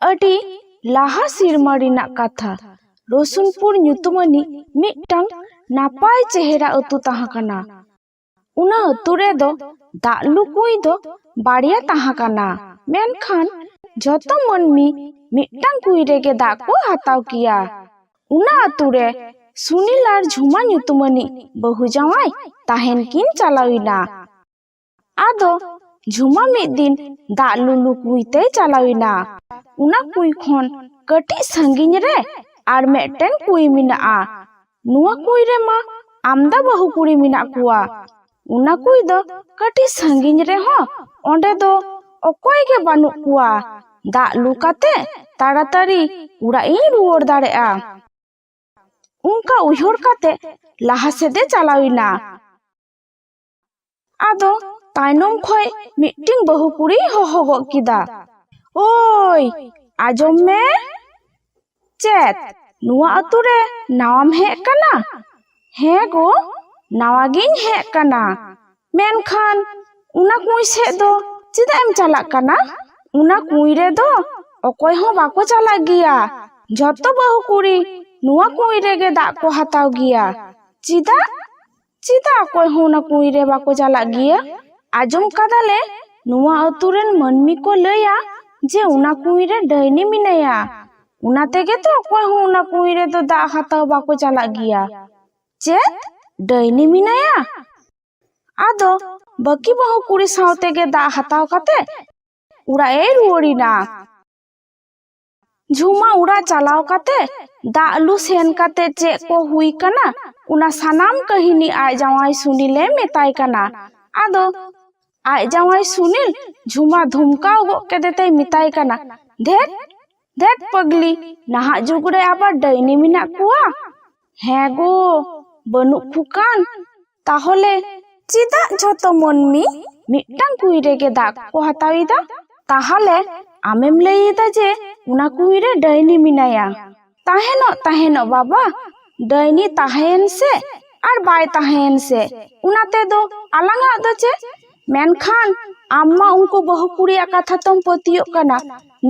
ᱟᱹᱰᱤ ᱞᱟᱦᱟ ᱥᱤᱨᱢᱟ ᱨᱮᱱᱟᱜ ᱠᱟᱛᱷᱟ ᱨᱚᱥᱩᱱᱯᱩᱨ ᱧᱩᱛᱩᱢᱟᱱᱤᱡ ᱢᱤᱫᱴᱟᱝ ᱱᱟᱯᱟᱭ ᱪᱮᱦᱨᱟ ᱟᱹᱛᱩ ᱛᱟᱦᱮᱸ ᱠᱟᱱᱟ। ᱚᱱᱟ ᱟᱹᱛᱩ ᱨᱮᱫᱚ ᱫᱟᱜ ᱞᱩ ᱠᱩᱸᱭ ᱫᱚ ᱵᱟᱨᱭᱟ ᱛᱟᱦᱮᱸ ᱠᱟᱱᱟ। ᱢᱮᱱᱠᱷᱟᱱ ᱡᱚᱛᱚ ᱢᱟᱹᱱᱢᱤ ᱢᱤᱫᱴᱟᱝ ᱠᱩᱸᱭ ᱨᱮᱜᱮ ᱫᱟᱜ ᱠᱚ ᱦᱟᱛᱟᱣ ᱠᱮᱭᱟ। ᱚᱱᱟ ᱟᱹᱛᱩ ᱨᱮ ᱥᱩᱱᱤᱞ ᱟᱨ ᱡᱷᱩᱢᱟ ᱧᱩᱛᱩᱢᱟᱱᱤᱡ ᱵᱟᱹᱦᱩ ᱡᱟᱶᱟᱭ ᱛᱟᱦᱮᱱ ᱠᱤᱱ ᱪᱟᱞᱟᱣᱮᱱᱟ। ᱟᱫᱚ ঝুমা ᱢᱤᱫ ᱫᱤন ᱫᱟᱜ ᱞᱩᱞᱩ ᱠᱩᱸᱭ ᱛᱮᱭ ᱪᱟᱞᱟᱣᱮᱱᱟ। ᱚᱱᱟ ᱠᱩᱸᱭ ᱠᱷᱚᱱ ᱠᱟᱹᱴᱤᱡ ᱥᱟᱺᱜᱤᱧ ᱨᱮ ᱟᱨ ᱢᱤᱫᱴᱮᱱ ᱠᱩᱸᱭ ᱢᱮᱱᱟᱜᱼᱟ। ᱱᱚᱣᱟ ᱠᱩᱸᱭ ᱨᱮᱢᱟ ᱟᱢᱫᱟ ᱵᱟᱹᱦᱩ ᱠᱩᱲᱤ ᱢᱮᱱᱟᱜ ᱠᱚᱣᱟ। ᱚᱱᱟ ᱠᱩᱸᱭ ᱫᱚ ᱠᱟᱹᱴᱤᱡ ᱥᱟᱺᱜᱤᱧ ᱨᱮᱦᱚᱸ ᱚᱸᱰᱮ ᱫᱚ ᱚᱠᱚᱭ ᱜᱮ ᱵᱟᱹᱱᱩᱜ ᱠᱚᱣᱟ। ᱫᱟᱜ ᱞᱩ ᱠᱟᱛᱮ ᱛᱟᱲᱟᱛᱟᱲᱤ ᱚᱲᱟᱜ ᱤᱧ ᱨᱩᱣᱟᱹᱲ ᱫᱟᱲᱮᱭᱟᱜᱼᱟ। ᱚᱱᱠᱟ ᱩᱭᱦᱟᱹᱨ ᱠᱟᱛᱮ ᱞᱟᱦᱟ ᱥᱮᱫ ᱮ ᱪᱟᱞᱟᱣᱮᱱᱟ। ᱟᱫᱚ ᱛᱟᱭᱱᱚᱢ ᱠᱷᱚᱡ ᱢᱤᱫᱴᱤᱝ ᱵᱟᱹᱦᱩ ᱠᱩᱲᱤ ᱦᱚᱦᱚ ᱜᱚᱫ ᱠᱮᱫᱟ, ᱳᱭ ᱟᱸᱡᱚᱢ ᱢᱮ। ᱪᱮᱫ ᱱᱚᱣᱟ ᱟᱹᱛᱩ ᱨᱮ ᱱᱟᱣᱟᱢ ᱦᱮᱡ ᱠᱟᱱᱟ? ᱦᱮᱸ ᱜᱚ, ᱱᱟᱣᱟ ᱜᱤᱧ ᱦᱮᱡ ᱠᱟᱱᱟ। ᱢᱮᱱᱠᱷᱟᱱ ᱚᱱᱟ ᱠᱩᱸᱭ ᱥᱮᱫ ᱫᱚ ᱪᱮᱫᱟᱜ ᱮᱢ ᱪᱟᱞᱟᱜ ᱠᱟᱱᱟ? ᱚᱱᱟ ᱠᱩᱸᱭ ᱨᱮᱫᱚ ᱚᱠᱚᱭ ᱦᱚᱸ ᱵᱟᱠᱚ ᱪᱟᱞᱟᱜ ᱜᱮᱭᱟ। ᱡᱚᱛᱚ ᱵᱟᱹᱦᱩ ᱠᱩᱲᱤ ᱱᱚᱣᱟ ᱠᱩᱸᱭ ᱨᱮᱜᱮ ᱫᱟᱜ ᱠᱚ ᱦᱟᱛᱟᱣ ᱜᱮᱭᱟ। ᱪᱮᱫᱟᱜ ᱚᱠᱚᱭ ᱦᱚᱸ ᱚᱱᱟ ᱠᱩᱸᱭ ᱨᱮ ᱵᱟᱠᱚ ᱪᱟᱞᱟᱜ ᱜᱮᱭᱟ? ᱟᱸᱡᱚᱢ ᱠᱟᱫᱟᱞᱮ ᱱᱚᱣᱟ ᱟᱹᱛᱩ ᱨᱮᱱ ᱢᱟᱹᱱᱢᱤ ᱠᱚ ᱞᱟᱹᱭᱟ ᱡᱮ ᱚᱱᱟ ᱠᱩᱸᱭ ᱨᱮ ᱰᱟᱹᱭᱱᱤ ᱢᱮᱱᱟᱭᱟ। ᱚᱱᱟ ᱛᱮᱜᱮ ᱛᱚ ᱚᱠᱚᱭ ᱦᱚᱸ ᱚᱱᱟ ᱠᱩᱸᱭ ᱨᱮᱫᱚ ᱫᱟᱜ ᱦᱟᱛᱟᱣ ᱵᱟᱠᱚ ᱪᱟᱞᱟᱜ ᱜᱮᱭᱟ। ᱪᱮᱫ ᱰᱟᱹᱭᱱᱤ ᱢᱮᱱᱟᱭᱟ? ᱟᱫᱚ ᱵᱟᱹᱠᱤ ᱵᱟᱹᱦᱩ ᱠᱩᱲᱤ ᱥᱟᱶ ᱛᱮᱜᱮ ᱫᱟᱜ ᱦᱟᱛᱟᱣ ᱠᱟᱛᱮ ᱚᱲᱟᱜ ᱮ ᱨᱩᱣᱟᱹᱲᱮᱱᱟ। ঝুমা ᱚᱲᱟᱜ ᱪᱟᱞᱟᱣ ᱠᱟᱛᱮ ᱫᱟᱜ ᱞᱩ ᱥᱮᱱ ᱠᱟᱛᱮ ᱪᱮᱫ ᱠᱚ ᱦᱩᱭ ᱠᱟᱱᱟ ᱚᱱᱟ ᱥᱟᱱᱟᱢ ᱠᱟᱹᱦᱱᱤ ᱟᱡ ᱡᱟᱶᱟᱭ ᱥᱩᱱᱤᱞᱮ ᱢᱮᱛᱟᱭ ᱠᱟᱱᱟ। ᱟᱫᱚ ᱟᱡ ᱡᱟᱶᱟᱭ ᱥᱩᱱᱤᱞ ঝুমা ধুমকাও ᱜᱚᱫ ᱠᱮᱫᱮ ᱛᱮᱭ ᱢᱮᱛᱟᱭ ᱠᱟᱱᱟ, ᱫᱷᱮᱴ ᱯᱟᱜᱽᱞᱤ, ᱱᱟᱦᱟᱜ ᱡᱩᱜᱽ ᱨᱮ ᱟᱵᱟᱨ ᱰᱟᱹᱭᱱᱤ ᱢᱮᱱᱟᱜ ᱠᱚᱣᱟ? ᱦᱮᱸ ᱜᱚ, ᱵᱟᱹᱱᱩᱜ ᱠᱚ ᱠᱟᱱ ᱛᱟᱦᱚᱞᱮ ᱪᱮᱫᱟᱜ ᱡᱷᱚᱛᱚ ᱢᱟᱹᱱᱢᱤ ᱢᱤᱫᱴᱟᱝ ᱠᱩᱸᱭ ᱨᱮᱜᱮ ᱫᱟᱜ ᱠᱚ ᱦᱟᱛᱟᱣ ᱮᱫᱟ? ᱛᱟᱦᱚᱞᱮ ᱟᱢᱮᱢ ᱞᱟᱹᱭ ᱮᱫᱟ ᱡᱮ ᱚᱱᱟ ᱠᱩᱸᱭ ᱨᱮ ᱰᱟᱹᱭᱱᱤ ᱢᱮᱱᱟᱭᱟ। ᱛᱟᱦᱮᱱᱚᱜ ᱵᱟᱵᱟ, ᱰᱟᱹᱭᱱᱤ ᱛᱟᱦᱮᱸᱭᱮᱱ ᱥᱮ ᱟᱨ ᱵᱟᱭ ᱛᱟᱦᱮᱸᱭᱮᱱ ᱥᱮ ᱚᱱᱟ ᱛᱮᱫᱚ ᱟᱞᱟᱝᱟᱜ ᱫᱚ ᱪᱮᱫ? ᱢᱮᱱᱠᱷᱟᱱ ᱟᱢ ᱢᱟ ᱩᱱᱠᱩ ᱵᱟᱹᱦᱩ ᱠᱩᱲᱤᱭᱟᱜ ᱠᱟᱛᱷᱟ ᱛᱚᱢ ᱯᱟᱹᱛᱭᱟᱹᱜ ᱠᱟᱱᱟ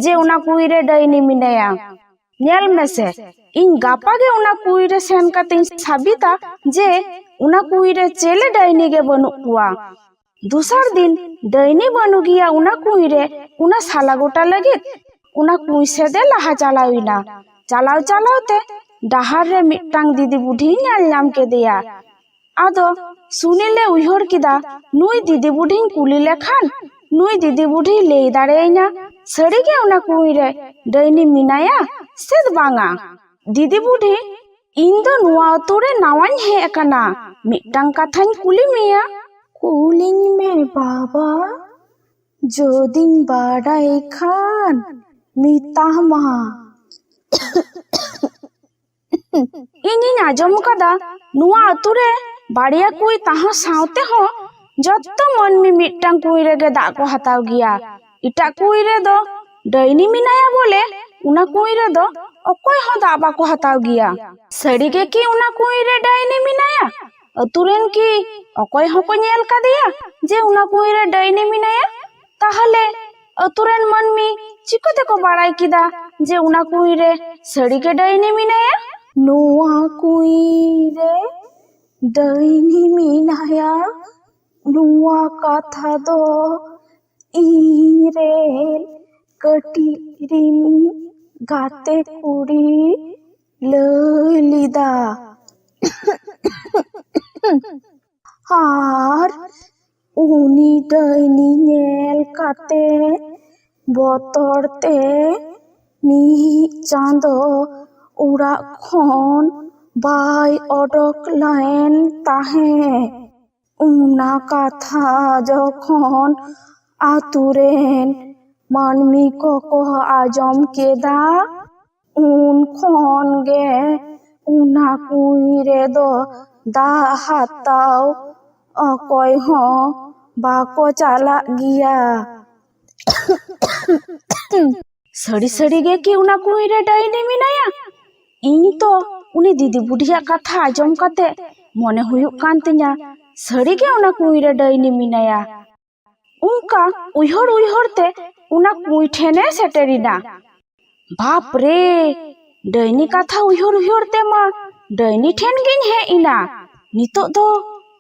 ᱡᱮ ᱚᱱᱟ ᱠᱩᱸᱭ ᱨᱮ ᱰᱟᱹᱭᱱᱤ ᱢᱮᱱᱟᱭᱟ। ᱧᱮᱞ ᱢᱮᱥᱮ, ᱤᱧ ᱜᱟᱯᱟ ᱜᱮ ᱚᱱᱟ ᱠᱩᱸᱭ ᱨᱮ ᱥᱮᱱ ᱠᱟᱛᱮᱧ ᱥᱟᱵᱤᱛᱟ ᱡᱮ ᱚᱱᱟ ᱠᱩᱸᱭ ᱨᱮ ᱪᱮᱞᱮ ᱰᱟᱹᱭᱱᱤ ᱜᱮ ᱵᱟᱹᱱᱩᱜ ᱠᱚᱣᱟ। ᱫᱚᱥᱟᱨ ᱫᱤᱱ ᱰᱟᱹᱭᱱᱤ ᱵᱟᱹᱱᱩᱜ ᱜᱮᱭᱟ ᱚᱱᱟ ᱠᱩᱸᱭ ᱨᱮ ᱚᱱᱟ ᱥᱟᱞᱟ ᱜᱚᱴᱟ ᱞᱟᱹᱜᱤᱫ ᱚᱱᱟ ᱠᱩᱸᱭ ᱥᱮᱫ ᱮ ᱞᱟᱦᱟ ᱪᱟᱞᱟᱣᱮᱱᱟ। ᱪᱟᱞᱟᱣ ᱛᱮ ᱰᱟᱦᱟᱨ ᱨᱮ ᱢᱤᱫᱴᱟᱝ ᱫᱤᱫᱤ ᱵᱩᱰᱷᱤ ᱧᱮᱞ ᱧᱟᱢ ᱠᱮᱫᱮᱭᱟ। ᱟᱫᱚ ᱥᱩᱱᱤᱞᱮ ᱩᱭᱦᱟᱹᱨ ᱠᱮᱫᱟ, ᱱᱩᱭ ᱫᱤᱫᱤ ᱵᱩᱰᱷᱤᱧ ᱠᱩᱞᱤ ᱞᱮᱠᱷᱟᱱ ᱱᱩᱭ ᱫᱤᱫᱤ ᱵᱩᱰᱷᱤ ᱞᱟᱹᱭ ᱫᱟᱲᱮᱭᱟᱹᱧᱟ ᱥᱟᱹᱨᱤᱜᱮ ᱚᱱᱟ ᱠᱩᱸᱭ ᱨᱮ ᱰᱟᱹᱭᱱᱤ ᱢᱮᱱᱟᱭᱟ ᱥᱮ ᱵᱟᱝᱟ। ᱫᱤᱫᱤ ᱵᱩᱰᱷᱤ, ᱤᱧ ᱫᱚ ᱱᱚᱣᱟ ᱟᱹᱛᱩ ᱨᱮ ᱱᱟᱣᱟᱧ ᱦᱮᱡ ᱟᱠᱟᱱᱟ, ᱢᱤᱫᱴᱟᱝ ᱠᱟᱛᱷᱟᱧ ᱠᱩᱞᱤ ᱢᱮᱭᱟ। ᱠᱩᱞᱤᱧ ᱢᱮ ᱵᱟᱵᱟ, ᱡᱚᱫᱤᱧ ᱵᱟᱰᱟᱭ ᱠᱷᱟᱱ ᱢᱮᱛᱟᱢᱟ। ᱤᱧᱤᱧ ᱟᱸᱡᱚᱢ ᱠᱟᱫᱟ ᱱᱚᱣᱟ ᱟᱹᱛᱩ ᱨᱮ ᱵᱟᱨᱭᱟ ᱠᱩᱸᱭ ᱛᱟᱦᱮᱸ ᱥᱟᱶᱛᱮ ᱦᱚᱸ ᱡᱚᱛᱚ ᱢᱟᱹᱱᱢᱤ ᱢᱤᱫᱴᱟᱝ ᱠᱩᱸᱭ ᱨᱮᱜᱮ ᱫᱟᱜ ᱠᱚ ᱦᱟᱛᱟᱣ ᱜᱮᱭᱟ। ᱮᱴᱟᱜ ᱠᱩᱸᱭ ᱨᱮᱫᱚ ᱰᱟᱹᱭᱱᱤ ᱢᱮᱱᱟᱭᱟ ᱵᱚᱞᱮ ᱚᱱᱟ ᱠᱩᱸᱭ ᱨᱮᱫᱚ ᱚᱠᱚᱭ ᱦᱚᱸ ᱫᱟᱜ ᱵᱟᱠᱚ ᱦᱟᱛᱟᱣ ᱜᱮᱭᱟ। ᱥᱟᱹᱨᱤᱜᱮ ᱠᱤ ᱚᱱᱟ ᱠᱩᱸᱭ ᱨᱮ ᱰᱟᱹᱭᱱᱤ ᱢᱮᱱᱟᱭᱟ? ᱟᱹᱛᱩ ᱨᱮᱱ ᱠᱤ ᱚᱠᱚᱭ ᱦᱚᱸᱠᱚ ᱧᱮᱞ ᱠᱟᱫᱮᱭᱟ ᱡᱮ ᱚᱱᱟ ᱠᱩᱸᱭ ᱨᱮ ᱰᱟᱹᱭᱱᱤ ᱢᱮᱱᱟᱭᱟ? ᱛᱟᱦᱚᱞᱮ ᱟᱹᱛᱩ ᱨᱮᱱ ᱢᱟᱹᱱᱢᱤ ᱪᱤᱠᱟᱹᱛᱮᱠᱚ ᱵᱟᱲᱟᱭ ᱠᱮᱫᱟ ᱡᱮ ᱚᱱᱟ ᱠᱩᱸᱭ ᱨᱮ ᱥᱟᱹᱨᱤᱜᱮ ᱰᱟᱹᱭᱱᱤ ᱢᱮᱱᱟᱭᱟ? ᱱᱚᱣᱟ ᱠᱩᱸᱭ ᱨᱮ ᱰᱟᱹᱭᱱᱤ ᱢᱮᱱᱟᱭᱟ ᱱᱚᱣᱟ ᱠᱟᱛᱷᱟ ᱫᱚ ᱤᱧ ᱨᱮᱱ ᱠᱟᱹᱴᱤᱡ ᱨᱤᱱᱤᱡ ᱜᱟᱛᱮ ᱠᱩᱲᱤ ᱞᱟᱹᱭ ᱞᱮᱫᱟ। ᱟᱨ ᱩᱱᱤ ᱰᱟᱹᱭᱱᱤ ᱧᱮᱞ ᱠᱟᱛᱮ ᱵᱚᱛᱚᱨ ᱛᱮ ᱢᱤᱫ ᱪᱟᱸᱫᱳ ᱚᱲᱟᱜ ᱠᱷᱚᱱ ᱵᱟᱭ ᱚᱰᱚᱠ ᱞᱮᱱ ᱛᱟᱦᱮᱸ। ᱚᱱᱟ ᱠᱟᱛᱷᱟ ᱡᱚᱠᱷᱚᱱ ᱟᱹᱛᱩ ᱨᱮᱱ ᱢᱟᱹᱱᱢᱤ ᱠᱚᱠᱚ ᱟᱸᱡᱚᱢ ᱠᱮᱫᱟ ᱩᱱ ᱠᱷᱚᱱ ᱜᱮ ᱚᱱᱟ ᱠᱩᱸᱭ ᱨᱮᱫᱚ ᱫᱟᱜ ᱦᱟᱛᱟᱣ ᱚᱠᱚᱭ ᱦᱚᱸ ᱵᱟᱠᱚ ᱪᱟᱞᱟᱜ ᱜᱮᱭᱟ। ᱥᱟᱹᱨᱤ ᱜᱮ ᱠᱤ ᱚᱱᱟ ᱠᱩᱸᱭ ᱨᱮ ᱰᱟᱹᱭᱱᱤ ᱢᱮᱱᱟᱭᱟ? ᱤᱧ ᱛᱚ ᱩᱱᱤ ᱫᱤᱫᱤ ᱵᱩᱰᱷᱤᱭᱟᱜ ᱠᱟᱛᱷᱟ ᱟᱸᱡᱚᱢ ᱠᱟᱛᱮ ᱢᱚᱱᱮ ᱦᱩᱭᱩᱜ ᱠᱟᱱ ᱛᱤᱧᱟ ᱥᱟᱹᱨᱤᱜᱮ ᱚᱱᱟ ᱠᱩᱸᱭ ᱨᱮ ᱰᱟᱹᱭᱱᱤ ᱢᱮᱱᱟᱭᱟ। ᱚᱱᱠᱟ ᱩᱭᱦᱟᱹᱨ ᱛᱮ ᱚᱱᱟ ᱠᱩᱸᱭ ᱴᱷᱮᱱᱮ ᱥᱮᱴᱮᱨᱮᱱᱟ। बाप रे डैनी कथा उयहर तेमा डैनी ठेन गिन हे इना नितो दो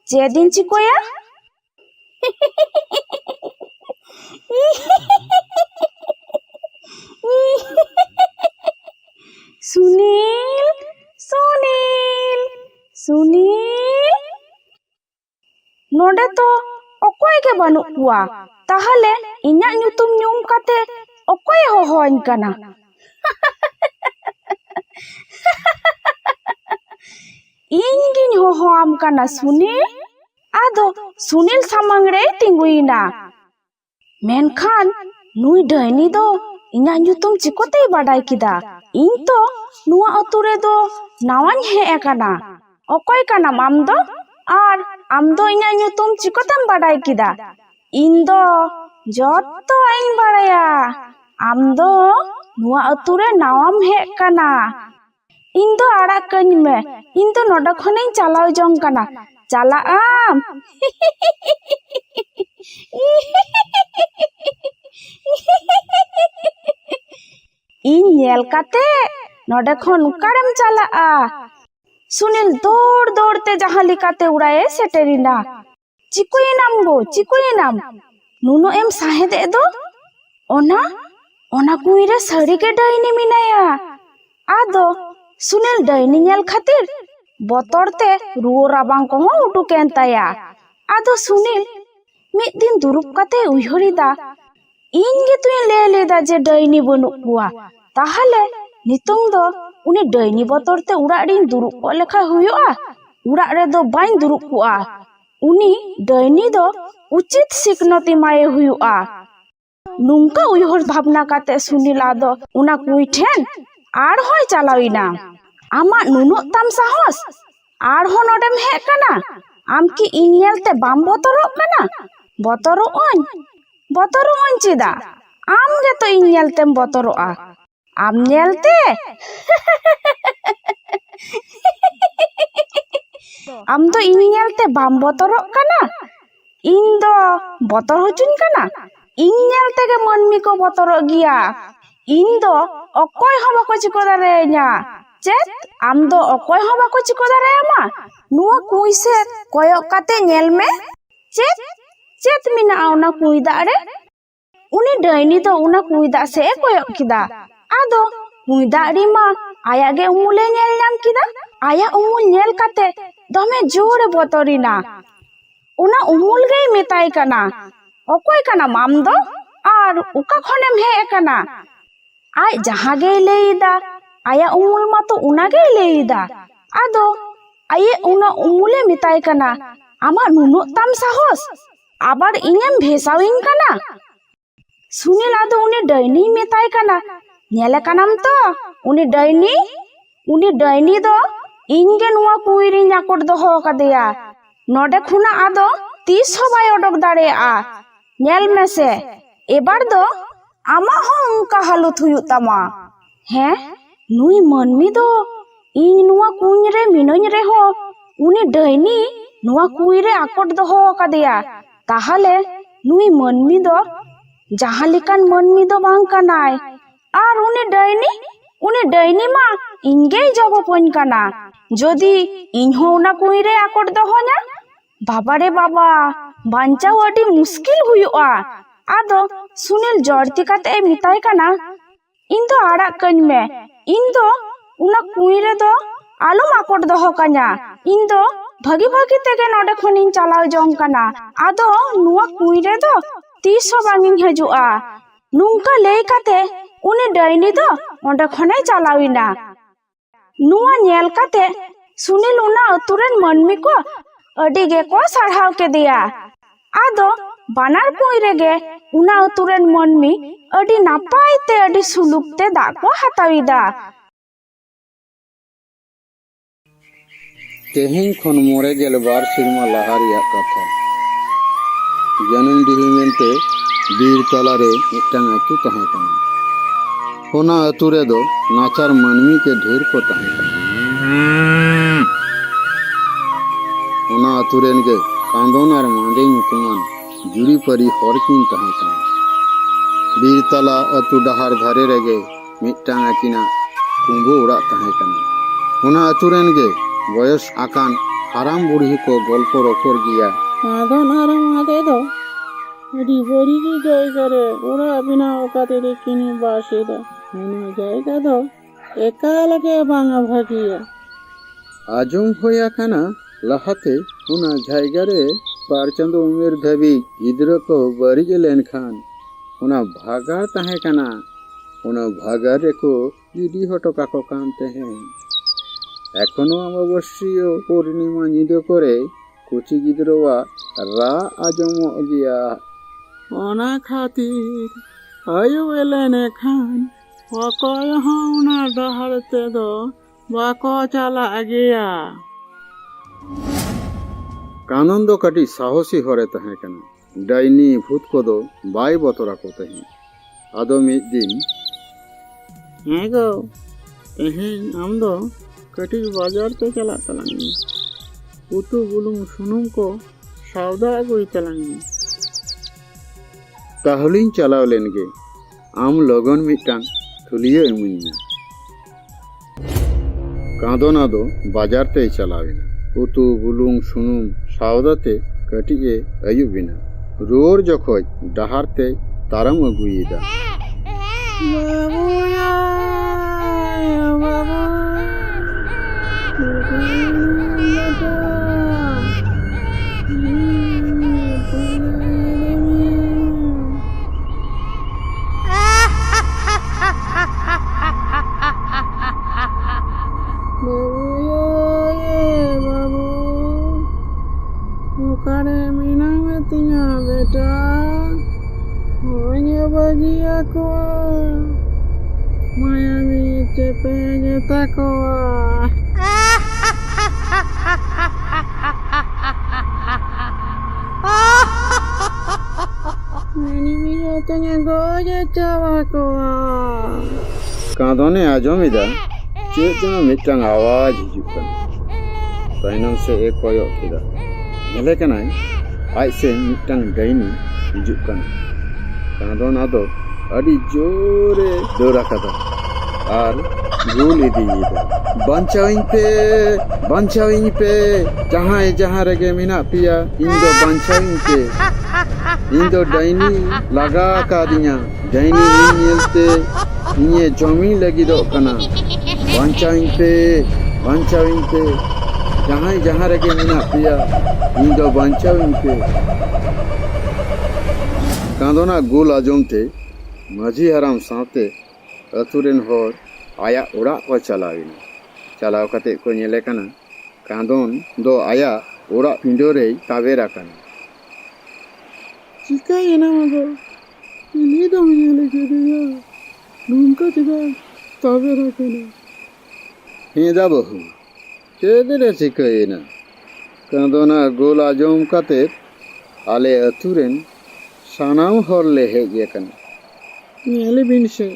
चेदिन चिकोया सुनील सुनील सुनील नोडे तो ओकोय के बानु कुआ ताहले इन्या ᱧᱩᱛᱩᱢ ᱧᱩᱢ काते ओकोय होहोइन कना इंगिन होहो आम कना सुनील आदो सुनील सामंग रे तिंगुइना मेनखान नुई डैनी दो इन्या ᱧᱩᱛᱩᱢ चिकोते बाडाय किदा इन तो नुआ अतु रे दो नावान हे एकना ओकोय कना आम दो आर आम दो इन्या ᱧᱩᱛᱩᱢ चिकोतेम बाडाय किदा इन दो जत्तो आइन बाडाया आम दो नुआ अतु रे नावाम हे कना इन दो आड़ा कኝ में इन दो नोडा खनें चलाव जंग कना चला आम इन नेल काते नोडे खन उकारेम चलाआ सुनील दौड़ दौड़ते जहां लिकाते उड़ाए सेटेरिना चिकुइनाम गो चिकुइनाम नुनो एम साहेदे दो ओना ओना कुइरे सड़ी के डैनी मिनाया आदो सुनील डैनी नेल खातिर बतरते रुओ राबांग को उडुकेन ताया आदो सुनील मिद दिन दुरुप काते उयहरिदा इन गे तुई ले लेदा जे डैनी बनु कुआ ताहले नितोंग दो उनी डैनी बतरते उड़ा रिन दुरुप को लेखा हुयुआ उड़ा रे दो बाइन दुरुप कुआ उनी डैनी दो उचित सिकनति माये हुयुआ नुंका उयहर भावना काते सुनील आदो उना कुई ठेन आर होय चलाविना आमा नुनो ताम साहस आर हो नोडेम हे कना आम की इनियलते बाम बतरो कना बतरो ओन चिदा आम गे तो इनियलतेम बतरोआ आम नेलते आम तो इनियलते बाम बतरो कना इन दो बतर होचुन कना इन नेलते गे मनमी को बतरो गिया इन दो अकोय हो बाको चिको दारेया चेत आम दो अकोय हो बाको चिको दारेयामा नुआ कुई से कोयक काते नेल में चेत चेत मिना आउना कुई दारे उनी डैनी दो उना कुई दा से कोयक किदा आदो कुई दाड़ी मा आया गे उमुले नेल नाम किदा आया उमुल नेल काते दमे जोरे बतरिना उना उमुल गे मेताय कना अकोय कना माम दो आर उका खनेम हे कना आय जहां गे लेइदा आया उमुल मा तो उना गे लेइदा आदो आये उना उमुले मेताय कना आमा नुनो ताम साहस आबार इनेम भेसाविन कना सुनील आदो उनी डैनी मेताय कना नेले कनाम तो उनी डैनी दो इनगे नुआ कुइरी नाकोट दोहो कदेया नोडे खुना आदो तीस हो बाय ओडक दाड़ेया नेल मेसे एबार दो आमा हो उनका हालत हुयु तमा हैं नुई मनमी दो इन नुआ कुइन रे मिनोñ रे हो उनी डैनी नुआ कुई रे आकोट दोहो कदेया ताहले नुई मनमी दो जहां लिकान मनमी दो बांग कनाय आर उनी डैनी मा इनगे जबपन कना जदि इनहो उना कुई रे आकोट दोहो냐 बाबा रे बाबा बांचाव अडी मुश्किल हुयुआ आदो सुनील जड़ती काते मिताय कना इन दो आड़ा कñ में इन दो उना कुई रे दो आलम आकोट दोहो कन्या इन दो भागी भागी तेगे नोडे खनिन चलाव जंग कना आदो नुआ कुई रे दो तीस हो बांगिन हजुआ नुंका लेई काते उनी डैनी दो ओंडे खने चलाविना नुआ नेल काते सुनील उना अतुरेन मनमी को अडी गे को साढ़ाव के दिया आदो बानार कुई रे गे उना अतुरेन मनमी अडी नापाय ते अडी सुलुक ते दा को हताविदा तेहें खन मोरे गेलबार सिरमा लहार या कथा जनम दिही मेनते बीर तलारे मिटन अतु तहे कना होना अतु रे दो नाचार मनमी के ढेर को तहे कना होना अतु रेन गे कांदोन और मांदे ᱧᱩᱛᱩᱢᱟᱱ जुरी परी हर किन तहे कना बीर तला अतु डहार धारे रेगे ᱢᱤᱫᱴᱟᱝ ᱟᱹᱠᱤᱱᱟᱜ ᱠᱩᱸᱵᱟᱹ ᱚᱲᱟᱜ ᱛᱟᱦᱮᱸ ᱠᱟᱱᱟ᱾ ᱚᱱᱟ ᱟᱹᱛᱩ ᱨᱮᱱ ᱜᱮ ᱵᱚᱭᱚᱥ ᱟᱠᱟᱱ ᱦᱟᱲᱟᱢ ᱵᱩᱲᱦᱤ ᱠᱚ ᱜᱚᱞᱯᱚ ᱨᱚᱯᱚᱲ ᱜᱮᱭᱟ᱾ ᱟᱫᱚᱱ ᱟᱨ ᱢᱟᱫᱮ ᱫᱚ ᱟᱹᱰᱤ ᱵᱟᱹᱲᱤᱡ ᱡᱟᱭᱜᱟ ᱨᱮ ᱚᱲᱟᱜ ᱵᱮᱱᱟᱣ ᱠᱟᱛᱮ ᱠᱤᱱ ᱵᱟᱥ ᱮᱫᱟ᱾ ᱚᱱᱟ ᱡᱟᱭᱜᱟ ᱫᱚ ᱮᱠᱟᱞ ᱜᱮ ᱵᱟᱝ ᱵᱷᱟᱹᱜᱤᱭᱟ᱾ ᱟᱸᱡᱚᱢ ᱦᱩᱭ ᱟᱠᱟᱱᱟ ᱞᱟᱦᱟᱛᱮ ᱚᱱᱟ ᱡᱟᱭᱜᱟ ᱨᱮ 2 ᱪᱟᱸᱫᱳ ᱩᱢᱮᱨ ᱫᱷᱟᱹᱵᱤᱡ ᱜᱤᱫᱽᱨᱟᱹ ᱠᱚ ᱵᱟᱹᱲᱤᱡ ᱞᱮᱱᱠᱷᱟᱱ ᱚᱱᱟ ᱵᱷᱟᱜᱟᱲ ᱛᱟᱦᱮᱸ ᱠᱟᱱᱟ, ᱚᱱᱟ ᱵᱷᱟᱜᱟᱲ ᱨᱮᱠᱚ ᱤᱫᱤ ᱦᱚᱴᱚ ᱠᱟᱠᱚ ᱠᱟᱱ ᱛᱟᱦᱮᱸ᱾ ᱮᱠᱷᱚᱱᱳ ᱚᱢᱵᱚᱥᱤᱭᱟᱹ ᱯᱩᱨᱱᱤᱢᱟ ᱧᱤᱫᱟᱹ ᱠᱚᱨᱮ ᱠᱩᱪᱤ ᱜᱤᱫᱽᱨᱟᱹᱣᱟᱜ ᱨᱟᱜ ᱟᱸᱡᱚᱢᱚᱜ ᱜᱮᱭᱟ᱾ ᱚᱱᱟ ᱠᱷᱟᱹᱛᱤᱨ ᱟᱭᱩᱵ ᱞᱮᱱᱠᱷᱟᱱ ᱚᱠᱚᱭ ᱦᱚᱸ ᱚᱱᱟ ᱰᱟᱦᱟᱨ ᱛᱮᱫᱚ ᱵᱟᱠᱚ ᱪᱟᱞᱟᱜ ᱜᱮᱭᱟ᱾ ᱠᱟᱱᱚᱱ ᱫᱚ ᱠᱟᱹᱴᱤᱡ ᱥᱟᱦᱚᱥᱤ ᱦᱚᱲᱮ ᱛᱟᱦᱮᱸ ᱠᱟᱱᱟ᱾ ᱰᱟইᱱᱤ ᱵᱷূᱛ ᱠᱚᱫᱚ ᱵᱟᱭ ᱵᱚᱛᱚᱨᱟᱠᱚ ᱛᱟᱦᱮᱸ᱾ ᱟᱫᱚ ᱢᱤᱫ ᱫᱤᱱ, ᱦᱮᱸ ᱜᱳ, ᱛᱮᱦᱮᱧ ᱟᱢ ᱫᱚ ᱠᱟᱹᱴᱤᱡ ᱵᱟᱡᱟᱨ ᱛᱮ ᱪᱟᱞᱟᱜ ᱛᱟᱞᱟᱝ ᱢᱮ᱾ ᱩᱛᱩ ᱵᱩᱞᱩᱝ ᱥᱩᱱᱩᱢ ko ᱥᱟᱣᱫᱟ ᱟᱹᱜᱩᱭ ᱛᱟᱞᱟᱝ ᱢᱮ᱾ ᱛᱟᱦᱚᱞᱮᱧ ᱪᱟᱞᱟᱣ ᱞᱮᱱ ᱜᱮ, ᱟᱢ ᱞᱚᱜᱚᱱ ᱢᱤᱫᱴᱟᱝ ᱛᱷᱩᱞᱤᱭᱟᱹ ᱤᱢᱟᱹᱧ ᱢᱮ᱾ ᱠᱟᱸᱫᱚᱱᱟ ᱫᱚ ᱵᱟᱡᱟᱨ ᱛᱮᱭ ᱪᱟᱞᱟᱣ ᱮᱱᱟ᱾ ᱩᱛᱩ ᱵᱩᱞᱩᱝ ᱥᱩᱱᱩᱢ ᱥᱟᱣᱫᱟᱛᱮ ᱠᱟᱹᱴᱤᱡ ᱮ ᱟᱹᱭᱩᱵ ᱮᱱᱟ᱾ ᱨᱩᱣᱟᱹᱲ ᱡᱚᱠᱷᱚᱡ ᱰᱟᱦᱟᱨ ᱛᱮᱭ ᱛᱟᱲᱟᱢ ᱟᱹᱜᱩᱭᱮᱫᱟ᱾ Okare minang tinya beta, hanya bagi aku, Miami cepenya takoa. Ini minatnya goja cawakoa. ᱠᱟᱸᱫᱚᱱᱮ ᱟᱸᱡᱚᱢ ᱮᱫᱟ ᱪᱮᱫ ᱡᱮᱱᱚ ᱢᱤᱫᱴᱟᱝ ᱟᱣᱟᱡ ᱦᱤᱡᱩᱜ ᱠᱟᱱᱟ᱾ ᱛᱟᱭᱱᱚᱢ ᱥᱮᱫ ᱮ ᱠᱚᱭᱚᱜ ᱠᱮᱫᱟ᱾ ᱧᱮᱞᱮ ᱠᱟᱱᱟᱭ ᱟᱡ ᱥᱮᱫ ᱢᱤᱫᱴᱟᱝ ᱰᱟᱹᱭᱱᱤ ᱦᱤᱡᱩᱜ ᱠᱟᱱᱟ᱾ ᱠᱟᱸᱫᱚᱱ ᱟᱫᱚ ᱟᱹᱰᱤ ᱡᱳᱨᱮ ᱫᱟᱹᱲ ᱟᱠᱟᱫᱟ ᱟᱨ ᱜᱩᱞ ᱤᱫᱤᱭᱮᱫᱟ᱾ ᱵᱟᱧᱪᱟᱣᱤᱧ ᱯᱮ, ᱵᱟᱧᱪᱟᱣᱤᱧ ᱯᱮ, ᱡᱟᱦᱟᱸᱭ ᱡᱟᱦᱟᱸ ᱨᱮᱜᱮ ᱢᱮᱱᱟᱜ ᱯᱮᱭᱟ, ᱤᱧ ᱫᱚ ᱵᱟᱧᱪᱟᱣᱤᱧ ᱯᱮ, ᱤᱧ ᱫᱚ ᱰᱟᱹᱭᱱᱤ ᱞᱟᱜᱟ ᱟᱠᱟᱫᱤᱧᱟ, ᱰᱟᱹᱭᱱᱤ ᱤᱧ ᱧᱮᱞᱛᱮ ᱤᱧᱮ ᱡᱚᱢᱤᱧ ᱞᱟᱹᱜᱤᱫᱚᱜ ᱠᱟᱱᱟ, ᱵᱟᱧᱪᱟᱣᱤᱧ ᱯᱮ, ᱵᱟᱧᱪᱟᱣᱤᱧ ᱯᱮ, ᱡᱟᱦᱟᱸᱭ ᱡᱟᱦᱟᱸ ᱨᱮᱜᱮ ᱢᱮᱱᱟᱜ ᱯᱮᱭᱟ, ᱤᱧ ᱫᱚ ᱵᱟᱧᱪᱟᱣᱤᱧ ᱯᱮ᱾ ᱠᱟᱸᱫᱚᱱᱟᱜ ᱜᱩᱞ ᱟᱸᱡᱚᱢ ᱛᱮ ᱢᱟᱹᱡᱷᱤ ᱦᱟᱲᱟᱢ ᱥᱟᱶᱛᱮ ᱟᱹᱛᱩ ᱨᱮᱱ ᱦᱚᱲ ᱟᱭᱟᱜ ᱚᱲᱟᱜ ᱠᱚ ᱪᱟᱞᱟᱣ ᱮᱱᱟ᱾ ᱪᱟᱞᱟᱣ ᱠᱟᱛᱮ ᱠᱚ ᱧᱮᱞᱮ ᱠᱟᱱᱟ ᱠᱟᱸᱫᱚᱱ ᱫᱚ ᱟᱭᱟᱜ ᱚᱲᱟᱜ ᱯᱤᱸᱰᱟᱹ ᱨᱮᱭ ᱛᱟᱵᱮᱨ ᱟᱠᱟᱱᱟ᱾ Chikayena mago, ini dong nyele kediya, nungka chedang tabera kena. ᱦᱮᱸᱫᱟ ᱵᱟᱹᱦᱩ, ᱪᱮᱫ ᱨᱮ ᱪᱤᱠᱟᱹᱭᱮᱱᱟ? ᱠᱟᱸᱫᱚᱱᱟᱜ ᱜᱳᱞ ᱟᱸᱡᱚᱢ ᱠᱟᱛᱮ ᱟᱞᱮ ᱟᱹᱛᱩ ᱨᱮᱱ ᱥᱟᱱᱟᱢ ᱦᱚᱲ ᱞᱮ ᱦᱮᱡ ᱟᱠᱟᱱᱟ᱾ Nyele bin se,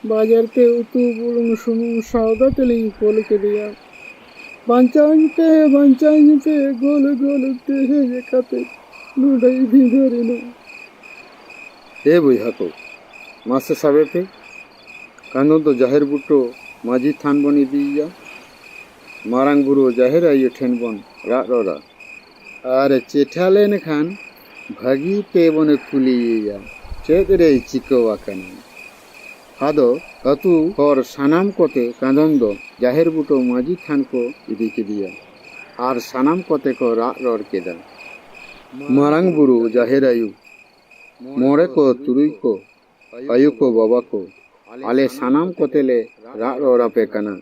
bajar te utu bulung sumung sauda teling kol kediya. Banchain pe, gol te he kate, nudai bidorina. ᱮ ᱵᱚᱭᱦᱟ ᱠᱚ, ᱢᱟᱥᱮ ᱥᱟᱵᱮ ᱯᱮ, ᱠᱟᱸᱫᱚᱱ ᱫᱚ ᱡᱟᱦᱮᱨ ᱵᱩᱴᱟᱹ ᱢᱟᱹᱡᱷᱤ ᱛᱷᱟᱱ ᱵᱚᱱ ᱤᱫᱤᱭᱮᱭᱟ᱾ ᱢᱟᱨᱟᱝ ᱵᱩᱨᱩ ᱡᱟᱦᱮᱨ ᱟᱭᱳ ᱴᱷᱮᱱ ᱵᱚᱱ ᱨᱟᱜ ᱨᱚᱲᱟ ᱟᱨ ᱪᱮᱴᱷᱟ ᱞᱮᱱᱠᱷᱟन ᱵᱷᱟᱹᱜᱤ ᱛᱮᱵᱚᱱ ᱠᱩᱞᱤᱭᱮᱭᱟ ᱪᱮᱫ ᱨᱮᱭ ᱪᱤᱠᱟᱹᱣ ᱟᱠᱟᱱᱟ᱾ ᱟᱫᱚ ᱟᱹᱛᱩ ᱦᱚᱲ ᱥᱟᱱᱟᱢ ᱠᱚᱛᱮ ᱠᱟᱸᱫᱚᱱ ᱫᱚ ᱡᱟᱦᱮᱨ ᱵᱩᱴᱟᱹ ᱢᱟᱹᱡᱷᱤ ᱛᱷᱟᱱ ᱠᱚ ᱤᱫᱤ ᱠᱮᱫᱮᱭᱟ ᱟᱨ ᱥᱟᱱᱟᱢ ᱠᱚᱛᱮ ᱠᱚ ᱨᱟᱜ ᱨᱚᱲ ᱠᱮᱫᱟ᱾ ᱢᱟᱨᱟᱝ ᱵᱩᱨᱩ ᱡᱟᱦᱮᱨ ᱟᱭᱳ, ᱢᱚᱬᱮ ko ᱛᱩᱨᱩᱭ ko ᱟᱭᱳ ko ᱵᱟᱵᱟ ko, ᱟᱞᱮ ᱥᱟᱱᱟᱢ ᱠᱚᱛᱮ ᱞᱮ ᱨᱟᱜ ᱨᱚᱲ ᱟᱯᱮ ᱠᱟᱱᱟ᱾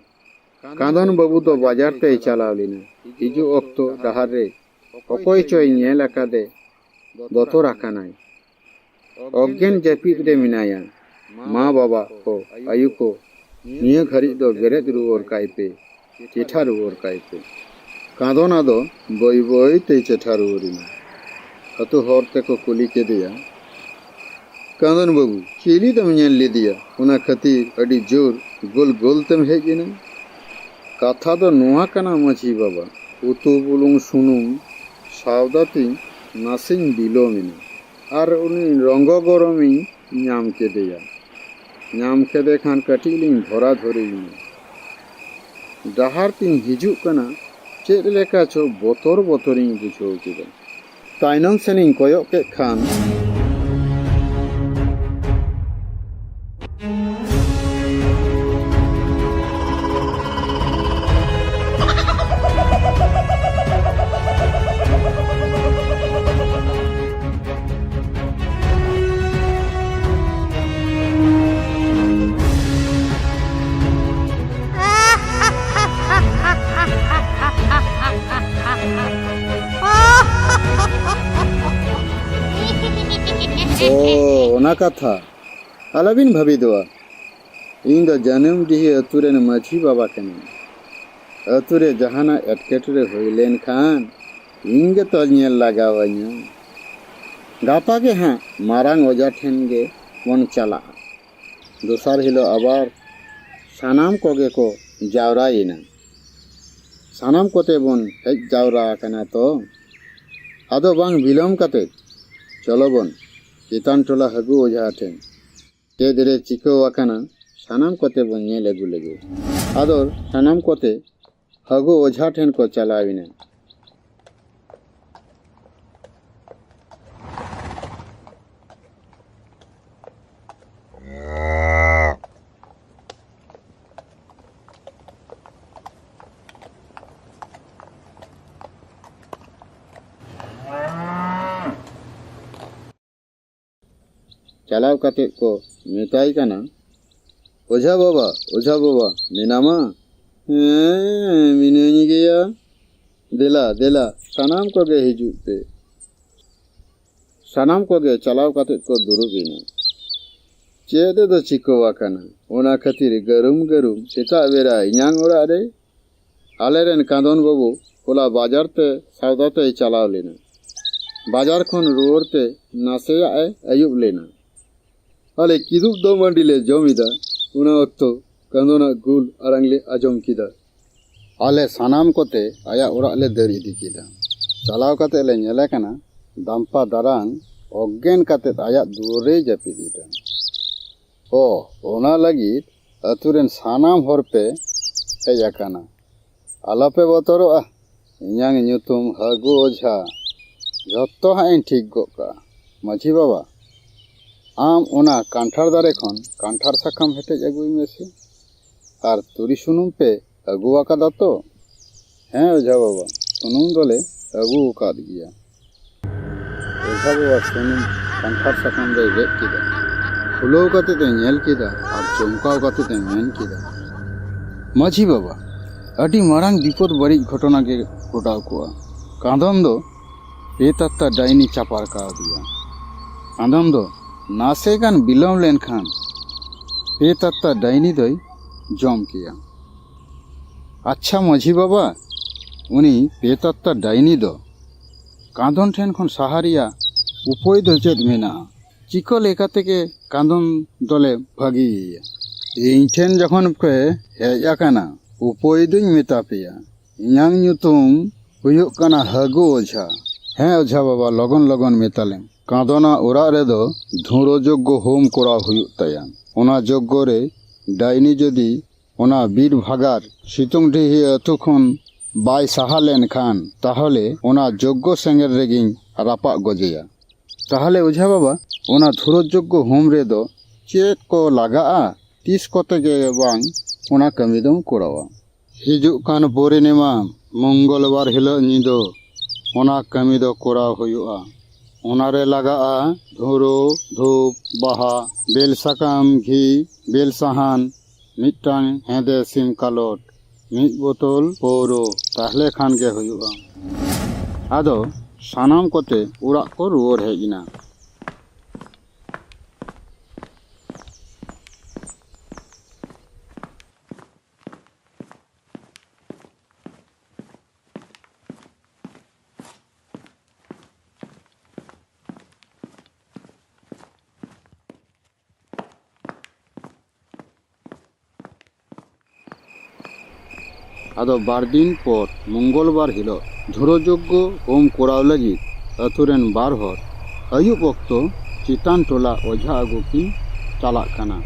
ᱠᱟᱸᱫᱚᱱ ᱵᱟᱹᱵᱩ ᱫᱚ ᱵᱟᱡᱟᱨ ᱛᱮᱭ ᱪᱟᱞᱟᱣ ᱞᱮᱱᱟ᱾ ᱦᱤᱡᱩᱜ ᱚᱠᱛᱚ ᱰᱟᱦᱟᱨ ᱨᱮ ᱚᱠᱚᱭ ᱪᱚᱭ ᱧᱮᱞ ᱟᱠᱟᱫᱮ ᱵᱚᱛᱚᱨ ᱟᱠᱟᱱᱟᱭ᱾ ᱚᱜᱽᱜᱮᱱ ᱡᱟᱹᱯᱤᱫ ᱨᱮ ᱢᱮᱱᱟᱭᱟ᱾ ᱢᱟ ᱵᱟᱵᱟ ko ᱟᱭᱳ ko, ᱱᱤᱭᱟᱹ ᱜᱷᱟᱹᱲᱤᱡ ᱫᱚ ᱵᱮᱨᱮᱫ ᱨᱩᱣᱟᱹᱲ ᱠᱟᱭ ᱯᱮ, ᱪᱮᱴᱷᱟ ᱨᱩᱣᱟᱹᱲ ᱠᱟᱭ ᱯᱮ᱾ ᱠᱟᱸᱫᱚᱱ ᱟᱫᱚ ᱵᱟᱹᱭ ᱵᱟᱹᱭ ᱛᱮᱭ ᱪᱮᱴᱷᱟ ᱨᱩᱣᱟᱹᱲᱮᱱᱟ᱾ ᱟᱹᱛᱩ ᱦᱚᱲ ᱛᱮᱠᱚ ᱠᱩᱞᱤ ᱠᱮᱫᱮᱭᱟ, ᱠᱟᱸᱫᱚᱱ ᱵᱟᱹᱵᱩ, ᱪᱤᱞᱤ ᱫᱚᱢ ᱧᱮᱞ ᱞᱮᱫᱮᱭᱟ? ᱚᱱᱟ ᱠᱷᱟᱹᱛᱤᱨ ᱟᱹᱰᱤ ᱡᱳᱨ ᱜᱳᱞ ᱜᱳᱞ ᱛᱮᱢ ᱦᱮᱡ ᱮᱱᱟ? ᱠᱟᱛᱷᱟ ᱫᱚ ᱱᱚᱣᱟ ᱠᱟᱱᱟ ᱢᱟᱹᱡᱷᱤ ᱵᱟᱵᱟ, ᱩᱛᱩ ᱵᱩᱞᱩᱝ ᱥᱩᱱᱩᱢ ᱥᱟᱣᱫᱟ ᱛᱤᱧ ᱱᱟᱥᱮᱧ ᱵᱤᱞᱚᱢ ᱮᱱᱟ ᱟᱨ ᱩᱱᱤ ᱨᱚᱝᱜᱚ ᱜᱚᱨᱚᱢᱤᱧ ᱧᱟᱢ ᱠᱮᱫᱮᱭᱟ᱾ ᱧᱟᱢ ᱠᱮᱫᱮ ᱠᱷᱟᱱ ᱠᱟᱹᱴᱤᱡ ᱞᱤᱧ ᱫᱷᱚᱨᱟ ᱫᱷᱚᱨᱤᱭᱮᱱᱟ᱾ ᱰᱟᱦᱟᱨ ᱛᱤᱧ ᱦᱤᱡᱩᱜ ᱠᱟᱱᱟ, ᱪᱮᱫ ᱞᱮᱠᱟ ᱪᱚ ᱵᱚᱛᱚᱨ ᱵᱚᱛᱚᱨᱤᱧ ᱵᱩᱡᱷᱟᱹᱣ ᱠᱮᱫᱟ᱾ ᱛᱟᱭᱱᱚᱢ ᱥᱮᱱᱤᱧ ᱠᱚᱭᱚᱜ ᱠᱮᱫ ᱠᱷᱟᱱ ᱚᱱᱟ ᱠᱟᱛᱷᱟ ᱟᱞᱚᱵᱤᱱ ᱵᱷᱟᱹᱵᱤᱫᱚᱜᱼᱟ᱾ ᱤᱧ ᱫᱚ ᱡᱟᱹᱱᱩᱢᱰᱤᱦᱤ ᱟᱹᱛᱩ ᱨᱮᱱ ᱢᱟᱹᱡᱷᱤ ᱵᱟᱵᱟ ᱠᱟᱹᱱᱟᱹᱧ᱾ ᱟᱹᱛᱩ ᱨᱮ ᱡᱟᱦᱟᱱᱟᱜ ᱮᱴᱠᱮᱴᱚᱬᱮ ᱦᱩᱭ ᱞᱮᱱᱠᱷᱟᱱ ᱤᱧ ᱜᱮᱛᱚ ᱧᱮᱞ ᱞᱟᱜᱟᱣᱟᱹᱧᱟ᱾ ᱜᱟᱯᱟ ᱜᱮ ᱦᱟᱸᱜ ᱢᱟᱨᱟᱝ ᱚᱡᱟ ᱴᱷᱮᱱ ᱜᱮ ᱵᱚᱱ ᱪᱟᱞᱟᱜᱼᱟ᱾ ᱫᱚᱥᱟᱨ ᱦᱤᱞᱳᱜ ᱟᱵᱟᱨ ᱥᱟᱱᱟᱢ ᱠᱚᱜᱮ ᱠᱚ ᱡᱟᱣᱨᱟᱭᱮᱱᱟ᱾ ᱥᱟᱱᱟᱢ ᱠᱚᱛᱮ ᱵᱚᱱ ᱦᱮᱡ ᱡᱟᱣᱨᱟ ᱟᱠᱟᱱᱟ ᱛᱚ, ᱟᱫᱚ ᱵᱟᱝ ᱵᱤᱞᱚᱢ ᱠᱟᱛᱮ ᱪᱚᱞᱚ ᱵᱚᱱ ᱪᱮᱛᱟᱱ ᱴᱚᱞᱟ ᱦᱟᱹᱜᱩ ᱚᱡᱷᱟ ᱴᱷᱮᱱ᱾ ᱪᱮᱫ ᱨᱮ ᱪᱤᱠᱟᱹᱣ ᱟᱠᱟᱱᱟ ᱥᱟᱱᱟᱢ ᱠᱚᱛᱮ ᱵᱚᱱ ᱧᱮᱞ ᱟᱹᱜᱩ ᱞᱮᱜᱮ᱾ ᱟᱫᱚ ᱥᱟᱱᱟᱢ ᱠᱚᱛᱮ ᱦᱟᱹᱜᱩ ᱚᱡᱷᱟ ᱴᱷᱮᱱ ᱠᱚ ᱪᱟᱞᱟᱣᱮᱱᱟ᱾ ᱪᱟᱞᱟᱣ ᱠᱟᱛᱮ ᱠᱚ ᱢᱮᱛᱟᱭ ᱠᱟᱱᱟ, ᱚᱡᱷᱟ ᱵᱟᱵᱟ ᱢᱮᱱᱟᱢᱟ? ᱦᱮᱸ, ᱢᱤᱱᱟᱹᱧ ᱜᱮᱭᱟ᱾ ᱫᱮᱞᱟ ᱥᱟᱱᱟᱢ ᱠᱚᱜᱮ ᱦᱤᱡᱩᱜ ᱯᱮ᱾ ᱥᱟᱱᱟᱢ ᱠᱚᱜᱮ ᱪᱟᱞᱟᱣ ᱠᱟᱛᱮ ᱠᱚ ᱫᱩᱲᱩᱵ ᱮᱱᱟ᱾ ᱪᱮᱫ ᱫᱚ ᱪᱤᱠᱟᱹᱣ ᱟᱠᱟᱱᱟ ᱚᱱᱟ ᱠᱷᱟᱹᱛᱤᱨ ᱜᱟᱹᱨᱩᱢ ᱥᱮᱛᱟᱜ ᱵᱮᱲᱟ ᱤᱧᱟᱹᱝ ᱚᱲᱟᱜ ᱨᱮ? ᱟᱞᱮᱨᱮᱱ ᱠᱟᱸᱫᱚᱱ ᱵᱟᱹᱵᱩ ᱦᱚᱞᱟ ᱵᱟᱡᱟᱨ ᱛᱮ ᱥᱟᱣᱫᱟ ᱛᱮᱭ ᱪᱟᱞᱟᱣ ᱞᱮᱱᱟ᱾ ᱵᱟᱡᱟᱨ ᱠᱷᱚᱱ ᱨᱩᱣᱟᱹᱲ ᱛᱮ ᱱᱟᱥᱮᱭᱟᱜ ᱮ ᱟᱹᱭᱩᱵ ᱞᱮᱱᱟ᱾ ᱟᱞᱮ ᱠᱤᱫᱩᱵ ᱫᱚ ᱢᱟᱹᱰᱤ ᱞᱮ ᱡᱚᱢ ᱮᱫᱟ, ᱚᱱᱟ ᱚᱠᱛᱚ ᱠᱟᱸᱫᱚᱱᱟᱜ ᱜᱩᱞ ᱟᱲᱟᱝ ᱞᱮ ᱟᱸᱡᱚᱢ ᱠᱮᱫᱟ᱾ ᱟᱞᱮ ᱥᱟᱱᱟᱢ ᱠᱚᱛᱮ ᱟᱭᱟᱜ ᱚᱲᱟᱜ ᱞᱮ ᱫᱟᱹᱲ ᱤᱫᱤ ᱠᱮᱫᱟ᱾ ᱪᱟᱞᱟᱣ ᱠᱟᱛᱮ ᱞᱮ ᱧᱮᱞᱮ ᱠᱟᱱᱟ ᱫᱟᱢᱯᱟ ᱫᱟᱨᱟᱝ ᱚᱜᱽᱜᱮᱱ ᱠᱟᱛᱮ ᱟᱭᱟᱜ ᱫᱩᱣᱟᱹᱨ ᱨᱮᱭ ᱡᱟᱹᱯᱤᱫ ᱮᱫᱟ᱾ ᱚᱱᱟ ᱞᱟᱹᱜᱤᱫ ᱟᱹᱛᱩ ᱨᱮᱱ ᱥᱟᱱᱟᱢ ᱦᱚᱲ ᱯᱮ ᱦᱮᱡ ᱟᱠᱟᱱᱟ᱾ ᱟᱞᱚᱯᱮ ᱵᱚᱛᱚᱨᱚᱜᱼᱟ, ᱤᱧᱟᱹᱝ ᱧᱩᱛᱩᱢ ᱦᱟᱹᱜᱩ ᱚᱡᱷᱟ᱾ ᱡᱷᱚᱛᱚ ᱦᱟᱸᱜ ᱤᱧ ᱴᱷᱤᱠ ᱜᱚᱫ ᱠᱟᱜᱼᱟ᱾ ᱢᱟᱹᱡᱷᱤ ᱵᱟᱵᱟ, ᱟᱢ ᱚᱱᱟ ᱠᱟᱱᱴᱷᱟᱲ ᱫᱟᱨᱮ ᱠᱷᱚᱱ ᱠᱟᱱᱴᱷᱟᱲ ᱥᱟᱠᱟᱢ ᱦᱮᱴᱮᱡ ᱟᱹᱜᱩᱭ ᱢᱮᱥᱮ᱾ ᱟᱨ ᱛᱩᱲᱤ ᱥᱩᱱᱩᱢ ᱯᱮ ᱟᱹᱜᱩ ᱟᱠᱟᱫᱟ ᱛᱚ? ᱦᱮᱸ ᱚᱡᱷᱟ ᱵᱟᱵᱟ, ᱥᱩᱱᱩᱢ ᱫᱚᱞᱮ ᱟᱹᱜᱩ ᱟᱠᱟᱫ ᱜᱮᱭᱟ᱾ ᱚᱡᱷᱟ ᱵᱟᱵᱟ ᱥᱩᱱᱩᱢ ᱠᱟᱱᱴᱷᱟᱲ ᱥᱟᱠᱟᱢ ᱨᱮᱭ ᱜᱮᱫ ᱠᱮᱫᱟ, ᱠᱷᱩᱞᱟᱹᱣ ᱠᱟᱛᱮ ᱮ ᱧᱮᱞ ᱠᱮᱫᱟ ᱟᱨ ᱪᱚᱢᱠᱟᱣ ᱠᱟᱛᱮ ᱮ ᱢᱮᱱ ᱠᱮᱫᱟ, ᱢᱟᱹᱡᱷᱤ ᱵᱟᱵᱟ, ᱟᱹᱰᱤ ᱢᱟᱨᱟᱝ ᱵᱤᱯᱚᱫ ᱵᱟᱹᱲᱤᱡ ᱜᱷᱚᱴᱚᱱᱟ ᱜᱮ ᱜᱷᱚᱴᱟᱣ ᱠᱚᱜᱼᱟ᱾ ᱠᱟᱸᱫᱚᱱ ᱫᱚ ᱵᱮᱛᱟᱛᱛᱟ ᱰᱟᱭᱱᱤ ᱪᱟᱯᱟᱲ ᱠᱟᱣᱫᱮᱭᱟ᱾ ᱠᱟᱸᱫᱚᱱ ᱫᱚ ᱱᱟᱥᱮ ᱜᱟᱱ ᱵᱤᱞᱚᱢ ᱞᱮᱱᱠᱷᱟᱱ ᱵᱮᱛᱟᱛᱛᱟ ᱰᱟᱭᱱᱤ ᱫᱚᱭ ᱡᱚᱢ ᱠᱮᱭᱟ᱾ ᱟᱪᱪᱷᱟ ᱢᱟᱹᱡᱷᱤ ᱵᱟᱵᱟ, ᱩᱱᱤ ᱵᱮᱛᱟᱛᱛᱟ ᱰᱟᱭᱱᱤ ᱫᱚ ᱠᱟᱸᱫᱚᱱ ᱴᱷᱮᱱ ᱠᱷᱚᱱ ᱥᱟᱦᱟ ᱨᱮᱭᱟᱜ ᱩᱯᱟᱹᱭ ᱫᱚ ᱪᱮᱫ ᱢᱮᱱᱟᱜᱼᱟ? ᱪᱤᱠᱟᱹ ᱞᱮᱠᱟ ᱛᱮᱜᱮ ᱠᱟᱸᱫᱚᱱ ᱫᱚᱞᱮ ᱵᱷᱟᱹᱜᱤᱭᱮᱭᱟ? ᱤᱧ ᱴᱷᱮᱱ ᱡᱚᱠᱷᱚᱱ ᱯᱮ ᱦᱮᱡ ᱟᱠᱟᱱᱟ, ᱩᱯᱟᱹᱭ ᱫᱩᱧ ᱢᱮᱛᱟ ᱯᱮᱭᱟ᱾ ᱤᱧᱟᱹᱝ ᱧᱩᱛᱩᱢ ᱦᱩᱭᱩᱜ ᱠᱟᱱᱟ ᱦᱟᱹᱜᱩ ᱚᱡᱷᱟ᱾ ᱦᱮᱸ 어ঝা বাবা, লগন মেতালেন। কাঁদনা ওরা রেদো ধুঁড়ো যজ্ঞ হোম করা হুয়ুᱜ তায়া। ওনা যজ্ঞ রে ডাইনি যদি ওনা বীর ভাগার সিতুংডিহি আᱹᱛᱩ ᱠᱷᱚᱱ ᱵᱟᱭ ᱥᱟᱦᱟ ᱞᱮᱱ ᱠᱷᱟᱱ ᱛᱟᱦᱚᱞᱮ ᱚᱱᱟ ᱡᱚᱜᱽᱜᱚ ᱥᱮᱸᱜᱮᱞ ᱨᱮᱜᱤᱧ ᱨᱟᱯᱟᱜ ᱜᱚᱡᱮᱭᱟ। ᱛᱟᱦᱚᱞᱮ ᱚᱡᱷᱟ ᱵᱟᱵᱟ, ᱚᱱᱟ ᱫᱷᱩᱨᱟᱹ ᱡᱚᱜᱽᱜᱚ ᱦᱳᱢ ᱨᱮᱫᱚ ᱪᱮᱫ ᱠᱚ ᱞᱟᱜᱟᱜᱼᱟ? ᱛᱤᱥ ᱠᱚᱛᱮ ᱜᱮ ᱵᱟᱝ ᱚᱱᱟ ᱠᱟᱹᱢᱤ ᱫᱚᱢ ᱠᱚᱨᱟᱣᱟ? ᱦᱤᱡᱩᱜ ᱠᱟᱱ ᱯᱩᱨᱱᱤᱢᱟ ᱢᱚᱝᱜᱚᱞᱵᱟᱨ ᱦᱤᱞᱳᱜ ᱧᱤᱫᱟᱹ ᱚᱱᱟ ᱠᱟᱹᱢᱤ ᱫᱚ ᱠᱚᱨᱟᱣ ᱦᱩᱭᱩᱜᱼᱟ। ᱚᱱᱟᱨᱮ ᱞᱟᱜᱟᱜᱼᱟ ᱫᱷᱩᱨᱟᱹ, ᱫᱷᱩᱯ, ᱵᱟᱦᱟ, ᱵᱮᱞ ᱥᱟᱠᱟᱢ, ᱜᱷᱤ, ᱵᱮᱞ ᱥᱟᱦᱟᱱ, ᱢᱤᱫᱴᱟᱝ ᱦᱮᱸᱫᱮ ᱥᱤᱢ ᱠᱟᱞᱚᱴ, ᱢᱤᱫ ᱵᱳᱛᱚᱞ ᱯᱟᱹᱣᱨᱟᱹ, ᱛᱟᱦᱞᱮ ᱠᱷᱟᱱ ᱜᱮ ᱦᱩᱭᱩᱜᱼᱟ। ᱟᱫᱚ ᱥᱟᱱᱟᱢ ᱠᱚᱛᱮ ᱚᱲᱟᱜ ᱠᱚ ᱨᱩᱣᱟᱹᱲ ᱦᱮᱡ ᱮᱱᱟ। ᱟᱫᱚ ᱵᱟᱨᱫᱤᱱ ᱯᱚᱨ ᱢᱚᱝᱜᱚᱞᱵᱟᱨ ᱦᱤᱞᱳᱜ ᱫᱷᱩᱨᱟᱹ ᱡᱚᱜᱽᱜᱚ ᱦᱳᱢ ᱠᱚᱨᱟᱣ ᱞᱟᱹᱜᱤᱫ ᱟᱹᱛᱩ ᱨᱮᱱ ᱵᱟᱨ ᱦᱚᱲ ᱟᱹᱭᱩᱵ ᱚᱠᱛᱚ ᱪᱮᱛᱟᱱ ᱴᱚᱞᱟ ᱚᱡᱷᱟ ᱟᱹᱜᱩ ᱠᱤᱱ ᱪᱟᱞᱟᱜ ᱠᱟᱱᱟ।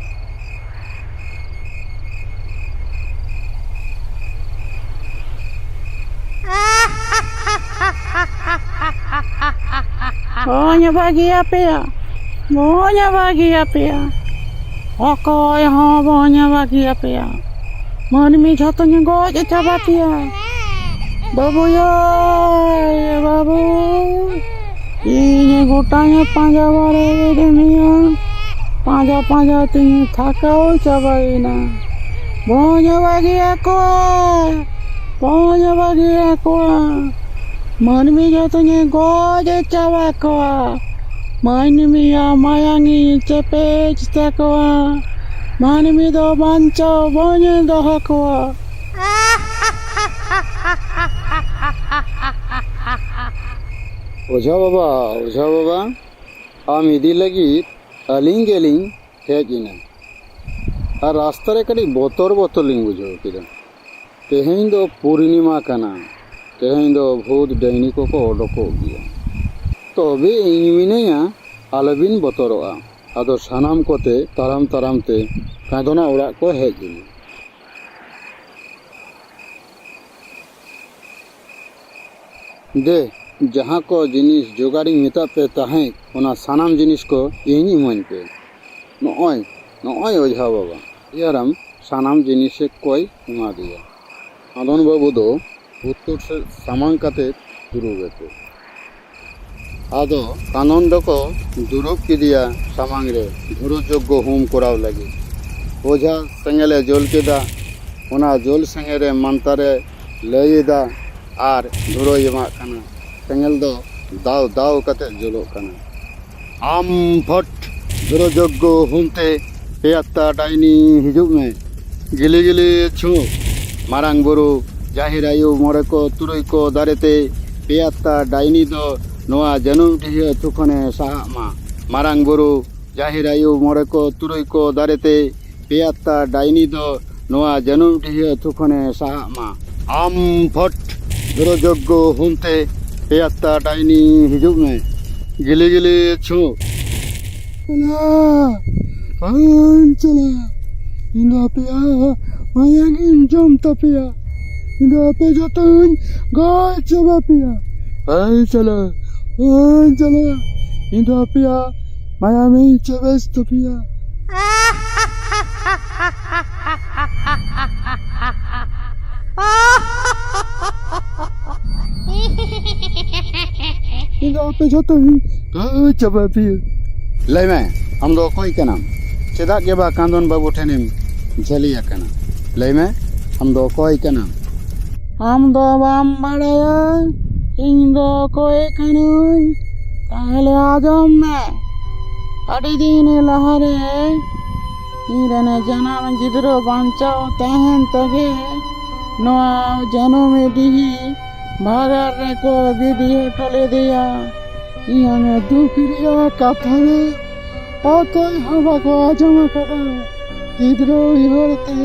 Bonya bagi apa ya? Bonya bagi apa ya? Okoy ho bonya bagi apa ya? Manmi jatuhnya goj coba pia. Babu ya, babu. Ini gotanya panja bare dunia. Panja tinggi thakao coba ina. Bonya bagi aku. Bonya bagi aku. Manmi jatuhnya goj coba ko. Manmi ya mayangi cepet ko. Manmi do banco bonya do ko. ওঝা বাবা আমি ইদি লাগি আলিং গেলিং hedge ইনা আর রাস্তারে কাটি বতর link বুঝাও কিনা তেহেñ দো পূর্ণিমা কানা তেহেñ দো ভূত ডাইনি কো অডকো গিয়া তবে ইñ মিনাইয়া আলবিন বতরোয়া আদো সানাম কোতে তারাম তে কাঁদনা ওড়াগ কো হেজ ইনা दे जहाँ को जिनिस जोगाड़ी मेता पे ताहें ओना सानाम जिनिस को इñ इमाñ पे नॉय ओझा बाबा यारम सानाम जिनिस से कोई इमा दिया आदन बाबू दो उत्तर से सामान काते दुरुगते आदो कानून को दुरुब की दिया सामांग रे धुरु जोग्य होम कराव लगी ओझा सेंगेले जोल केदा ओना जोल सेंगेरे मंतारे लयदा আর ধুরো এমা কানা সেঙ্গেল দো দাও কাতে জলো কানা আম ফট ধুরো যোগ্য হুমতে পেয়াত্তা ডাইনি হিজুগ মে গিলি ছু মারাং বড়ু জাহির আয়ু মরে কো তুরই কো দারেতে পেয়াত্তা ডাইনি দো নোয়া জানুম টিহে তুখনে সাহা মা মারাং বড়ু জাহির আয়ু মরে কো তুরই কো দারেতে পেয়াত্তা ডাইনি দো নোয়া জানুম টিহে তুখনে সাহা মা আম ফট ধুরো যোগ্য হুমতে পেয়াত্তা ডাইনি হিজুগ মে গিলি ছু Pancala, inda pia, mayangin jom tapia, inda pe jatun goj coba pia. Pancala, inda pia, mayami cebes tapia. Inda pe jatun goj coba pia. लय में हम दो कोई के नाम चेदा के बा कांदन बाबू ठेनिम झलिया कना लय में हम दो कोई के नाम हम दो बाम बड़या इन दो कोई कनुन ताहले आजम में अड़ी दिन लहरे इरने जन्म गिदरो बांचाओ तहन तगे नोआ जन्म में दिही भागर रे को विधि टले दिया इयाने दुखरिया कथा में অতই হবাক আজমা কাটা গিদ্রো ইহরতে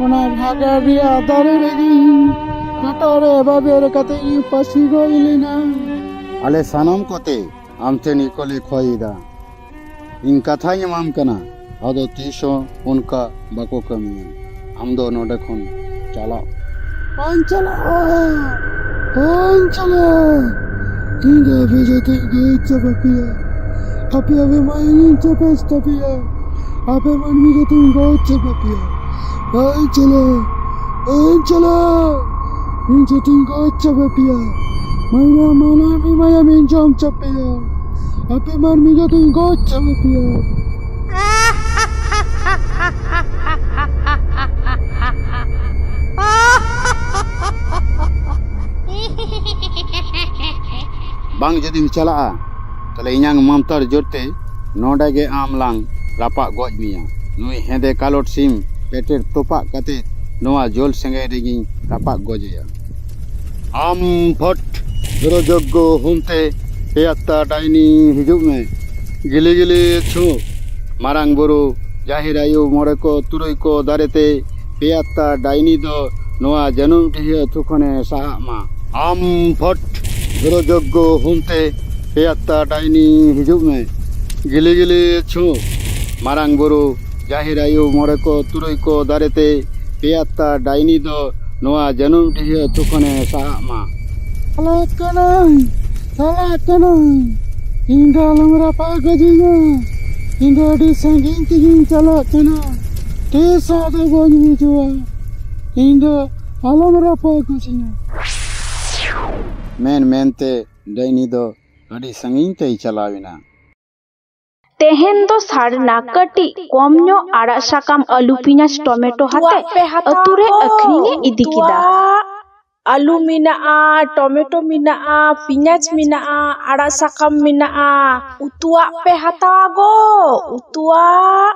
ওনা ভাগা বিয়া দারে রেগি কাটারে বাবের কাতে পাশি গইলি না আলে সানাম কোতে আমতে নিকলে খয়দা ইন কথা ইমাম কনা আদো তিশো উনকা বাকো কমিয়া हम दो नोडे खुन चला পাঞ্চালা ইন্দা বেজতে গেছে Bapia Tapi abe mainin cepes tapia, abe manmi jatin goj papia. Pancala, in jatin goj papia. Mana mi maya min jom chapia, abe manmi jatin goj papia. Bang jadi cala তাহলে ইñাং মামতার জোরতে নডাগে আমলাং রাপাক গজ মিয়া নুই হেঁদে কালোট সিম পেটের তোপাক কাতে নোয়া জল সেঙ্গে রেগি রাপাক গজেয়া আম ফট ধুরো যোগ্য হুমতে পেয়াত্তা ডাইনি হিজুগ মে গিলি ছু মারাং বড়ু জাহির আয়ু মরে কো তুরই কো দারেতে পেয়াত্তা ডাইনি দো নোয়া জানুম টিহে তুখনে সাহা মা আম ফট ধুরো যোগ্য হুমতে পেয়াত্তা ডাইনি হিজুগ মে গিলি ছু মারাং বড়ু জাহির আয়ু মরে কো তুরই কো দারেতে পেয়াত্তা ডাইনি দো নোয়া জানুম টিহে তুখনে সাহা মা Salat kanai, ᱤᱧ ᱫᱚ ᱟᱞᱚᱢ ᱨᱟᱯᱟᱜ ᱠᱟᱹᱫᱤᱧᱟ, ᱤᱧ ᱫᱚ ᱟᱹᱰᱤ ᱥᱟᱺᱜᱤᱧ ᱛᱮᱜᱤᱧ ᱪᱟᱞᱟᱜ ᱠᱟᱱᱟ, ᱴᱷᱮᱥᱟᱜ ᱫᱚ ᱵᱟᱹᱧ ᱵᱩᱡᱷᱟᱹᱣᱟ, ᱤᱧ ᱫᱚ ᱟᱞᱚᱢ ᱨᱟᱯᱟᱜ ᱠᱟᱹᱫᱤᱧᱟ। ᱢᱮᱱ ᱢᱮᱱᱛᱮ ᱰᱟᱹᱭᱱᱤ ᱫᱚ ᱟᱹᱰᱤ ᱥᱟᱺᱜᱤᱧ ᱛᱮᱭ ᱪᱟᱞᱟᱣᱮᱱᱟ। तेहेन दो सारना कटी कम ᱧᱚ आड़ा साकाम आलू पिंयाज टमेटो हाते अतुरे अखरिंगे इदी किदा। आलू मेनाआ, टमेटो मेनाआ, पिंयाज मेनाआ, आड़ा साकाम मेनाआ, उतुआग पे हातावा गो, उतुआग।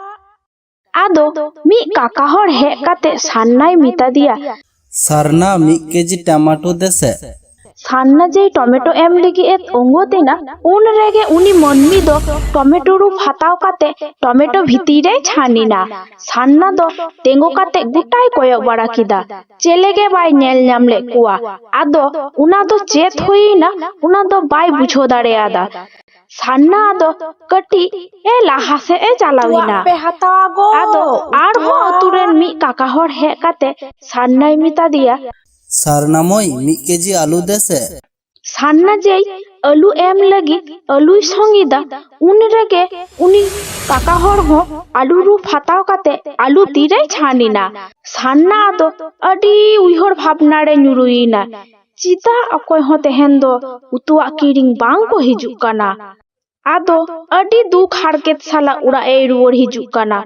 आदो मी काका हर हेज काते सान्नाय मिता दिया, सारना 1 केजी टमाटो देसे। सान्ना जे टमेटो एम लगी एत ओंगोतेना उन रेगे उनी मन्मी दो टमेटो रूप हाताव काते टमेटो भितीरे छानिना। सान्ना दो तेंगो काते गुटाय कोयो बड़ा किदा, चेलेगे बाय नेल ᱧᱟᱢ ले कुआ। आदो उना दो चेत होइना उना दो बाय बुझो दाड़ेयादा। सान्ना आदो कटी ए लाहा से ए चालाविना। पे हातावा गो, आदो आरहो अतुरेन मी काका हर हेज काते सान्नाय मिता दिया, सारना मोई 1 केजी आलू देसे। सान्ना जे आलू एम लगी आलू संगीदा उन रेगे उनी काका हर हो आलू रूप हाताव काते आलू तीरे छानिना। सान्ना आदो अडी उइहर भावना रे ᱧᱩᱨᱩᱭᱤᱱᱟ, चिता अकोय हो तेहेन दो उतुआ किरिंग बांग को हिजुक काना। आदो अडी दुख हारकेत साला उड़ा ए रुवर हिजुक काना।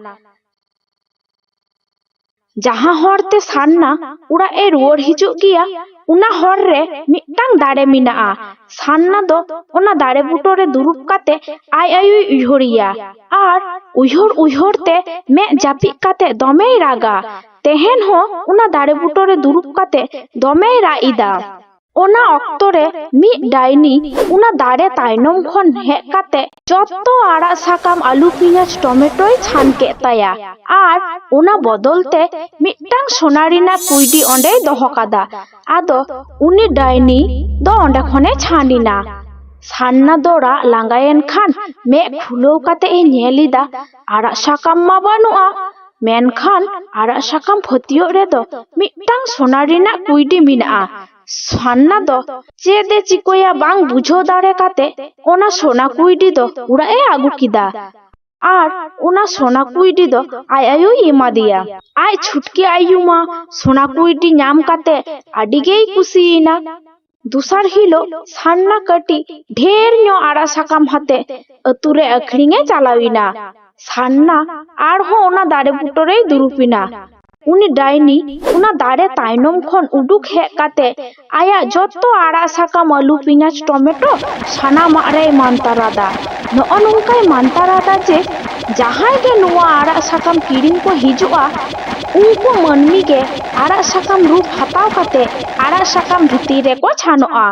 जहां हरते सान्ना उड़ा ए रुवर हिजुक गिया उना हर रे मिटांग दाड़े मिनाआ। सान्ना दो ओना दाड़े बुटो रे दुरुब काते आय आयुय उइहरिया आर उइहर उइहर ते मे जापि काते दमे रागा। तेहेन हो उना दाड़े बुटो रे दुरुब काते दमे राइदा। ओना ऑक्तो रे मी डाइनी उना दाड़े तायनम खन हेज काते जत्तो आड़ा साकाम आलू पिंयाज टमेटोय छान के ताया आर ओना बदलते मिटांग सोनारिना कुइडी ओंडे दोहो कादा। आदो उनी डाइनी दो ओंडे खने छानिना। सान्ना दोड़ा लांगायेन खान मे खुलो काते ए नेलिदा आड़ा साकाम मा बानुआ, मेनखान आड़ा साकाम फतियो रे दो मिटांग सोनारिना कुइडी मिनाआ। सान्ना दो चेदे चिकोया बांग बुझो दाड़े काते ओना सोना कुइडी दो उड़ा ए आगु किदा आर ओना सोना कुइडी दो आय आयु एमा दिया। आय छुटकी आयु मा सोना कुइडी ᱧᱟᱢ काते आडिगेई कुसियिना। दुसार हिलो सान्ना कटी ढेर ᱧᱚ आड़ा साकाम हाते अतुरे अखरिंगे चालाविना। सान्ना आरहो ओना दाड़े बुटोरे दुरुपिना। उनी डाइनी उना दाड़े तायनम खन उडुक हेज काते आया जत्तो आड़ा साकाम आलू पिंयाज टमेटो सानामाग रे मानतारादा। नोगो नोंकाय मानतारादा जे जहाय गे नुआ आड़ा साकाम किरिंग को हिजुआ उनको मन्मी गे आड़ा साकाम रूप हाताव काते आड़ा साकाम भितीरे को छानोआ।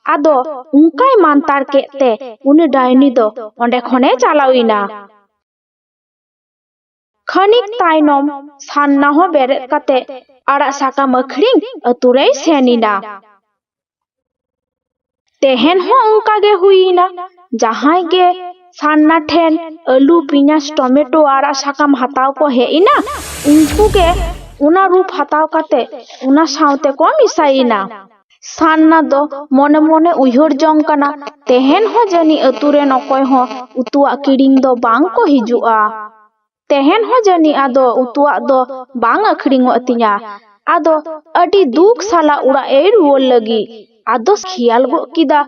आदो उनकाय मानतार केते उनी डाइनी दो ओंडे खने चालाविना। खनिक तायनम सान्ना हो बेरेद काते आड़ा साकाम अखरिंग अतुरेय सेनिना। तेहेन हो उनका गे हुईना, जहाय गे सान्ना ठेन आलू पिंयाज टमेटो आड़ा साकाम हाताव को हेइना उनको गे उना रूप हाताव काते उना सावते को मिसाइना। सान्ना दो मने मने उइहर जंग काना, तेहेन हो जानी अतुरे नकोय हो उतुआ किरिंग दो बांग को हिजुआ। तेहेन हो जानी आदो उतुआ दो बांग अखरिंगो अतिया। आदो अडी दुख साला उड़ा ए रुवर लगी। आदो खियाल गो किदा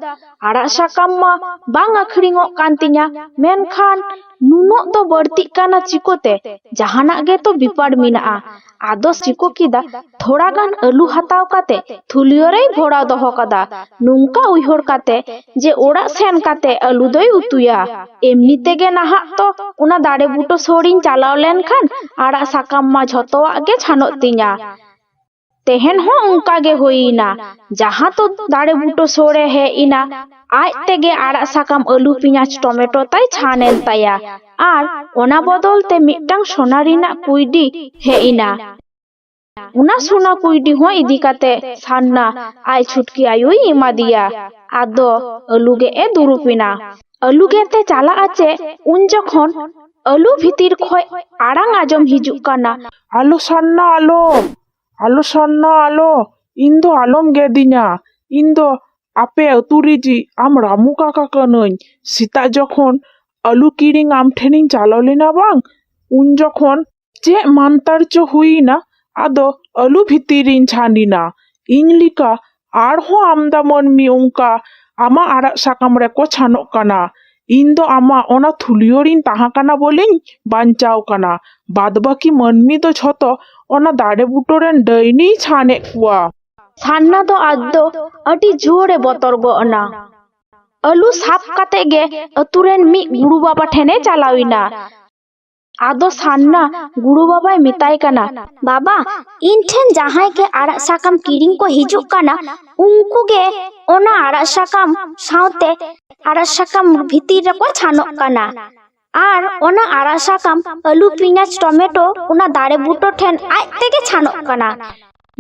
आड़ा साकाम मा बांग अखरिंगो कान तिया, मेनखान नुनो दो बर्ती काना चिकोते जहाना गे तो बिपाड़ मिनाआ। आदो चिको किदा थोड़ा गान आलू हाताव काते थुलियो रे भोड़ा दोहो कादा। नुंका उइहर काते जे ओड़ा सेन काते आलू दोय उतुया। एमनी तेगे नाहा तो उना दाड़े बुटो सोड़िन चालाव लेन खान आड़ा साकाम मा झतोआ गे छानोत तिया। तेहेन हो उनका गे होइना, जहां तो दाड़े बुटो सोड़े है इना आज तेगे आड़ा साकाम आलू पिंयाज टमेटो ताई छानेन ताया आर ओना बदलते मिटांग सोनारिना कुइडी है इना। उना सोना कुइडी हो इदी काते सान्ना आय छुटकी आयुई एमा दिया। आदो आलू गे ए दुरुपिना। आलू गे ते चाला आचे उन जखन आलू भितिर खय आड़ांग आजम हिजुक काना, आलो सान्ना आलो, आलो सान्ना आलो, इन दो आलोम गेदिना, इन दो ᱟᱯᱮ ᱟᱹᱛᱩ ᱨᱮᱡᱤ ᱟᱢ ᱨᱟᱢᱩ ᱠᱟᱠᱟ ᱠᱟᱹᱱᱟᱹᱧ᱾ ᱥᱮᱛᱟᱜ ᱡᱚᱠᱷᱚᱱ ᱟᱹᱞᱩ ᱠᱤᱨᱤᱧ ᱟᱢ ᱴᱷᱮᱱᱤᱧ ᱪᱟᱞᱟᱣ ᱞᱮᱱᱟ ᱵᱟᱝ, ᱩᱱ ᱡᱚᱠᱷᱚᱱ ᱪᱮᱫ ᱢᱟᱱᱛᱟᱨ ᱪᱚ ᱦᱩᱭᱱᱟ, ᱟᱫᱚ ᱟᱹᱞᱩ ᱵᱷᱤᱛᱤᱨ ᱨᱤᱧ ᱪᱷᱟᱱᱤᱱᱟ᱾ ᱤᱧ ᱞᱮᱠᱟ ᱟᱨᱦᱚᱸ ᱟᱢᱫᱟ ᱢᱟᱹᱱᱢᱤ ᱚᱱᱠᱟ ᱟᱢᱟᱜ ᱟᱲᱟᱜ ᱥᱟᱠᱟᱢ ᱨᱮᱠᱚ ᱪᱷᱟᱱᱚᱜ ᱠᱟᱱᱟ᱾ ᱤᱧ ᱫᱚ ᱟᱢᱟᱜ ᱚᱱᱟ ᱛᱷᱩᱞᱤᱭᱳ ᱨᱤᱧ ᱛᱟᱦᱮᱸ ᱠᱟᱱᱟ ᱵᱚᱞᱮᱧ ᱵᱟᱧᱪᱟᱣ ᱠᱟᱱᱟ᱾ ᱵᱟᱫ ᱵᱟᱹᱠᱤ ᱢᱟᱹᱱᱢᱤ ᱫᱚ ᱡᱷᱚᱛᱚ ᱚᱱᱟ ᱫᱟᱨᱮ ᱵᱩᱴᱟᱹ ᱨᱮᱱ ᱰᱟᱹᱭᱱᱤᱭ ᱪᱷᱟᱱᱮᱫ ᱠᱚᱣᱟ᱾ ᱥᱟᱨᱱᱟ ᱫᱚ ᱟᱡ ᱫᱚ ᱟᱹᱰᱤ ᱡᱳᱨᱮ ᱵᱚᱛᱚᱨ ᱜᱚᱜ ᱮᱱᱟ᱾ ᱟᱹᱞᱩ ᱥᱟᱵ ᱠᱟᱛᱮ ᱜᱮ ᱟᱹᱛᱩ ᱨᱮᱱ ᱢᱤᱫ ᱜᱩᱨᱩ ᱵᱟᱵᱟ ᱴᱷᱮᱱᱮ ᱪᱟᱞᱟᱣ ᱮᱱᱟ᱾ ᱟᱫᱚ ᱥᱟᱨᱱᱟ ᱜᱩᱨᱩ ᱵᱟᱵᱟᱭ ᱢᱮᱛᱟᱭ ᱠᱟᱱᱟ, ᱵᱟᱵᱟ, ᱤᱧ ᱴᱷᱮᱱ ᱡᱟᱦᱟᱸᱭ ᱜᱮ ᱟᱲᱟᱜ ᱥᱟᱠᱟᱢ ᱠᱤᱨᱤᱧ ᱠᱚ ᱦᱤᱡᱩᱜ ᱠᱟᱱᱟ, ᱩᱱᱠᱩ ᱜᱮ ᱚᱱᱟ ᱟᱲᱟᱜ ᱥᱟᱠᱟᱢ ᱥᱟᱶᱛᱮ ᱟᱲᱟᱜ ᱥᱟᱠᱟᱢ ᱵᱷᱤᱛᱤᱨ ᱨᱮᱠᱚ ᱪᱷᱟᱱᱚᱜ ᱠᱟᱱᱟ᱾ ᱟᱨ ᱚᱱᱟ ᱟᱲᱟᱜ ᱥᱟᱠᱟম, ᱟᱹᱞᱩ, ᱯᱮᱸᱭᱟᱡ, ᱴᱚᱢᱮᱴᱳ ᱚᱱᱟ ᱫᱟᱨᱮ ᱵᱩᱴᱟᱹ ᱴᱷᱮᱱ ᱟᱡ ᱛᱮᱜᱮ ᱪᱷᱟᱱᱚᱜ ᱠᱟᱱᱟ᱾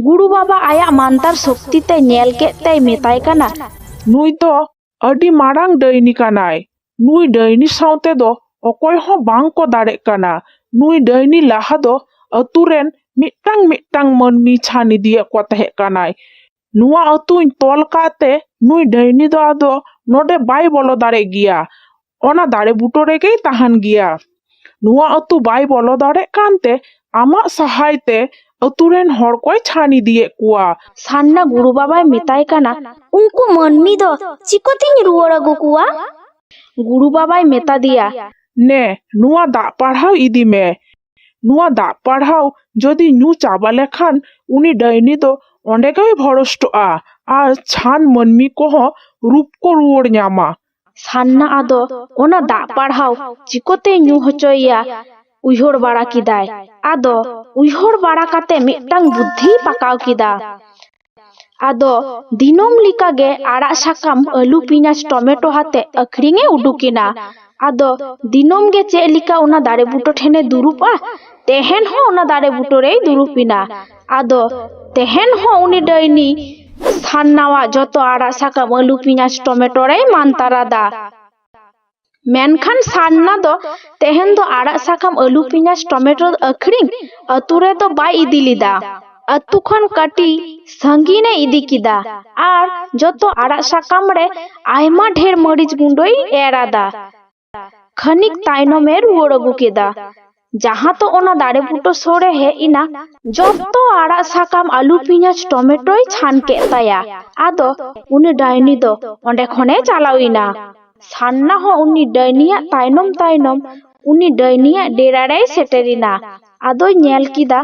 ᱜᱩᱨᱩ ᱵᱟᱵᱟ ᱟᱭᱟᱜ ᱢᱟᱱᱛᱟᱨ ᱥᱚᱠᱛᱤ ᱛᱮ ᱧᱮᱞ ᱠᱮᱫ ᱛᱮᱭ ᱢᱮᱛᱟᱭ ᱠᱟᱱᱟ, ᱱᱩᱭ ᱫᱚ ᱟᱹᱰᱤ ᱢᱟᱨᱟᱝ ᱰᱟᱹᱭᱱᱤ ᱠᱟᱱᱟᱭ᱾ ᱱᱩᱭ ᱰᱟᱹᱭᱱᱤ ᱥᱟᱶᱛᱮ ᱫᱚ ᱚᱠᱚᱭ ᱦᱚᱸ ᱵᱟᱝ ᱠᱚ ᱫᱟᱲᱮᱜ ᱠᱟᱱᱟ᱾ ᱱᱩᱭ ᱰᱟᱹᱭᱱᱤ ᱞᱟᱦᱟ ᱫᱚ ᱟᱹᱛᱩ ᱨᱮᱱ ᱢᱤᱫᱴᱟᱝ ᱢᱟᱹᱱᱢᱤ ᱪᱷᱟᱱ ᱤᱫᱤᱭᱮᱫ ᱠᱚ ᱛᱟᱦᱮᱸ ᱠᱟᱱᱟᱭ᱾ ᱱᱚᱣᱟ ᱟᱹᱛᱩᱧ ᱛᱚᱞ ᱠᱟᱜᱛᱮ ᱱᱩᱭ ᱰᱟᱹᱭᱱᱤ ᱫᱚ ᱟᱫᱚ ᱱᱚᱰᱮ ᱵᱟᱭ ᱵᱚᱞᱚ ᱫᱟᱲᱮᱜ ᱜᱮᱭᱟ᱾ ᱚᱱᱟ ᱫᱟᱨᱮ ᱵᱩᱴᱟᱹ ᱨᱮᱜᱮᱭ ᱛᱟᱦᱮᱱ ᱜᱮᱭᱟ᱾ ᱱᱚᱣᱟ ᱟᱹᱛᱩ ᱵᱟᱭ ᱵᱚᱞᱚ ᱫᱟᱲᱮᱜ ᱠᱟᱱᱛᱮ ᱟᱢᱟᱜ ᱥᱟᱦᱟᱭ ᱛᱮ ᱟᱹᱛᱩ ᱨᱮᱱ ᱦᱚᱲ ᱠᱚᱭ ᱪᱷᱟᱱ ᱤᱫᱤᱭᱮᱫ ᱠᱚᱣᱟ᱾ ᱥᱟᱨᱱᱟ ᱜᱩᱨᱩ ババᱭ ᱢᱮᱛᱟᱭ ᱠᱟᱱᱟ, ᱩᱱᱠᱩ ᱢᱟᱹᱱᱢᱤ ᱫᱚ ᱪᱤᱠᱟᱹᱛᱤᱧ ᱨᱩᱣᱟᱹᱲ ᱟᱹᱜᱩ ᱠᱚᱣᱟ? ᱜᱩᱨᱩ ᱵᱟᱵᱟᱭ ᱢᱮᱛᱟ ᱫᱮᱭᱟ, নে, ᱱᱚᱣᱟ ᱫᱟᱜ ᱯᱟᱲᱦᱟᱣ ᱤᱫᱤ ᱢᱮ। ᱱᱚᱣᱟ ᱫᱟᱜ ᱯᱟᱲᱦᱟᱣ ᱡᱚᱫᱤ ᱧᱩ ᱪᱟᱵᱟ ᱞᱮᱠᱷᱟᱱ ᱩᱱᱤ ᱰᱟᱹᱭᱱᱤ ᱫᱚ ᱚᱸᱰᱮ ᱜᱮᱭ ᱵᱷᱚᱨᱚᱥᱴᱚᱜᱼᱟ ᱟᱨ ᱪᱷᱟᱱ ᱢᱟᱹᱱᱢᱤ ᱠᱚᱦᱚᱸ ᱨᱩᱯ ᱠᱚ ᱨᱩᱣᱟᱹᱲ ᱧᱟᱢᱟ। ᱥᱟᱨᱱᱟ ᱟᱫᱚ ᱚᱱᱟ ᱫᱟᱜ ᱯᱟᱲᱦᱟᱣ ᱪᱤᱠᱟᱹᱛᱮ ᱧᱩ ᱦᱚᱪᱚᱭᱮᱭᱟ ᱩᱭᱦᱟᱹᱨ ᱵᱟᱲᱟ ᱠᱮᱫᱟᱭ। ᱟᱫᱚ ᱩᱭᱦᱟᱹᱨ ᱵᱟᱲᱟ ᱠᱟᱛᱮ ᱢᱤᱫᱴᱟᱝ ᱵᱩᱫᱽᱫᱷᱤ ᱯᱟᱠᱟᱣ ᱠᱮᱫᱟ। ᱟᱫᱚ ᱫᱤᱱᱟᱹᱢ ᱞᱮᱠᱟᱜᱮ ᱟᱲᱟᱜ ᱥᱟᱠᱟᱢ, ᱟᱹᱞᱩ, ᱯᱮᱸᱭᱟᱡ, ᱴᱚᱢᱮᱴᱳ ᱦᱟᱛᱮ ᱟᱹᱠᱷᱨᱤᱧᱮ ᱩᱰᱩᱠᱮᱱᱟ। ᱟᱫᱚ ᱫᱤᱱᱟᱹᱢ ᱜᱮ ᱪᱮᱫ ᱞᱮᱠᱟ ᱚᱱᱟ ᱫᱟᱨᱮ ᱵᱩᱴᱟᱹ ᱴᱷᱮᱱᱮ ᱫᱩᱲᱩᱵᱼᱟ, ᱛᱮᱦᱮᱧ ᱦᱚᱸ ᱚᱱᱟ ᱫᱟᱨᱮ ᱵᱩᱴᱟᱹ ᱨᱮᱭ ᱫᱩᱲᱩᱵ ᱮᱱᱟ। ᱟᱫᱚ ᱛᱮᱦᱮᱧ ᱦᱚᱸ ᱩᱱᱤ ᱰᱟᱹᱭᱱᱤ ᱥᱟᱨᱱᱟᱣᱟᱜ ᱡᱚᱛᱚ আড়াᱜ ᱥᱟᱠᱟম, ᱟᱹলু, ᱯᱮᱸᱭᱟজ, ᱴᱚᱢᱮᱴᱳ ᱨᱮᱭ ᱢᱟᱱᱛᱟᱨᱟᱫᱟ। ᱢᱮᱱᱠᱷᱟন ᱥᱟᱨᱱᱟ ᱫᱚ ᱛᱮᱦᱮᱧ ᱫᱚ আড়াᱜ ᱥᱟᱠᱟম, ᱟᱹᱞᱩ, ᱯᱮᱸᱭᱟজ, ᱴᱚᱢᱮᱴᱳ ᱟᱹᱠᱷᱨᱤᱧ ᱟᱹᱛᱩ ᱨᱮᱫᱚ ᱵᱟᱭ ᱤᱫᱤ ᱞᱮᱫᱟ। ᱟᱹᱛᱩ ᱠᱷᱚᱱ ᱠᱟᱹᱴᱤᱡ ᱥᱟᱺᱜᱤᱧᱮ ᱤᱫᱤ ᱠᱮᱫᱟ ᱟᱨ ᱡᱚᱛᱚ আড়াᱜ ᱥᱟᱠᱟᱢ ᱨᱮ ᱟᱭᱢᱟ ᱰᱷᱮᱨ ᱢᱟᱹᱨᱤᱪ ᱜᱩᱸᱰᱳᱭ ᱮᱨ ᱟᱫᱟ। ᱠᱷᱟᱹᱱᱤᱠ ᱛᱟᱭᱱᱚᱢᱮ ᱨᱩᱣᱟᱹᱲ ᱟᱹᱜᱩ ᱠᱮᱫᱟ। ᱡᱟᱦᱟᱸ ᱛᱚ ᱚᱱᱟ ᱫᱟᱨᱮ ᱵᱩᱴᱟᱹ ᱥᱳᱨᱮ ᱦᱮᱡ ᱮᱱᱟ, ᱡᱚᱛᱚ আড়াᱜ ᱥᱟᱠᱟᱢ, ᱟᱹᱞᱩ, ᱯᱮᱸᱭᱟজ, ᱴᱚᱢᱮᱴᱳᱭ ᱪᱷᱟᱱ ᱠᱮᱫ ᱛᱟᱭᱟ। ᱟᱫᱚ ᱩᱱᱤ ᱰᱟᱹᱭᱱᱤ ᱫᱚ ᱚᱸᱰᱮ ᱠᱷᱚᱱᱮ ᱪᱟᱞᱟᱣ ᱮᱱᱟ। ᱥᱟᱨᱱᱟ ᱦᱚᱸ ᱩᱱᱤ ᱰᱟᱹᱭᱱᱤᱭᱟᱜ ᱛᱟᱭᱱᱚᱢ ᱩᱱᱤ ᱰᱟᱹᱭᱱᱤᱭᱟᱜ ᱰᱮᱨᱟ ᱨᱮᱭ ᱥᱮᱴᱮᱨ ᱮᱱᱟ। ᱟᱫᱚᱭ ᱧᱮᱞ ᱠᱮᱫᱟ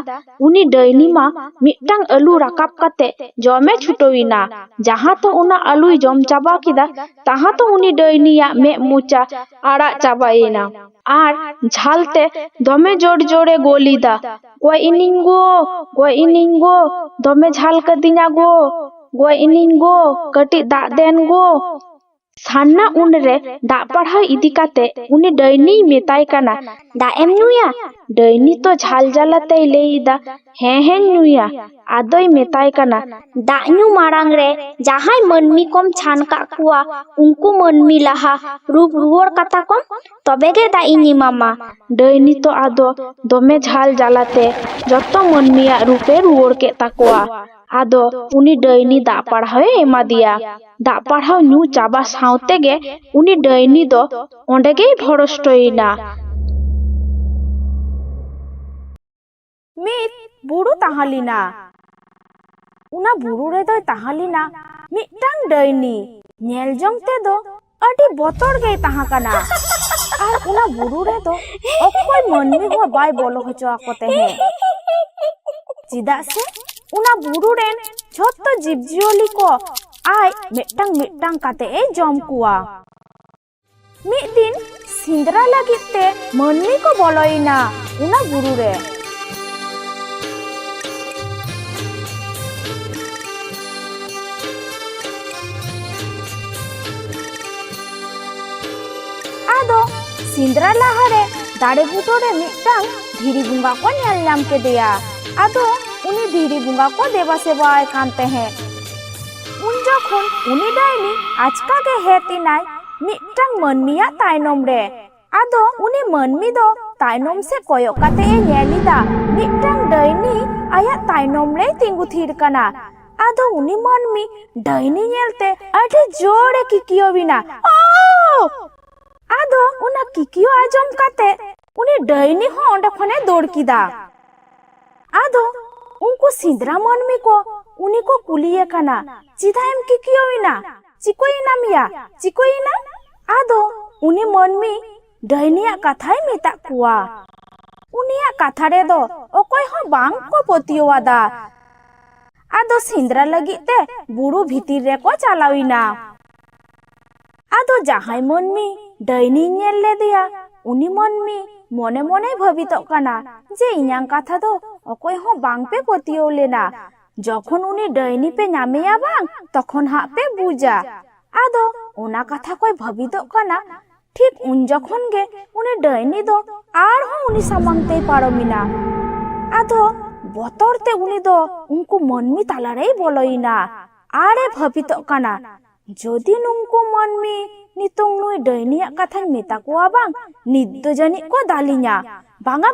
ᱩᱱᱤ ᱰᱟᱹᱭᱱᱤ ᱢᱟ ᱢᱤᱫᱴᱟᱝ ᱟᱹᱞᱩ ᱨᱟᱠᱟᱵ ᱠᱟᱛᱮ ᱡᱚᱢᱮ ᱪᱷᱩᱴᱟᱹᱣ ᱮᱱᱟ। ᱡᱟᱦᱟᱸ ᱛᱚ ᱚᱱᱟ ᱟᱹᱞᱩᱭ ᱡᱚᱢ ᱪᱟᱵᱟ ᱠᱮᱫᱟ, ᱛᱟᱦᱟᱸ ᱛᱚ ᱩᱱᱤ ᱰᱟᱹᱭᱱᱤᱭᱟᱜ ᱢᱮᱫ ᱢᱚᱪᱟ আড়াᱜ ᱪᱟᱵᱟᱭᱮᱱᱟ ᱟᱨ ঝালতে দমে জোর জোরে গলিদা, গoj ইনিᱧ গো, গoj ইনিᱧ গো, দমে ঝাল কাদিᱧᱟ গো, গoj ইনিᱧ গো, ᱠᱟᱹᱴᱤᱡ ᱫᱟᱜ ᱫᱮᱱ ᱜো। ᱥᱟᱨᱱᱟ ᱩᱱᱨᱮ ᱫᱟᱜ ᱯᱟᱲᱦᱟᱣ ᱤᱫᱤ ᱠᱟᱛᱮ ᱩᱱᱤ ᱰᱟᱹᱭᱱᱤᱭ ᱢᱮᱛᱟᱭ ᱠᱟᱱᱟ, ᱫᱟᱜ ᱮᱢ ᱧᱩᱭᱟ? ᱰᱟᱹᱭᱱᱤ ᱛᱚ ঝাল ᱡᱟᱞᱟᱛᱮᱭ ᱞᱟᱹᱭ ᱮᱫᱟ, ᱦᱮᱸ ᱧᱩᱭᱟ। ᱟᱫᱚᱭ ᱢᱮᱛᱟᱭ ᱠᱟᱱᱟ, ᱫᱟᱜ ᱧᱩ ᱢᱟᱲᱟᱝ ᱨᱮ ᱡᱟᱦᱟᱸᱭ ᱢᱟᱹᱱᱢᱤ ᱠᱚᱢ ᱪᱷᱟᱱ ᱠᱟᱜ ᱠᱚᱣᱟ, ᱩᱱᱠᱩ ᱢᱟᱹᱱᱢᱤ ᱞᱟᱦᱟ ᱨᱩᱯ ᱨᱩᱣᱟᱹᱲ ᱠᱟᱛᱟ ᱠᱚᱢ, ᱛᱚᱵᱮ ᱜᱮ ᱫᱟᱜ ᱤᱧ ᱮᱢᱟᱢᱟ। ᱰᱟᱹᱭᱱᱤ ᱛᱚ ᱟᱫᱚ ᱫᱚᱢᱮ ঝাল ᱡᱟᱞᱟᱛᱮ ᱡᱚᱛᱚ ᱢᱟᱹᱱᱢᱤᱭᱟᱜ ᱨᱩᱯᱮ ᱨᱩᱣᱟᱹᱲ ᱠᱮᱫ ᱛᱟᱠᱚᱣᱟ। ᱟᱫᱚ ᱩᱱᱤ ᱰᱟᱹᱭᱱᱤ ᱫᱟᱜ ᱯᱟᱲᱦᱟᱣᱮ ᱮᱢᱟᱫᱮᱭᱟ। ᱫᱟᱜ ᱯᱟᱲᱦᱟᱣ ᱧᱩ ᱪᱟᱵᱟ ᱥᱟᱶᱛᱮ ᱜᱮ ᱩᱱᱤ ᱰᱟᱹᱭᱱᱤ ᱫᱚ ᱚᱸᱰᱮ ᱜᱮᱭ ᱵᱷᱚᱨᱚᱥᱴᱚᱭᱮᱱᱟ। ᱢᱤᱫ ᱵᱩᱨᱩ ᱛᱟᱦᱮᱸ ᱞᱮᱱᱟ। ᱚᱱᱟ ᱵᱩᱨᱩ ᱨᱮᱫᱚᱭ ᱛᱟᱦᱮᱸ ᱞᱮᱱᱟ ᱢᱤᱫᱴᱟᱝ ᱰᱟᱹᱭᱱᱤ। ᱧᱮᱞ ᱡᱚᱝ ᱛᱮᱫᱚ ᱟᱹᱰᱤ ᱵᱚᱛᱚᱨ ᱜᱮᱭ ᱛᱟᱦᱮᱸ ᱠᱟᱱᱟ। ᱟᱨ ᱚᱱᱟ ᱵᱩᱨᱩ ᱨᱮᱫᱚ ᱚᱠᱚᱭ ᱢᱟᱹᱱᱢᱤ ᱦᱚᱸ ᱵᱟᱭ ᱵᱚᱞᱚ ᱦᱚᱪᱚ ᱟᱠᱚ ᱛᱟᱦᱮᱸ। ᱪᱮᱫᱟᱜ ᱥᱮ ᱚᱱᱟ ᱵᱩᱨᱩ ᱨᱮᱱ ᱡᱷᱚᱛᱚ ᱡᱤᱵᱽᱼᱡᱤᱭᱟᱹᱞᱤ ᱠᱚ ᱟᱡ ᱢᱤᱫᱴᱟᱝ ᱠᱟᱛᱮ ᱮ ᱡᱚᱢ ᱠᱚᱣᱟ। ᱢᱤᱫ ᱫᱤᱱ ᱥᱮᱸᱫᱽᱨᱟ ᱞᱟᱹᱜᱤᱫ ᱛᱮ ᱢᱟᱹᱱᱢᱤ ᱠᱚ ᱵᱚᱞᱚᱭᱮᱱᱟ ᱚᱱᱟ ᱵᱩᱨᱩ ᱨᱮ। ᱟᱫᱚ ᱥᱮᱸᱫᱽᱨᱟ ᱞᱟᱦᱟᱨᱮ ᱫᱟᱨᱮ ᱵᱩᱴᱟᱹ ᱨᱮ ᱢᱤᱫᱴᱟᱝ ᱫᱷᱤᱨᱤ ᱵᱚᱸᱜᱟ ᱠᱚ ᱧᱮᱞ ᱧᱟᱢ ᱠᱮᱫᱮᱭᱟ। ᱟᱫᱚ ᱩᱱᱤ ᱫᱷᱤᱨᱤ ᱵᱚᱸᱜᱟ ᱠᱚ ᱫᱮᱵᱟ ᱥᱮᱵᱟᱭ ᱠᱟᱱ ᱛᱟᱦᱮᱸᱫ। ᱩᱱ ᱡᱚᱠᱷᱚᱱ ᱩᱱᱤ ᱰᱟᱹᱭᱱᱤ ᱟᱪᱠᱟ ᱜᱮ ᱦᱮᱡ ᱮᱱᱟᱭ ᱢᱤᱫᱴᱟᱝ ᱢᱟᱹᱱᱢᱤᱭᱟᱜ ᱛᱟᱭᱱᱚᱢ ᱨᱮ। ᱟᱫᱚ ᱩᱱᱤ ᱢᱟᱹᱱᱢᱤ ᱫᱚ ᱛᱟᱭᱱᱚᱢ ᱥᱮ ᱠᱚᱭᱚᱜ ᱠᱟᱛᱮ ᱮ ᱧᱮᱞ ᱮᱫᱟ ᱢᱤᱫᱴᱟᱝ ᱰᱟᱹᱭᱱᱤ ᱟᱭᱟᱜ ᱛᱟᱭᱱᱚᱢ ᱨᱮᱭ ᱛᱤᱸᱜᱩ ᱛᱷᱤᱨ ᱠᱟᱱᱟ। ᱟᱫᱚ ᱩᱱᱤ ᱢᱟᱹᱱᱢᱤ ᱰᱟᱹᱭᱱᱤ ᱧᱮᱞᱛᱮ ᱟᱹᱰᱤ ᱡᱳᱨᱮ ᱠᱤᱠᱤᱭᱟᱹᱣᱤᱱᱟ᱾ ᱟᱫᱚ ᱚᱱᱟ ᱠᱤᱠᱤᱭᱟᱹᱣ ᱟᱸᱡᱚᱢ ᱠᱟᱛᱮ ᱩᱱᱤ ᱰᱟᱹᱭᱱᱤ ᱦᱚᱸ ᱚᱸᱰᱮ ᱠᱷᱚᱱᱮ ᱫᱟᱹᱲ ᱠᱮᱫᱟ᱾ ᱟᱫᱚ ᱩᱱᱠᱩ ᱥᱮᱸᱫᱽᱨᱟ ᱢᱟᱹᱱᱢᱤ ᱠᱚ ᱩᱱᱤ ᱠᱚ ᱠᱩᱞᱤᱭᱮ ᱠᱟᱱᱟ, ᱪᱮᱫᱟᱜ ᱮᱢ ᱠᱤᱠᱤᱭᱟᱹᱣᱤᱱᱟ? ᱪᱤᱠᱟᱹᱭᱮᱱᱟᱢ ᱭᱟ? ᱪᱤᱠᱟᱹᱭᱮᱱᱟ? ᱟᱫᱚ ᱩᱱᱤ ᱢᱟᱹᱱᱢᱤ ᱰᱟᱹᱭᱱᱤᱭᱟᱜ ᱠᱟᱛᱷᱟᱭ ᱢᱮᱛᱟᱜ ᱠᱚᱣᱟ᱾ ᱩᱱᱤᱭᱟᱜ ᱠᱟᱛᱷᱟ ᱨᱮᱫᱚ ᱚᱠᱚᱭ ᱦᱚᱸ ᱵᱟᱝ ᱠᱚ ᱯᱟᱹᱛᱭᱟᱹᱣᱟᱫᱟ᱾ ᱟᱫᱚ ᱥᱮᱸᱫᱽᱨᱟ ᱞᱟᱹᱜᱤᱫ ᱛᱮ ᱵᱩᱨᱩ ᱵᱷᱤᱛᱤᱨ ᱨᱮᱠᱚ ᱪᱟᱞᱟᱣᱤᱱᱟ᱾ ᱟᱫᱚ ᱡᱟᱦᱟᱸᱭ ᱢᱟᱹᱱᱢᱤ ᱰᱟᱹᱭᱱᱤ ᱧᱮᱞ ᱞᱮᱫᱮᱭᱟ ᱩᱱᱤ ᱢᱟᱹᱱᱢᱤ ᱢᱚᱱᱮ ᱢᱚᱱᱮ ᱵᱷᱟᱹᱵᱤᱛᱚᱜ ᱠᱟᱱᱟ ᱡᱮ ᱤᱧᱟᱹᱜ ᱠᱟᱛᱷᱟ ᱫᱚ ᱚᱠᱚᱭ ᱦᱚᱸ ᱵᱟᱝ ᱯᱮ ᱯᱟᱹᱛᱭᱟᱹᱣ ᱞᱮᱱᱟ᱾ ᱡᱚᱠᱷᱚᱱ ᱩᱱᱤ ᱰᱟᱹᱭᱱᱤ ᱯᱮ ᱧᱟᱢᱮᱭᱟ ᱵᱟᱝ ᱛᱚᱠᱷᱚᱱ ᱦᱟᱸᱜ ᱯᱮ ᱵᱩᱡᱟ᱾ ᱟᱫᱚ ᱚᱱᱟ ᱠᱟᱛᱷᱟ ᱠᱚᱭ ᱵᱷᱟᱹᱵᱤᱛᱚᱜ ᱠᱟᱱᱟ᱾ ᱴᱷᱤᱠ ᱩᱱ ᱡᱚᱠᱷᱚᱱ ᱜᱮ ᱩᱱᱤ ᱰᱟᱹᱭᱱᱤ ᱫᱚ ᱟᱨᱦᱚᱸ ᱩᱱᱤ ᱥᱟᱢᱟᱝ ᱛᱮᱭ ᱯᱟᱨᱚᱢᱤᱱᱟ᱾ ᱟᱫᱚ ᱵᱚᱛᱚᱨ ᱛᱮ ᱩᱱᱤ ᱫᱚ ᱩᱱᱠᱩ ᱢᱟᱹᱱᱢᱤ ᱛᱟᱞᱟᱨᱮᱭ ᱵᱚᱞᱚᱭᱮᱱᱟ ᱟᱨᱮ ᱵᱷᱟᱹᱵᱤᱛᱚᱜ ᱠᱟᱱᱟ, ᱡᱚᱫᱤ ᱱᱩᱝᱠᱩ ᱢᱟᱹᱱᱢᱤ ᱱᱤᱛᱚᱝ ᱱᱩᱭ ᱰᱟᱹᱭᱱᱤᱭᱟᱜ ᱠᱟᱛᱷᱟᱧ ᱢᱮᱛᱟ ᱠᱚᱣᱟ ᱵᱟᱝ, ᱱᱤᱛ ᱫᱚ ᱡᱟᱹᱱᱤᱡ ᱠᱚ ᱫᱟᱞᱤᱧᱟ᱾ ᱵᱟᱝᱟ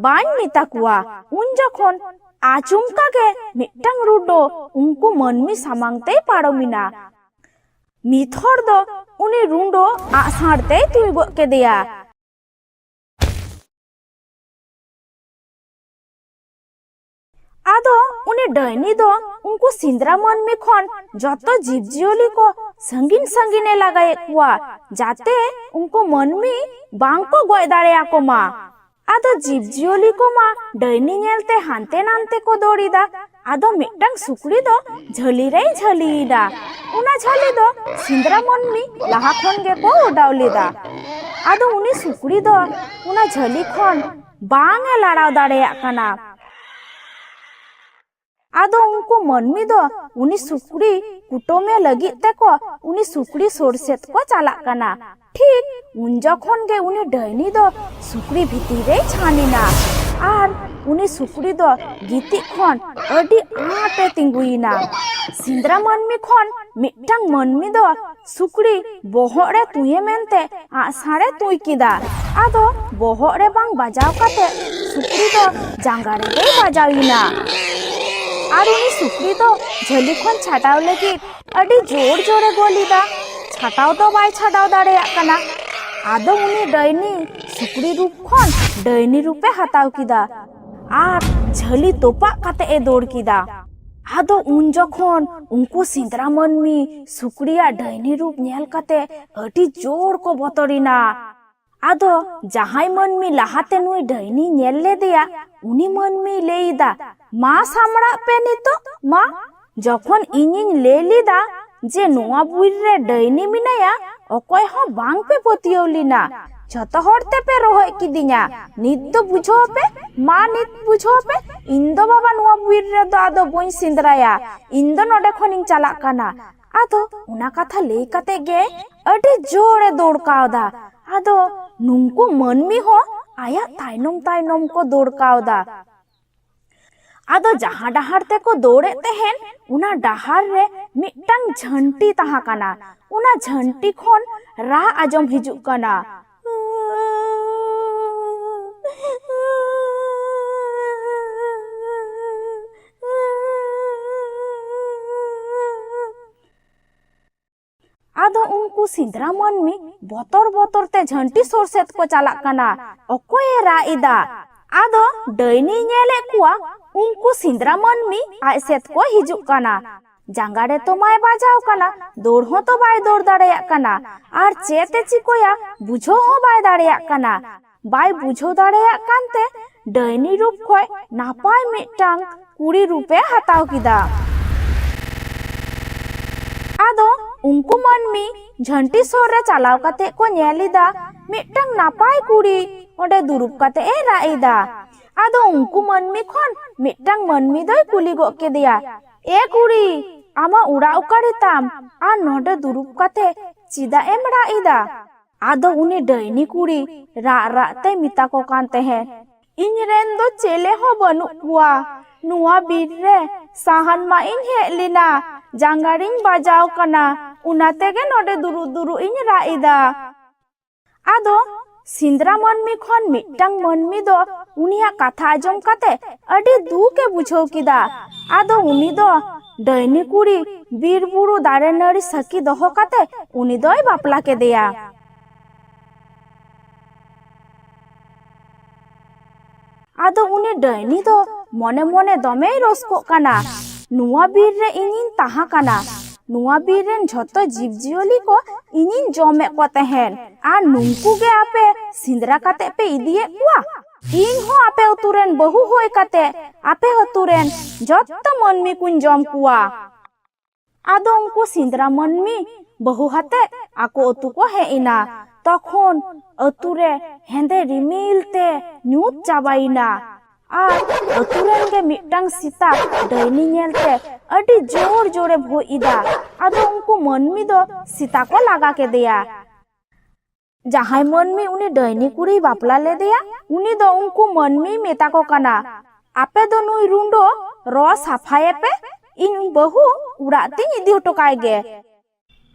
ᱵᱟᱹᱧ ᱢᱮᱛᱟ ᱠᱚᱣᱟ᱾ ᱩᱱ ᱡᱚᱠᱷᱚᱱ ᱟᱪᱩᱢᱠᱟ ᱜᱮ ᱢᱤᱫᱴᱟᱝ ᱨᱩᱰᱟᱹ ᱩᱱᱠᱩ ᱢᱟᱹᱱᱢᱤ ᱥᱟᱢᱟᱝ ᱛᱮᱭ ᱯᱟᱨᱚᱢᱤᱱᱟ᱾ ᱢᱤᱫ ᱦᱚᱲ ᱫᱚ ᱩᱱᱤ ᱨᱩᱰᱟᱹ ᱟᱜᱼᱥᱟᱨ ᱛᱮᱭ ᱛᱩᱧ ᱜᱚᱫ ᱠᱮᱫᱮᱭᱟ᱾ ᱟᱫᱚ ᱩᱱᱤ ᱰᱟᱹᱭᱱᱤ ᱫᱚ ᱩᱱᱠᱩ ᱥᱮᱸᱫᱽᱨᱟ ᱢᱟᱹᱱᱢᱤ ᱠᱷᱚᱱ ᱡᱚᱛᱚ ᱡᱤᱵᱽᱡᱤᱭᱟᱹᱞᱤ ᱠᱚ ᱥᱟᱺᱜᱤᱧ ᱥᱟᱺᱜᱤᱧᱮ ᱞᱟᱜᱟᱭᱮᱫ ᱠᱚᱣᱟ ᱡᱟᱛᱮ ᱩᱱᱠᱩ ᱢᱟᱹᱱᱢᱤ ᱵᱟᱝᱠᱚ ᱜᱚᱡ ᱫᱟᱲᱮᱭᱟᱠᱚ ᱢᱟ᱾ ᱟᱫᱚ ᱡᱤᱵᱽᱡᱤᱭᱟᱹᱞᱤ ᱠᱚᱢᱟ ᱰᱟᱹᱭᱱᱤ ᱧᱮᱞᱛᱮ ᱦᱟᱱᱛᱮ ᱱᱟᱱᱛᱮ ᱠᱚ ᱫᱟᱹᱲᱤᱫᱟ᱾ ᱟᱫᱚ ᱢᱤᱫᱴᱟᱝ ᱥᱩᱠᱨᱤ ᱫᱚ ᱡᱷᱟᱹᱞᱤ ᱨᱮᱭ ᱡᱷᱟᱹᱞᱤᱭᱮᱫᱟ᱾ ᱚᱱᱟ ᱡᱷᱟᱹᱞᱤ ᱫᱚ ᱥᱮᱸᱫᱽᱨᱟ ᱢᱟᱹᱱᱢᱤ ᱞᱟᱦᱟ ᱠᱷᱚᱱ ᱜᱮᱠᱚ ᱚᱰᱟᱣ ᱞᱮᱫᱟ᱾ ᱟᱫᱚ ᱩᱱᱤ ᱥᱩᱠᱨᱤ ᱫᱚ ᱚᱱᱟ ᱡᱷᱟᱹᱞᱤ ᱠᱷᱚᱱ ᱵᱟᱝ ᱮ ᱞᱟᱲᱟᱣ ᱫᱟᱲᱮᱭᱟᱜ ᱠᱟᱱᱟ᱾ ᱟᱫᱚ ᱩᱱᱠᱩ ᱢᱟᱹᱱᱢᱤ ᱫᱚ ᱩᱱᱤ ᱥᱩᱠᱨᱤ ᱠᱩᱴᱟᱹᱢᱮ ᱞᱟᱹᱜᱤᱫ ᱛᱮᱠᱚ ᱩᱱᱤ ᱥᱩᱠᱨᱤ ᱥᱩᱨ ᱥᱮᱫ ᱠᱚ ᱪᱟᱞᱟᱜ ᱠᱟᱱᱟ᱾ ᱴᱷᱤᱠ ᱩᱱ ᱡᱚᱠᱷᱚᱱ ᱜᱮ ᱩᱱᱤ ᱰᱟᱹᱭᱱᱤ ᱫᱚ ᱥᱩᱠᱨᱤ ᱵᱷᱤᱛᱤᱨ ᱨᱮᱭ ᱪᱷᱟᱱᱤᱱᱟ ᱟᱨ ᱩᱱᱤ ᱥᱩᱠᱨᱤ ᱫᱚ ᱜᱤᱛᱤᱡ ᱠᱷᱚᱱ ᱟᱹᱰᱤ ᱟᱸᱴᱮ ᱛᱤᱸᱜᱩᱭᱮᱱᱟ᱾ ᱥᱮᱸᱫᱽᱨᱟ ᱢᱟᱹᱱᱢᱤ ᱠᱷᱚᱱ ᱢᱤᱫᱴᱟᱝ ᱢᱟᱹᱱᱢᱤ ᱫᱚ ᱥᱩᱠᱨᱤ ᱵᱚᱦᱚᱜ ᱨᱮ ᱛᱩᱧᱮ ᱢᱮᱱᱛᱮ ᱟᱜᱼᱥᱟᱨᱮ ᱛᱩᱧ ᱠᱮᱫᱟ᱾ ᱟᱫᱚ ᱵᱚᱦᱚᱜ ᱨᱮ ᱵᱟᱝ ᱵᱟᱡᱟᱣ ᱠᱟᱛᱮ ᱥᱩᱠᱨᱤ ᱫᱚ ᱡᱟᱸᱜᱟ ᱨᱮᱜᱮᱭ ᱵᱟᱡᱟᱣᱤᱱᱟ᱾ ᱟᱨ ᱩᱱᱤ ᱥᱩᱠᱨᱤ ᱫᱚ ᱡᱷᱟᱹᱞᱤ ᱠᱷᱚᱱ ᱪᱷᱟᱰᱟᱣ ᱞᱟᱹᱜᱤᱫ ᱟᱹᱰᱤ ᱡᱳᱨ ᱡᱳᱨᱮ ᱜᱚᱞᱤᱫᱟ᱾ ᱪᱷᱟᱰᱟᱣ ᱫᱚ ᱵᱟᱭ ᱪᱷᱟᱰᱟᱣ ᱫᱟᱲᱮᱭᱟᱜ ᱠᱟᱱᱟ᱾ ᱟᱫᱚ ᱩᱱᱤ ᱰᱟᱹᱭᱱᱤ ᱥᱩᱠᱨᱤ ᱨᱩᱯ ᱠᱷᱚᱱ ᱰᱟᱹᱭᱱᱤ ᱨᱩᱯᱮ ᱦᱟᱛᱟᱣ ᱠᱮᱫᱟ ᱟᱨ ᱡᱷᱟᱹᱞᱤ ᱛᱚᱯᱟᱜ ᱠᱟᱛᱮ ᱮ ᱫᱟᱹᱲ ᱠᱮᱫᱟ᱾ ᱟᱫᱚ ᱩᱱ ᱡᱚᱠᱷᱚᱱ ᱩᱱᱠᱩ ᱥᱮᱸᱫᱽᱨᱟ ᱢᱟᱹᱱᱢᱤ ᱥᱩᱠᱨᱤᱭᱟᱜ ᱰᱟᱹᱭᱱᱤ ᱨᱩᱯ ᱧᱮᱞ ᱠᱟᱛᱮ ᱟᱹᱰᱤ ᱡᱳᱨ ko ᱵᱚᱛᱚᱨᱤᱱᱟ। ᱟᱫᱚ ᱡᱟᱦᱟᱸᱭ ᱢᱟᱹᱱᱢᱤ ᱞᱟᱦᱟᱛᱮ ᱱᱩᱭ ᱰᱟᱹᱭᱱᱤ ᱧᱮᱞ ᱞᱮᱫᱮᱭᱟ ᱩᱱᱤ ᱢᱟᱹᱱᱢᱤ ᱞᱟᱹᱭᱫᱟ, ᱢᱟ ᱥᱟᱢᱲᱟᱜ ᱯᱮ ᱱᱤᱛᱚᱜ ᱢᱟ। ᱡᱚᱠᱷᱚᱱ ᱤᱧᱤᱧ ᱞᱟᱹᱭ ᱞᱮᱫᱟ ᱡᱮ ᱱᱚᱣᱟ ᱵᱤᱨ ᱨᱮ ᱰᱟᱹᱭᱱᱤ ᱢᱮᱱᱟᱭᱟ, ᱚᱠᱚᱭ ᱦᱚᱸ ᱵᱟᱝ ᱯᱮ ᱯᱟᱹᱛᱭᱟᱹᱣ ᱞᱮᱱᱟ। ᱡᱷᱚᱛᱚ ᱦᱚᱲ ᱛᱮᱯᱮ ᱨᱚᱦᱚᱭ ᱠᱤᱫᱤᱧᱟ। ᱱᱤᱛ ᱫᱚ ᱵᱩᱡᱷᱟᱹᱣ ᱯᱮ, ᱢᱟ ᱱᱤᱛ ᱵᱩᱡᱷᱟᱹᱣ ᱯᱮ, ᱤᱧ ᱫᱚ ᱵᱟᱵᱟ ᱱᱚᱣᱟ ᱵᱤᱨ ᱨᱮᱫᱚ ᱟᱫᱚ ᱵᱟᱹᱧ ᱥᱮᱸᱫᱽᱨᱟᱭᱟ, ᱤᱧ ᱫᱚ ᱱᱚᱰᱮ ᱠᱷᱚᱱᱤᱧ ᱪᱟᱞᱟᱜ ᱠᱟᱱᱟ। ᱟᱫᱚ ᱚᱱᱟ ᱠᱟᱛᱷᱟ ᱞᱟᱹᱭ ᱠᱟᱛᱮ ᱜᱮ ᱟᱹᱰᱤ ᱡᱳᱨᱮ ᱫᱟᱹᱲ ᱠᱟᱣᱫᱟ। ᱟᱫᱚ ᱱᱩᱝᱠᱩ ᱢᱟᱹᱱᱢᱤ ᱦᱚᱸ ᱟᱭᱟᱜ ᱛᱟᱭᱱᱚᱢ ᱛᱟᱭᱱᱚᱢ ᱠᱚ ᱫᱟᱹᱲ ᱠᱟᱣᱫᱟ। ᱟᱫᱚ ᱡᱟᱦᱟᱸ ᱰᱟᱦᱟᱨ ᱛᱮᱠᱚ ᱫᱟᱹᱲᱮᱫ ᱛᱟᱦᱮᱱ ᱚᱱᱟ ᱰᱟᱦᱟᱨ ᱨᱮ ᱢᱤᱫᱴᱟᱝ ᱡᱷᱟᱹᱱᱴᱤ ᱛᱟᱦᱮᱸ ᱠᱟᱱᱟ। ᱚᱱᱟ ᱡᱷᱟᱹᱱᱴᱤ ᱠᱷᱚᱱ ᱨᱟᱜ ᱟᱸᱡᱚᱢ ᱦᱤᱡᱩᱜ ᱠᱟᱱᱟ। ᱟᱫᱚ ᱩᱱᱠᱩ ᱥᱮᱸᱫᱽᱨᱟ ᱢᱟᱹᱱᱢᱤ ᱵᱚᱛᱚᱨ ᱵᱚᱛᱚᱨ ᱛᱮ ᱡᱷᱟᱹᱱᱴᱤ ᱥᱩᱨ ᱥᱮᱫ ᱠᱚ ᱪᱟᱞᱟᱜ ᱠᱟᱱᱟ। ᱚᱠᱚᱭᱮ ᱨᱟᱜ ᱮᱫᱟ? ᱟᱫᱚ ᱰᱟᱹᱭᱱᱤ ᱧᱮᱞᱮᱫ ᱠᱚᱣᱟ ᱩᱱᱠᱩ ᱥᱮᱸᱫᱽᱨᱟ ᱢᱟᱹᱱᱢᱤ ᱟᱡ ᱥᱮᱫ ᱠᱚ ᱦᱤᱡᱩᱜ ᱠᱟᱱᱟ। ᱡᱟᱸᱜᱟ ᱨᱮ ᱛᱚ ᱢᱟᱭ ᱵᱟᱡᱟᱣ ᱠᱟᱱᱟ, ᱫᱟᱹᱲ ᱦᱚᱸ ᱛᱚ ᱵᱟᱭ ᱫᱟᱹᱲ ᱫᱟᱲᱮᱭᱟᱜ ᱠᱟᱱᱟ, ᱟᱨ ᱪᱮᱫ ᱮ ᱪᱤᱠᱟᱹᱭᱟ ᱵᱩᱡᱷᱟᱹᱣ ᱦᱚᱸ ᱵᱟᱭ ᱫᱟᱲᱮᱭᱟᱜ ᱠᱟᱱᱟ। ᱵᱟᱭ ᱵᱩᱡᱷᱟᱹᱣ ᱫᱟᱲᱮᱭᱟᱜ ᱠᱟᱱᱛᱮ ᱰᱟᱹᱭᱱᱤ ᱨᱩᱯ ᱠᱷᱚᱡ ᱱᱟᱯᱟᱭ ᱢᱤᱫᱴᱟᱝ ᱠᱩᱲᱤ ᱨᱩᱯᱮ ᱦᱟᱛᱟᱣ ᱠᱮᱫᱟ। ᱟᱫᱚ ᱩᱱᱠᱩ ᱢᱟᱹᱱᱢᱤ ᱡᱷᱟᱹᱱᱴᱤ ᱥᱩᱨ ᱨᱮ ᱪᱟᱞᱟᱣ ᱠᱟᱛᱮ ᱠᱚ ᱧᱮᱞ ᱮᱫᱟ ᱢᱤᱫᱴᱟᱝ ᱱᱟᱯᱟᱭ ᱠᱩᱲᱤ ᱚᱸᱰᱮ ᱫᱩᱲᱩᱵ ᱠᱟᱛᱮ ᱮ ᱨᱟᱜ ᱮᱫᱟ। ᱟᱫᱚ उनको मन्मी खन मिट्टांग मन्मी दोय कुली गो केदिया, ए कुड़ी आमा उड़ा उकाड़ी ताम आ नोडे दुरुब काते चिदा एम रा इदा। आदो उनी डैनी कुड़ी रा राते मिता को कांते हैं, इन रेन दो चेले हो बनु कुआ नुआ बीर रे साहन मा इन हेलिना जांगारिंग बाजाव कना उनाते के नोडे दुरु दुरु इन रा इदा। आदो सिंद्रा मन्मी खन मिट्टांग मन्मी दो उनिया कथा आजम काते अडी दुके बुझाव किदा। आदो उनी दो ᱰᱟᱹᱭᱱᱤ ᱠᱩᱲᱤ ᱵᱤᱨ ᱵᱩᱨᱩ ᱫᱟᱨᱮ ᱱᱟᱹᱲᱤ ᱥᱟᱹᱠᱤ ᱫᱚᱦᱚ ᱠᱟᱛᱮ ᱩᱱᱤ ᱫᱚᱭ ᱵᱟᱯᱞᱟ ᱠᱮᱫᱮᱭᱟ। ᱟᱫᱚ ᱩᱱᱤ ᱰᱟᱹᱭᱱᱤ ᱫᱚ ᱢᱚᱱᱮ ᱢᱚᱱᱮ ᱫᱚᱢᱮᱭ ᱨᱟᱹᱥᱠᱟᱹᱜ ᱠᱟᱱᱟ। ᱱᱚᱣᱟ ᱵᱤᱨ ᱨᱮ ᱤᱧᱤᱧ ᱛᱟᱦᱮᱸ ᱠᱟᱱᱟ। ᱱᱚᱣᱟ ᱵᱤᱨ ᱨᱮᱱ ᱡᱷᱚᱛᱚ ᱡᱤᱵᱽᱡᱤᱭᱟᱹᱞᱤ ᱠᱚ ᱤᱧᱤᱧ ᱡᱚᱢᱮᱫ ᱠᱚ ᱛᱟᱦᱮᱱ, ᱟᱨ ᱱᱩᱝᱠᱩ ᱜᱮ ᱟᱯᱮ ᱥᱮᱸᱫᱽᱨᱟ ᱠᱟᱛᱮ ᱯᱮ ᱤᱫᱤᱭᱮᱫ ᱠᱚᱣᱟ। ᱤᱧ ᱦᱚᱸ ᱟᱯᱮ ᱟᱹᱛᱩ ᱨᱮᱱ ᱵᱟᱹᱦᱩ ᱦᱩᱭ ᱠᱟᱛᱮ ᱟᱯᱮ ᱟᱹᱛᱩ ᱨᱮᱱ ᱡᱚᱛᱚ ᱢᱟᱹᱱᱢᱤ ᱠᱩᱧ ᱡᱚᱢ ᱠᱚᱣᱟ। ᱟᱫᱚ ᱩᱱᱠᱩ ᱥᱮᱸᱫᱽᱨᱟ ᱢᱟᱹᱱᱢᱤ ᱵᱟᱹᱦᱩ ᱦᱟᱛᱮ ᱟᱠᱚ ᱟᱹᱛᱩ ᱠᱚ ᱦᱮᱡ ᱮᱱᱟ। ᱛᱚᱠᱷᱚᱱ ᱟᱹᱛᱩ ᱨᱮ ᱦᱮᱸᱫᱮ ᱨᱤᱢᱤᱞ ᱛᱮ ᱧᱩᱛ ᱪᱟᱵᱟᱭᱮᱱᱟ। ᱟᱨ ᱟᱹᱛᱩ ᱨᱮᱱ ᱜᱮ ᱢᱤᱫᱴᱟᱝ ᱥᱮᱛᱟ ᱰᱟᱹᱭᱱᱤ ᱧᱮᱞᱛᱮ ᱟᱹᱰᱤ ᱡᱳᱨ ᱡᱳᱨᱮ ᱵᱷᱩᱜ ᱮᱫᱟ। ᱟᱫᱚ ᱩᱱᱠᱩ ᱢᱟᱹᱱᱢᱤ ᱫᱚ ᱥᱮᱛᱟ ᱠᱚ ᱞᱟᱜᱟ ᱠᱮᱫᱮᱭᱟ। ᱡᱟᱦᱟᱸᱭ ᱢᱟᱹᱱᱢᱤ ᱩᱱᱤ ᱰᱟᱹᱭᱱᱤ ᱠᱩᱲᱤᱭ ᱵᱟᱯᱞᱟ ᱞᱮᱫᱮᱭᱟ, ᱩᱱᱤ ᱫᱚ ᱩᱱᱠᱩ ᱢᱟᱹᱱᱢᱤᱭ ᱢᱮᱛᱟ ᱠᱚ ᱠᱟᱱᱟ, ᱟᱯᱮ ᱫᱚ ᱱᱩᱭ ᱨᱩᱸᱰᱟᱹ ᱨᱚ ᱥᱟᱯᱷᱟᱭᱮᱯᱮ, ᱤᱧ ᱵᱟᱹᱦᱩ ᱚᱲᱟᱜ ᱛᱤᱧ ᱤᱫᱤ ᱦᱚᱴᱚ ᱠᱟᱭ ᱜᱮ।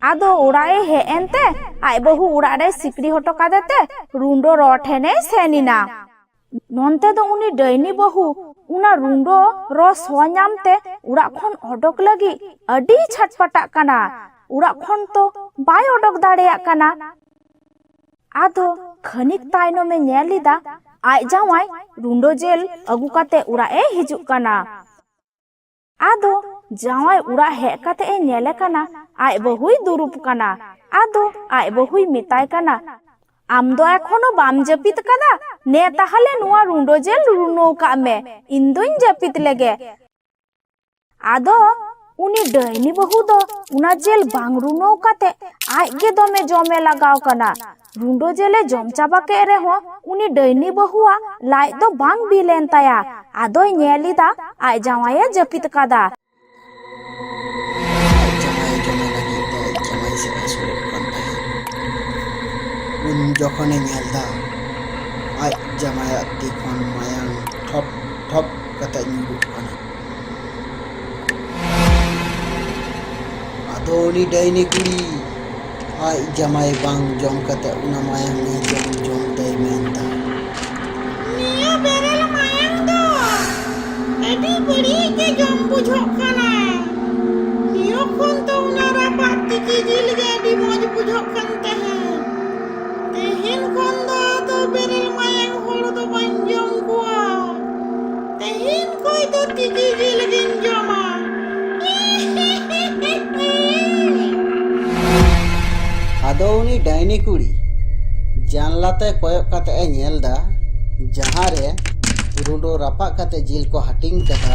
ᱟᱫᱚ ᱚᱲᱟᱜ ᱮ ᱦᱮᱡ ᱮᱱᱛᱮ ᱟᱡ ᱵᱟᱹᱦᱩ ᱚᱲᱟᱜ ᱨᱮ ᱥᱤᱠᱲᱤ ᱦᱚᱴᱚ ᱠᱟᱫᱮᱛᱮ ᱨᱩᱸᱰᱟᱹ ᱨᱚ ᱴᱷᱮᱱᱮ ᱥᱮᱱ ᱮᱱᱟ। ᱱᱚᱱᱛᱮ ᱫᱚ ᱩᱱᱤ ᱰᱟᱹᱭᱱᱤ ᱵᱟᱹᱦᱩ ᱚᱱᱟ ᱨᱩᱸᱰᱟᱹ ᱨᱚ ᱥᱚ ᱧᱟᱢᱛᱮ ᱚᱲᱟᱜ ᱠᱷᱚᱱ ᱚᱰᱚᱠ ᱞᱟᱹᱜᱤᱫ ᱟᱹᱰᱤ ᱪᱷᱟᱴᱯᱟᱴᱟᱜ ᱠᱟᱱᱟ। ᱚᱲᱟᱜ ᱠᱷᱚᱱ ᱛᱚ ᱵᱟᱭ ᱚᱰᱚᱠ ᱫᱟᱲᱮᱭᱟᱜ ᱠᱟᱱᱟ। ᱟᱫᱚ ᱠᱷᱟᱹᱱᱤᱠ ᱛᱟᱭᱱᱚᱢᱮ ᱧᱮᱞ ᱮᱫᱟ ᱟᱡ ᱡᱟᱶᱟᱭ ᱨᱩᱸᱰᱟᱹ ᱡᱮᱞ ᱟᱹᱜᱩ ᱠᱟᱛᱮ ᱚᱲᱟᱜ ᱮ ᱦᱤᱡᱩᱜ ᱠᱟᱱᱟ। ᱟᱫᱚ ᱡᱟᱶᱟᱭ ᱚᱲᱟᱜ ᱦᱮᱡ ᱠᱟᱛᱮ ᱮ ᱧᱮᱞᱮ ᱠᱟᱱᱟ ᱟᱡ ᱵᱟᱹᱦᱩᱭ ᱫᱩᱲᱩᱵ ᱠᱟᱱᱟ। ᱟᱫᱚ ᱟᱡ ᱵᱟᱹᱦᱩᱭ ᱢᱮᱛᱟᱭ ᱠᱟᱱᱟ, ᱟᱢ ᱫᱚ ᱮᱠᱷᱚᱱᱳ ᱵᱟᱢ ᱡᱟᱹᱯᱤᱫ ᱠᱟᱫᱟ? ᱱᱮ ᱛᱟᱦᱞᱮ ᱱᱚᱣᱟ ᱨᱩᱸᱰᱟᱹ ᱡᱮᱞ ᱨᱩᱱᱟᱹᱣ ᱠᱟᱜ ᱢᱮ, ᱤᱧ ᱫᱩᱧ ᱡᱟᱹᱯᱤᱫ ᱞᱮᱜᱮ। ᱟᱫᱚ ᱩᱱᱤ ᱰᱟᱹᱭᱱᱤ ᱵᱟᱹᱦᱩ ᱫᱚ ᱚᱱᱟ ᱡᱮᱞ ᱵᱟᱝ ᱨᱩᱱᱟᱹᱣ ᱠᱟᱛᱮ ᱟᱡ ᱜᱮ ᱫᱚᱢᱮ ᱡᱚᱢᱮ ᱞᱟᱜᱟᱣ ᱠᱟᱱᱟ। ᱨᱩᱸᱰᱟᱹ ᱡᱮᱞᱮ ᱡᱚᱢ ᱪᱟᱵᱟ ᱠᱮᱫ ᱨᱮᱦᱚᱸ ᱩᱱᱤ ᱰᱟᱹᱭᱱᱤ ᱵᱟᱹᱦᱩᱣᱟᱜ ᱞᱟᱡ ᱫᱚ ᱵᱟᱝ ᱵᱤ ᱞᱮᱱ ᱛᱟᱭᱟ। ᱟᱫᱚᱭ ᱧᱮᱞ ᱮᱫᱟ ᱟᱡ ᱡᱟᱶᱟᱭᱮ ᱡᱟᱹᱯᱤᱫ ᱠᱟᱫᱟ। জামাই জমে লাगित ᱛᱮ জামাই ᱥᱮᱫ ᱮ ᱥᱩᱨᱩᱜ ᱠᱟᱱ ᱛᱟᱦᱮᱸᱫ। ᱩᱱ ᱡᱚᱠᱷᱚᱱᱮ ᱧᱮᱞ ᱫᱟ ᱟᱡ ᱡᱟᱢᱟᱭᱟᱜ ᱛᱤ ᱠᱷᱚᱱ ᱢᱟᱭᱟᱝ ᱴᱷᱚᱯ ᱴᱷᱚᱯ ᱠᱟᱛᱮ ᱧᱩᱨᱩᱜ ᱠᱟᱱᱟ। ᱟᱫᱚ ᱩᱱᱤ ᱰᱟᱹᱭᱱᱤ ᱠᱩᱲᱤ ᱟᱡ ᱡᱟᱢᱟᱭ ᱵᱟᱝ ᱡᱚᱢ ᱠᱟᱛᱮ ᱚᱱᱟ ᱢᱟᱭᱟᱝ ᱱᱤᱡᱮ ᱡᱚᱢ ᱛᱮᱭ ᱢᱮᱱᱫᱟ, ᱱᱤᱭᱟᱹ ᱵᱮᱨᱮᱞ ᱢᱟᱭᱟᱝ ᱫᱚ ᱟᱹᱰᱤ ᱵᱟᱹᱲᱤᱡ ᱜᱮ ᱡᱚᱢ ᱵᱩᱡᱷᱟᱹᱜ ᱠᱟᱱᱟ। ᱱᱤᱭᱟᱹ ᱠᱷᱚᱱ ᱫᱚ ᱚᱱᱟ ᱨᱟᱯᱟᱜ ᱛᱤᱠᱤ ᱡᱤᱞ ᱜᱮ ᱟᱹᱰᱤ ᱢᱚᱡᱽ ᱵᱩᱡᱷᱟᱹᱜ ᱠᱟᱱ ᱛᱟᱦᱮᱸᱫ। ᱛᱮᱦᱮᱧ ᱠᱷᱚᱱ ᱫᱚ ᱟᱫᱚ ᱵᱮᱨᱮᱞ ᱢᱟᱭᱟᱝ ᱦᱚᱲ ᱫᱚ ᱵᱟᱹᱧ ᱡᱚᱢ ᱠᱚᱣᱟ। ᱛᱮᱦᱮᱧ ᱠᱷᱚᱡ ᱫᱚ ᱛᱤᱠᱤ ᱡᱤᱞ ᱜᱤᱧ ᱡᱚᱢᱟ। ᱟᱫᱚ ᱩᱱᱤ ᱰᱟᱹᱭᱱᱤ ᱠᱩᱲᱤ ᱡᱟᱱᱞᱟᱛᱮ ᱠᱚᱭᱚᱜ ᱠᱟᱛᱮ ᱮ ᱧᱮᱞ ᱫᱟ ᱡᱟᱦᱟᱸᱨᱮ ᱨᱩᱸᱰᱟᱹ ᱨᱟᱯᱟᱜ ᱠᱟᱛᱮ ᱡᱤᱞ ᱠᱚ ᱦᱟᱹᱴᱤᱧ ᱠᱟᱫᱟ,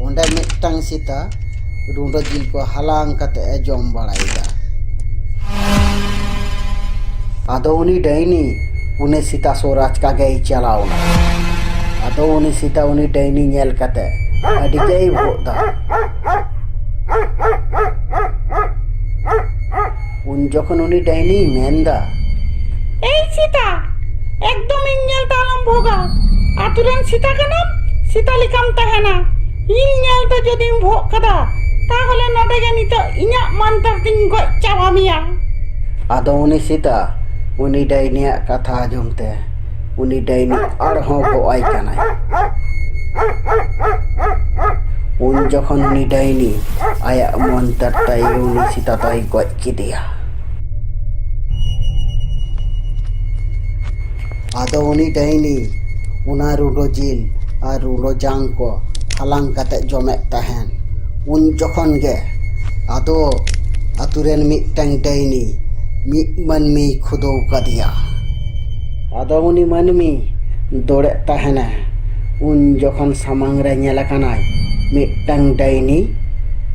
ᱚᱸᱰᱮ ᱢᱤᱫᱴᱟᱝ ᱥᱮᱛᱟ ᱨᱩᱸᱰᱟᱹ ᱡᱤᱞ ᱠᱚ ᱦᱟᱞᱟᱝ ᱠᱟᱛᱮ ᱮ ᱡᱚᱢ ᱵᱟᱲᱟᱭᱮᱫᱟ। ᱟᱫᱚ ᱩᱱᱤ ᱰᱟᱹᱭᱱᱤ ᱩᱱᱤ ᱥᱮᱛᱟ ᱥᱩᱨ ᱟᱪᱠᱟ ᱜᱮᱭ ᱪᱟᱞᱟᱣᱱᱟ। ᱟᱫᱚ ᱩᱱᱤ ᱥᱮᱛᱟ ᱩᱱᱤ ᱰᱟᱹᱭᱱᱤ ᱧᱮᱞ ᱠᱟᱛᱮ ᱟᱹᱰᱤ ᱜᱮᱭ ᱵᱷᱳᱜ ᱫᱟ। उन जखन उनी डाइनी मेंदा, এই সীতা একদম ᱤᱧ ᱧᱮᱞᱛᱮ ᱟᱞᱚᱢ ᱵᱷᱳᱜᱟ। ᱟᱛᱩ ᱨᱮᱱ সীতা ᱠᱟᱱᱟᱢ, সীতা ᱞᱮᱠᱟᱢ ᱛᱟᱦᱮᱱᱟ। ᱤᱧ ᱧᱮᱞᱛᱮ ᱡᱩᱫᱤᱢ ᱵᱷᱳᱜ ᱠᱟᱫᱟ ᱛᱟᱦᱞᱮ ᱱᱚᱰᱮ ᱜᱮ ᱱᱤᱛᱚᱜ ᱤᱧᱟᱹᱜ ᱢᱟᱱᱛᱟᱨ ᱛᱤᱧ ᱜᱚᱡ ᱪᱟᱵᱟ ᱢᱮᱭᱟ। आदो उनी सीता उनी डाइनिया कथा आजमते उनी डाइनी आरहों गोआई कनाय। उन जखन उनी डाइनी आया मंतर ताई उनी सीता ताई गज किदिया। आदो उनी डाइनी उना रुडो जिल और रुडो जांग को हलांग कते जमे तहन। उन जखन गे आदो आतुरेन मिटटांग डाइनी मिट मनमी खुदो कदिया। आदो उनी मनमी दौड़े तहने। उन जखन सामांग रे नेल कानाय मिटटांग डाइनी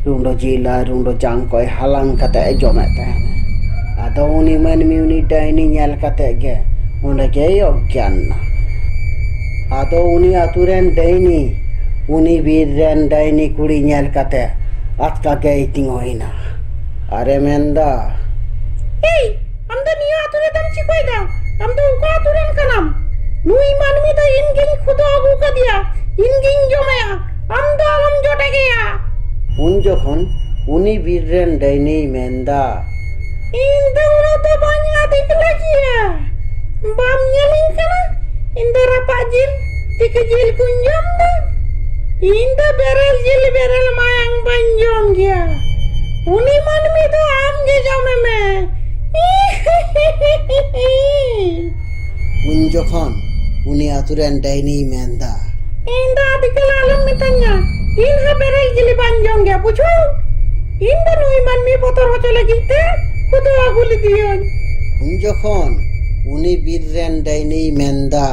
रुंडो जिल और रुंडो जांग को हलांग कते जमे तहने। आदो उनी मनमी उनी डाइनी नेल कते गे उंडे गे अज्ञान ना। आदो उनी आतुरेन डाइनी उनी बीर रेन डाइनी कुड़ी नेल कते आतका गे तिंगोइना। अरे मेंदा এই আমদা নিয়ে আতুরে দাম চিকই দাও আমদা উকা আতুরেন কানাম নুই মানমি তো ইনগিন খুদো আগু কাদিয়া ইনগিন জমেয়া আমদা আলম জটে গিয়া। उन जखन उनी बीर रेन डाइनी मेंदा ᱤᱧ ᱫᱚ ᱩᱱᱟᱹᱜ ᱫᱚ ᱵᱟᱹᱧ ᱟᱫᱤᱠ ᱞᱟᱹᱜᱤᱭᱟ ᱵᱟᱢ ᱧᱮᱞᱤᱧ ᱠᱟᱱᱟ ᱤᱧ ᱫᱚ ᱨᱟᱯᱟᱜ ᱡᱤᱞ ᱛᱤᱠᱤ ᱡᱤᱞ ᱠᱩᱧ ᱡᱚᱢ ᱫᱟ ᱤᱧ ᱫᱚ ᱵᱮᱨᱮᱞ ᱡᱤᱞ ᱵᱮᱨᱮᱞ ᱢᱟᱭᱟᱝ ᱵᱟᱹᱧ ᱡᱚᱢ ᱜᱮᱭᱟ, ᱩᱱᱤ ᱢᱟᱹᱱᱢᱤ ᱫᱚ ᱟᱢ ᱜᱮ ᱡᱚᱢᱮ ᱢᱮ। ᱩᱱ ᱡᱚᱠᱷᱚᱱ ᱩᱱᱤ ᱟᱛᱳ ᱨᱮᱱ ᱰᱟᱹᱭᱱᱤᱭ ᱢᱮᱱᱫᱟ, ᱤᱧ ᱫᱚ ᱟᱹᱰᱤᱠᱟᱞ ᱟᱞᱚᱢ ᱢᱤᱛᱟᱹᱧᱟ, ᱤᱧ ᱦᱚᱸ ᱵᱮᱨᱮᱞ ᱡᱤᱞ ᱵᱟᱹᱧ ᱡᱚᱢ ᱜᱮᱭᱟ ᱵᱩᱡᱷᱟᱹᱣ। ᱤᱧ ᱫᱚ ᱱᱩᱭ ᱢᱟᱹᱱᱢᱤ ᱵᱚᱛᱚᱨ ᱦᱚᱪᱚ ᱞᱟᱹᱜᱤᱫ ᱛᱮ ᱠᱷᱩᱫᱟᱹ ᱟᱹᱜᱩ ᱞᱮᱫᱮᱭᱟᱹᱧ। ᱩᱱ ᱡᱚᱠᱷᱚᱱ ᱩᱱᱤ ᱵᱤᱨ ᱨᱮᱱ ᱰᱟᱹᱭᱱᱤᱭ ᱢᱮᱱᱫᱟ,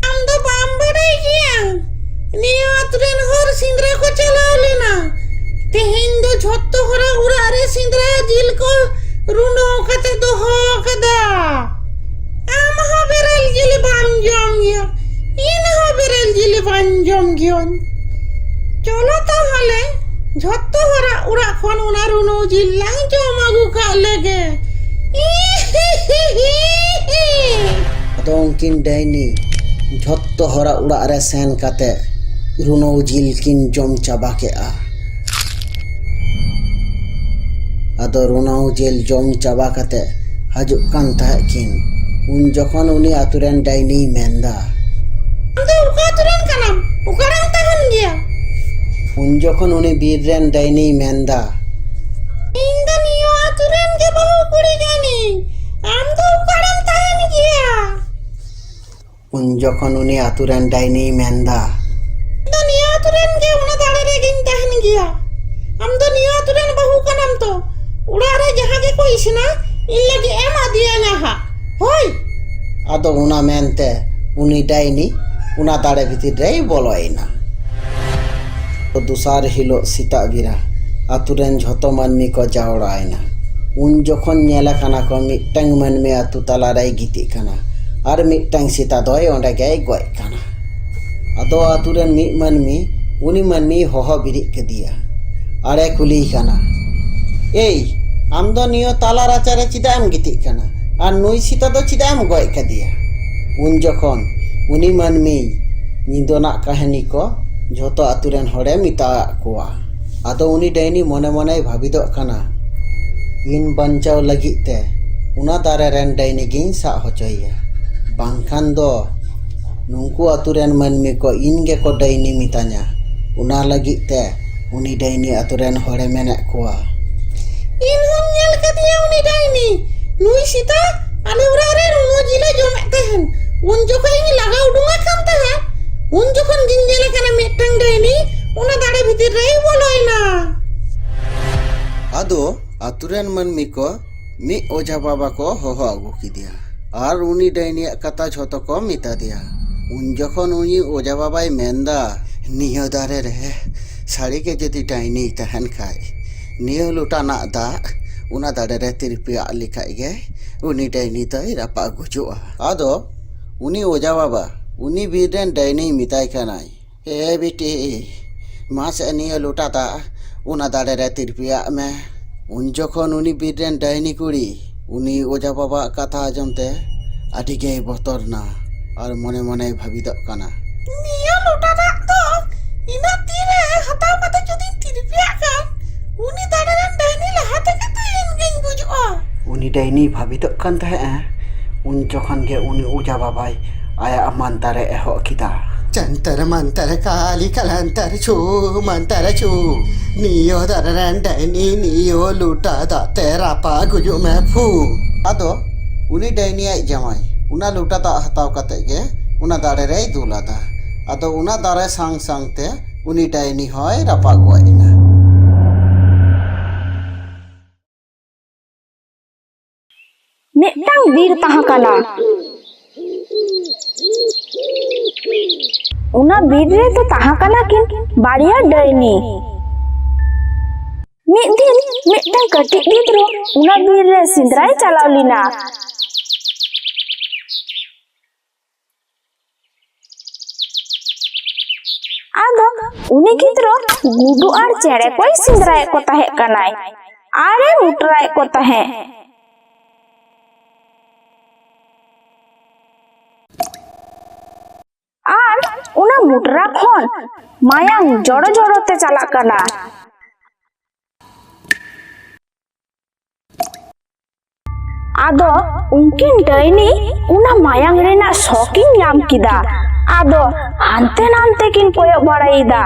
ᱟᱢ ᱫᱚ ᱵᱟᱢ ᱵᱟᱲᱟᱭ ᱜᱮᱭᱟ, ᱱᱤᱭᱟᱹ ᱟᱛᱳ ᱨᱮᱱ ᱦᱚᱲ ᱥᱮᱸᱫᱽᱨᱟ ᱠᱚ ᱪᱟᱞᱟᱣ ᱞᱮᱱᱟ, ᱛᱮᱦᱮᱧ ᱫᱚ ᱡᱷᱚᱛᱚ ᱦᱚᱲᱟᱜ ᱚᱲᱟᱜ ᱨᱮ ᱥᱮᱸᱫᱽᱨᱟ ᱡᱤᱞ ko ᱨᱩᱸᱰᱟᱹ ᱠᱟᱛᱮ ᱫᱚᱦᱚ ᱟᱠᱟᱫᱟ। ᱟᱢ ᱦᱚᱸ ᱵᱮᱨᱮᱞ ᱡᱤᱞ ᱵᱟᱢ ᱡᱚᱢ ᱜᱮᱭᱟ, ᱤᱧ ᱦᱚᱸ ᱵᱮᱨᱮᱞ ᱡᱤᱞ ᱵᱟᱹᱧ ᱡᱚᱢ ᱜᱮᱭᱟᱹᱧ। চলো তাহলে ঝত্ত হরা ওরা খন ওনা রুনো জিল্লাং জম আগু কাগ লেগে। ᱟᱫᱚ ᱩᱱᱠᱤᱱ ᱰᱟᱹᱭᱱᱤ ᱡᱷᱚᱛᱚ ᱦᱚᱲᱟᱜ ᱚᱲᱟᱜ ᱨᱮ ᱥᱮᱱ ᱠᱟᱛᱮ ᱨᱩᱱᱟᱹᱣ ᱡᱤᱞ ᱠᱤᱱ ᱡᱚᱢ ᱪᱟᱵᱟ ᱠᱮᱜᱼᱟ। ᱟᱫᱚ ᱨᱩᱱᱟᱹᱣ ᱡᱤᱞ ᱡᱚᱢ ᱪᱟᱵᱟ ᱠᱟᱛᱮ ᱦᱟᱡᱩᱜ ᱠᱟᱱ ᱛᱟᱦᱮᱸ ᱠᱤᱱ, ᱩᱱ ᱡᱚᱠᱷᱚᱱ ᱩᱱᱤ ᱟᱛᱳ ᱨᱮᱱ ᱰᱟᱹᱭᱱᱤᱭ ᱢᱮᱱᱫᱟ, ᱟᱢ ᱫᱚ ᱚᱠᱟ ᱟᱛᱳ ᱨᱮᱱ ᱠᱟᱱᱟᱢ, ᱚᱠᱟᱨᱮᱢ ᱛᱟᱦᱮᱱ ᱜᱮᱭᱟ? ᱩᱱ ᱡᱚᱠᱷᱚᱱ ᱩᱱᱤ ᱵᱤᱨ ᱨᱮᱱ ᱰᱟᱹᱭᱱᱤᱭ ᱢᱮᱱᱫᱟ, ᱤᱧ ᱫᱚ ᱱᱤᱭᱟᱹ ᱟᱛᱳ ᱨᱮᱱ ᱜᱮ ᱵᱟᱹᱦᱩ ᱠᱩᱲᱤ ᱠᱟᱹᱱᱟᱹᱧ, ᱟᱢ ᱫᱚ ᱚᱠᱟᱨᱮᱢ ᱛᱟᱦᱮᱱ ᱜᱮᱭᱟ? ᱩᱱ ᱡᱚᱠᱷᱚᱱ ᱩᱱᱤ ᱟᱛᱳ ᱨᱮᱱ ᱰᱟᱹᱭᱱᱤᱭ ᱢᱮᱱᱫᱟ, ᱤᱧ ᱫᱚ ᱱᱤᱭᱟᱹ ᱟᱛᱳ ᱨᱮᱱ ᱜᱮ ᱚᱱᱟ ᱫᱟᱲᱮ ᱨᱮᱜᱤᱧ ᱛᱟᱦᱮᱱ ᱜᱮᱭᱟ। ᱟᱢ ᱫᱚ ᱱᱤᱭᱟᱹ ᱟᱛᱳ ᱨᱮᱱ ᱵᱟᱹᱦᱩ ᱠᱟᱱᱟᱢ ᱛᱚ, ᱚᱲᱟᱜ ᱨᱮ ᱡᱟᱦᱟᱸ ᱜᱮᱠᱚ ᱤᱥᱤᱱᱟ ᱤᱧ ᱞᱟᱹᱜᱤᱫ ᱮᱢ ᱟᱫᱮᱭᱟᱧᱟ ᱦᱟᱸᱜ, ᱦᱳᱭ। ᱟᱫᱚ ᱚᱱᱟ ᱢᱮᱱᱛᱮ ᱩᱱᱤ ᱰᱟᱹᱭᱱᱤ ᱚᱱᱟ ᱫᱟᱲᱮ ᱵᱷᱤᱛᱤᱨ ᱨᱮᱭ ᱵᱚᱞᱚᱭᱮᱱᱟ। ᱫᱚᱥᱟᱨ ᱦᱤᱞᱳᱜ ᱥᱮᱛᱟᱜ ᱵᱮᱲᱟ ᱟᱛᱳ ᱨᱮᱱ ᱡᱷᱚᱛᱚ ᱢᱟᱹᱱᱢᱤ ᱠᱚ ᱡᱟᱣᱨᱟᱭᱮᱱᱟ। ᱩᱱ ᱡᱚᱠᱷᱚᱱ ᱧᱮᱞ ᱟᱠᱟᱱᱟ ᱠᱚ ᱢᱤᱫᱴᱟᱝ ᱢᱟᱹᱱᱢᱤ ᱟᱛᱳ ᱛᱟᱞᱟᱨᱮᱭ ᱜᱤᱛᱤᱡ ᱠᱟᱱᱟ ᱟᱨ ᱢᱤᱫᱴᱟᱝ ᱥᱮᱛᱟ ᱫᱚᱭ ᱚᱸᱰᱮ ᱜᱮᱭ ᱜᱚᱡ ᱠᱟᱱᱟ। ᱟᱫᱚ ᱟᱛᱳ ᱨᱮᱱ ᱢᱤᱫ ᱢᱟᱹᱱᱢᱤ ᱩᱱᱤ ᱢᱟᱹᱱᱢᱤᱭ ᱦᱚᱦᱚ ᱵᱤᱨᱤᱫ ᱠᱮᱫᱮᱭᱟ ᱟᱨᱮ ᱠᱩᱞᱤᱭ ᱠᱟᱱᱟ, ᱮᱭ ᱟᱢ ᱫᱚ ᱱᱤᱭᱟᱹ ᱛᱟᱞᱟ ᱨᱟᱪᱟᱨᱮ ᱪᱮᱫᱟᱜ ᱮᱢ ᱜᱤᱛᱤᱡ ᱠᱟᱱᱟ ᱟᱨ ᱱᱩᱭ ᱥᱮᱛᱟ ᱫᱚ ᱪᱮᱫᱟᱜ ᱮᱢ ᱜᱚᱡ ᱠᱟᱫᱮᱭᱟ? ᱩᱱ ᱡᱚᱠᱷᱚᱱ ᱩᱱᱤ ᱢᱟᱹᱱᱢᱤ ᱧᱤᱫᱟᱹᱱᱟᱜ ᱠᱟᱹᱦᱱᱤ ko ᱡᱷᱚᱛᱚ ᱟᱛᱳ ᱨᱮᱱ ᱦᱚᱲᱮ ᱢᱮᱛᱟᱣᱟᱫ ᱠᱚᱣᱟ। ᱟᱫᱚ ᱩᱱᱤ ᱰᱟᱹᱭᱱᱤ ᱢᱚᱱᱮ ᱢᱚᱱᱮᱭ ᱵᱷᱟᱹᱵᱤᱛᱚᱜ ᱠᱟᱱᱟ, ᱤᱧ ᱵᱟᱧᱪᱟᱣ ᱞᱟᱹᱜᱤᱫ ᱛᱮ ᱚᱱᱟ ᱫᱟᱨᱮ ᱨᱮᱱ ᱰᱟᱹᱭᱱᱤ ᱜᱤᱧ ᱥᱟᱵ ᱦᱚᱪᱚᱭᱮᱭᱟ, ᱵᱟᱝᱠᱷᱟᱱ ᱫᱚ ᱱᱩᱝᱠᱩ ᱟᱛᱳ ᱨᱮᱱ ᱢᱟᱹᱱᱢᱤ ko ᱤᱧ ᱜᱮᱠᱚ ᱰᱟᱹᱭᱱᱤ ᱢᱤᱛᱟᱹᱧᱟ। ᱚᱱᱟ ᱞᱟᱹᱜᱤᱫ ᱛᱮ ᱩᱱᱤ ᱰᱟᱹᱭᱱᱤ ᱟᱛᱳ ᱨᱮᱱ ᱦᱚᱲᱮ ᱢᱮᱱᱮᱫ ᱠᱚᱣᱟ, ᱤᱧ ᱦᱚᱸᱧ ᱧᱮᱞ ᱠᱟᱫᱮᱭᱟ ᱩᱱᱤ ᱰᱟᱹᱭᱱᱤ, ᱱᱩᱭ ᱥᱮᱛᱟ ᱟᱞᱮ ᱚᱲᱟᱜ ᱨᱮ ᱨᱩᱱᱩ ᱡᱤᱞᱮ ᱡᱚᱢᱮᱫ ᱛᱟᱦᱮᱱ। ᱩᱱ ᱡᱚᱠᱷᱚᱱ ᱤᱧ ᱞᱟᱜᱟ ᱩᱰᱩᱝ ᱟᱠᱟᱱ ᱛᱟᱦᱮᱸᱫ, ᱩᱱ ᱡᱚᱠᱷᱚᱱ ᱜᱤᱧ ᱧᱮᱞ ᱠᱟᱱᱟ ᱢᱤᱫᱴᱟᱝ ᱰᱟᱹᱭᱱᱤ ᱚᱱᱟ ᱫᱟᱲᱮ ᱵᱷᱤᱛᱤᱨ ᱨᱮᱭ ᱵᱚᱞᱚᱭᱮᱱᱟ। ᱟᱫᱚ ᱟᱛᱳ ᱨᱮᱱ ᱢᱟᱹᱱᱢᱤ ko ᱢᱤᱫ ᱚᱡᱷᱟ ᱵᱟᱵᱟ ko ᱦᱚᱦᱚ ᱟᱹᱜᱩ ᱠᱮᱫᱮᱭᱟ ᱟᱨ ᱩᱱᱤ ᱰᱟᱹᱭᱱᱤᱭᱟᱜ ᱠᱟᱛᱷᱟ ᱡᱷᱚᱛᱚ ko ᱢᱮᱛᱟ ᱫᱮᱭᱟ। ᱩᱱ ᱡᱚᱠᱷᱚᱱ ᱩᱱᱤ ᱚᱡᱷᱟ ᱵᱟᱵᱟᱭ ᱢᱮᱱᱫᱟ, ᱱᱤᱭᱟᱹ ᱫᱟᱨᱮ ᱨᱮ ᱥᱟᱹᱨᱤᱜᱮ ᱡᱩᱫᱤ ᱰᱟᱹᱭᱱᱤᱭ ᱛᱟᱦᱮᱱ ᱠᱷᱟᱡ ᱱᱤᱭᱟᱹ ᱞᱚᱴᱟᱱᱟᱜ ᱫᱟᱜ ᱚᱱᱟ ᱫᱟᱨᱮ ᱨᱮ ᱛᱤᱨᱯᱤᱭᱟᱜ ᱞᱮᱠᱷᱟᱡ ᱜᱮ ᱩᱱᱤ ᱰᱟᱹᱭᱱᱤ ᱫᱚᱭ ᱨᱟᱯᱟᱜ ᱜᱩᱡᱩᱜᱼᱟ। ᱟᱫᱚ ᱩᱱᱤ ᱚᱡᱷᱟ ᱵᱟᱵᱟ ᱩᱱᱤ ᱵᱤᱨ ᱨᱮᱱ ᱰᱟᱹᱭᱱᱤᱭ ᱢᱮᱛᱟᱭ ᱠᱟᱱᱟᱭ, ᱮ ᱵᱤᱴᱤ ᱢᱟᱥᱮ ᱱᱤᱭᱟᱹ ᱞᱚᱴᱟ ᱫᱟᱜ ᱚᱱᱟ ᱫᱟᱨᱮ ᱨᱮ ᱛᱤᱨᱯᱤᱭᱟᱜ ᱢᱮ। ᱩᱱ ᱡᱚᱠᱷᱚᱱ ᱩᱱᱤ ᱵᱤᱨ ᱨᱮᱱ ᱰᱟᱹᱭᱱᱤ ᱠᱩᱲᱤ ᱩᱱᱤ ᱚᱡᱷᱟ ᱵᱟᱵᱟᱣᱟᱜ ᱠᱟᱛᱷᱟ ᱟᱸᱡᱚᱢ তে ᱟᱹᱰᱤ ᱜᱮᱭ ᱵᱚᱛᱚᱨᱱᱟ ᱟᱨ ᱢᱚᱱᱮ ᱢᱚᱱᱮᱭ ᱵᱷᱟᱹᱵᱤᱛᱚᱜ ᱠᱟᱱᱟ, ᱱᱤᱭᱟᱹ ᱞᱚᱴᱟ ᱫᱟᱜ ᱫᱚ ᱤᱧᱟᱹᱜ ᱛᱤᱨᱮ ᱦᱟᱛᱟᱣ ᱠᱟᱛᱮ ᱡᱩᱫᱤᱧ ᱛᱤᱨᱯᱤᱭᱟᱜ ᱠᱷᱟᱱ ᱩᱱᱤ ᱫᱟᱲᱮ ᱨᱮᱱ ᱰᱟᱹᱭᱱᱤ ᱞᱟᱦᱟ ᱛᱮᱜᱮ ᱛᱚ ᱤᱧ ᱜᱤᱧ ᱜᱩᱡᱩᱜᱼᱟ। ᱩᱱᱤ ᱰᱟᱹᱭᱱᱤ ᱵᱷᱟᱹᱵᱤᱛᱚᱜ ᱠᱟᱱ ᱛᱟᱦᱮᱸᱜᱼᱟ। ᱩᱱ ᱡᱚᱠᱷᱚᱱ ᱜᱮ ᱩᱱᱤ ᱚᱡᱷᱟ ᱵᱟᱵᱟᱭ ᱟᱭᱟᱜ ᱢᱟᱱᱛᱟᱨᱮ ᱮᱦᱚᱵ ᱠᱮᱫᱟ, ᱡᱚᱱᱛᱚᱨ ᱢᱚᱱᱛᱚᱨ ᱠᱟᱞᱤ ᱠᱟᱞᱟᱱᱛᱟᱨ ᱪᱷᱩ ᱢᱚᱱᱛᱚᱨ ᱪᱷᱩ ᱱᱤᱭᱟᱹ ᱫᱟᱨᱮ ᱨᱮᱱ ᱰᱟᱹᱭᱱᱤ ᱱᱤᱭᱟᱹ ᱞᱚᱴᱟ ᱫᱟᱜ ᱛᱮ ᱨᱟᱯᱟᱜ ᱜᱩᱡᱩᱜ ᱢᱮ ᱯᱷᱩ। ᱟᱫᱚ ᱩᱱᱤ ᱰᱟᱹᱭᱱᱤᱭᱟᱜ ᱡᱟᱶᱟᱭ ᱚᱱᱟ ᱞᱚᱴᱟ ᱫᱟᱜ ᱦᱟᱛᱟᱣ ᱠᱟᱛᱮ ᱜᱮ ᱚᱱᱟ ᱫᱟᱨᱮ ᱨᱮᱭ ᱫᱩᱞ ᱟᱫᱟ। ᱟᱫᱚ ᱚᱱᱟ ᱫᱟᱨᱮ ᱥᱟᱝ ᱥᱟᱝᱛᱮ ᱩᱱᱤ ᱰᱟᱹᱭᱱᱤ ᱦᱚᱸᱭ ᱨᱟᱯᱟᱜ ᱜᱚᱡ ᱮᱱᱟ। ᱢᱤᱫᱴᱟᱝ ᱵᱤᱨ ᱛᱟᱦᱮᱸ ᱠᱟᱱᱟ। ᱚᱱᱟ ᱵᱤᱨ ᱨᱮᱫᱚ ᱛᱟᱦᱮᱸ ᱠᱟᱱᱟ ᱠᱤᱱ ᱵᱟᱨᱭᱟ ᱰᱟᱹᱭᱱᱤ। ᱢᱤᱫ ᱫᱤᱱ ᱢᱤᱫᱴᱟᱝ ᱠᱟᱹᱴᱤᱡ ᱜᱤᱫᱽᱨᱟᱹ ᱚᱱᱟ ᱵᱤᱨ ᱨᱮ ᱥᱮᱸᱫᱽᱨᱟᱭ ᱪᱟᱞᱟᱣ ᱞᱮᱱᱟ। ᱟᱫᱚ ᱩᱱᱤ ᱜᱤᱫᱽᱨᱟᱹ ᱜᱩᱰᱩ ᱟᱨ ᱪᱮᱬᱮ ᱠᱚᱭ ᱥᱮᱸᱫᱽᱨᱟᱭᱮᱫ ᱠᱚ ᱛᱟᱦᱮᱸ ᱠᱟᱱᱟᱭ ᱟᱨᱮ ᱩᱴᱨᱟᱭᱮᱫ ᱠᱚ ᱛᱟᱦᱮᱸ। ᱟᱨ ᱚᱱᱟ ᱢᱩᱰᱨᱟ ᱠᱷᱚᱱ ᱢᱟᱭᱟᱝ ᱡᱚᱲᱚ ᱡᱚᱲᱚ ᱛᱮ ᱪᱟᱞᱟᱜ ᱠᱟᱱᱟ। ᱟᱫᱚ ᱩᱱᱠᱤᱱ ᱰᱟᱹᱭᱱᱤ ᱚᱱᱟ ᱢᱟᱭᱟᱝ ᱨᱮᱱᱟᱜ ᱥᱚ ᱠᱤᱱ ᱧᱟᱢ ᱠᱮᱫᱟ ᱟᱫᱚ ᱦᱟᱱᱛᱮ ᱱᱟᱱᱛᱮ ᱠᱤᱱ ᱠᱚᱭᱚᱜ ᱵᱟᱲᱟᱭᱮᱫᱟ᱾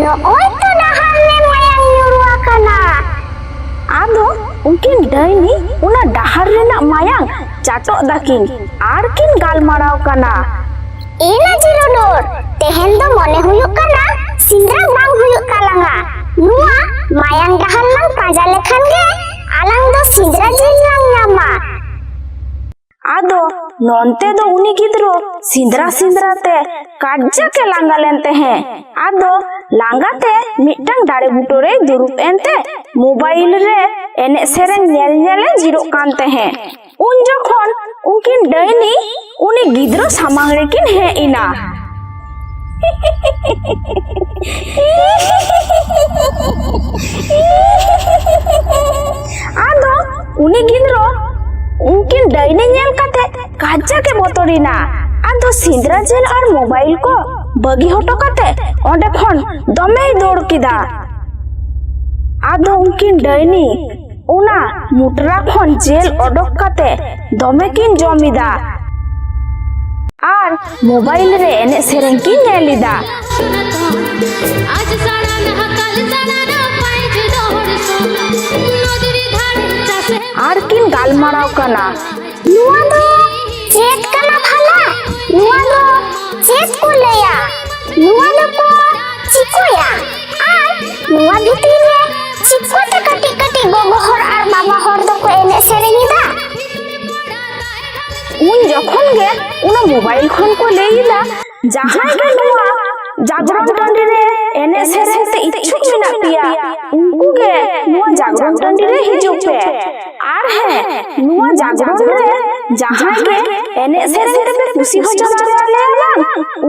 Nogoi to dahar re mayang nyuru akana. ᱟᱫᱚ ᱩᱱᱠᱤᱱ ᱰᱟᱹᱭᱱᱤ ᱚᱱᱟ ᱰᱟᱦᱟᱨ ᱨᱮᱱᱟᱜ ᱢᱟᱭᱟᱝ ᱪᱟᱴᱚᱜ ᱫᱟᱠᱤᱱ ᱟᱨ ᱠᱤᱱ ᱜᱟᱞᱢᱟᱨᱟᱣ ᱠᱟᱱᱟ᱾ Ina Jirodor, tehen do mone huyuk kana, sindra bang huyuk kalanga. Nua mayang dahar lang paja lekhan ge, alang do sindra jil lang nyama. ᱟᱫᱚ ᱱᱚᱱᱛᱮ ᱫᱚ ᱩᱱᱤ ᱜᱤᱫᱽᱨᱟᱹ ᱥᱤᱸᱫᱽᱨᱟ ᱥᱤᱸᱫᱽᱨᱟ ᱛᱮ ᱠᱟᱡᱟᱠᱮ ᱞᱟᱸᱜᱟ ᱞᱮᱱ ᱛᱟᱦᱮᱸ᱾ ᱟᱫᱚ ᱞᱟᱸᱜᱟᱛᱮ ᱢᱤᱫᱴᱟᱝ ᱫᱟᱨᱮ ᱵᱩᱴᱟᱹᱨᱮ ᱫᱩᱲᱩᱵ ᱮᱱᱛᱮ ᱢᱳᱵᱟᱭᱤᱞ ᱨᱮ ᱮᱱᱮᱡ ᱥᱮᱨᱮᱧ ᱧᱮᱞ ᱧᱮᱞᱮ ᱡᱤᱨᱚᱜ ᱠᱟᱱ ᱛᱟᱦᱮᱸ᱾ ᱩᱱ ᱡᱚᱠᱷᱚᱱ ᱩᱱᱠᱤᱱ ᱰᱟᱹᱭᱱᱤ ᱩᱱᱤ ᱜᱤᱫᱽᱨᱟᱹ ᱥᱟᱢᱟᱝ ᱨᱮᱠᱤᱱ ᱦᱮᱡ ᱮᱱᱟ᱾ ᱟᱫᱚ ᱩᱱᱤ ᱜᱤᱫᱽᱨᱟᱹ उनकिन डायनी नेल काते काजा के बोतरिना। आदो सिंद्रा जेल और मोबाइल को बगी हटो काते ओंडे खन दमे दौड़ किदा। आदो उनकिन डायनी उना मुटरा खन जेल ओडोक काते दमे किन जमिदा और मोबाइल रे एने सेरें किन नेलिदा। আর কিন গালমারাও কানা। Nua do chet kana phala. Nua do chet ko leya. Nua do ko chikoya. Ar nua bhitir re chikote kati kati gogo hor ar baba hor do ko ene serengida. उन जखन गे उना mobile खन को लेइदा जहां गे नुआ जागरण टंडी रे एने सेरें ते इच्छुक मेना पिया उनको गे नुआ जागरण टंडी रे हिजुक पे आर है नुआ जागरण रे जहां गे एने सेरें ते खुशी हो जाले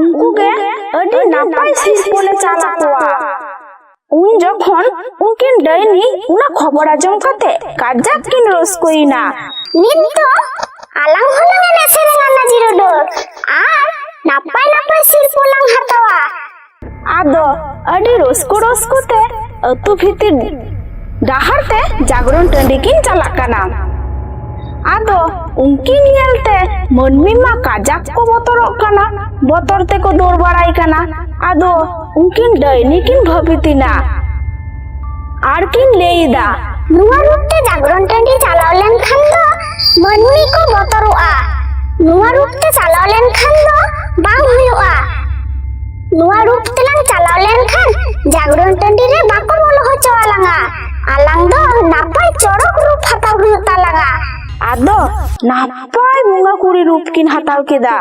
उनको गे अडी नापाय सिस्पोले चाला कोआ। उन जखन उनकिन डायनी उना खबर आजम काते काजाक किन रसकोइना। Nit do alang holang ene serengana Jirodor. Ar napai napai sirpulang hatawa. आदो अडी रस्को रस्को ते अतु भितिर डाहर ते जागरण टंडी किन चालाक काना। आदो उनकिन नेलते मनमी मा काजाक को बोतरक काना बोतर ते को दौड़ बाड़ाई काना। आदो उनकिन डायनी किन भाबितिना आर किन लेइदा Nua rupte jagoran tandi chalaw len khan do manmi ko botorua. Nua rupte chalaw len khan do bang huyuga. Nua rupte lang chalaw len khan jagoran tandi re bako bolo hocho alanga. Alang do napai chorok rup hataw huyuk talanga. आदो नापाय बुंगा कुड़ी रूप किन हताव किदा।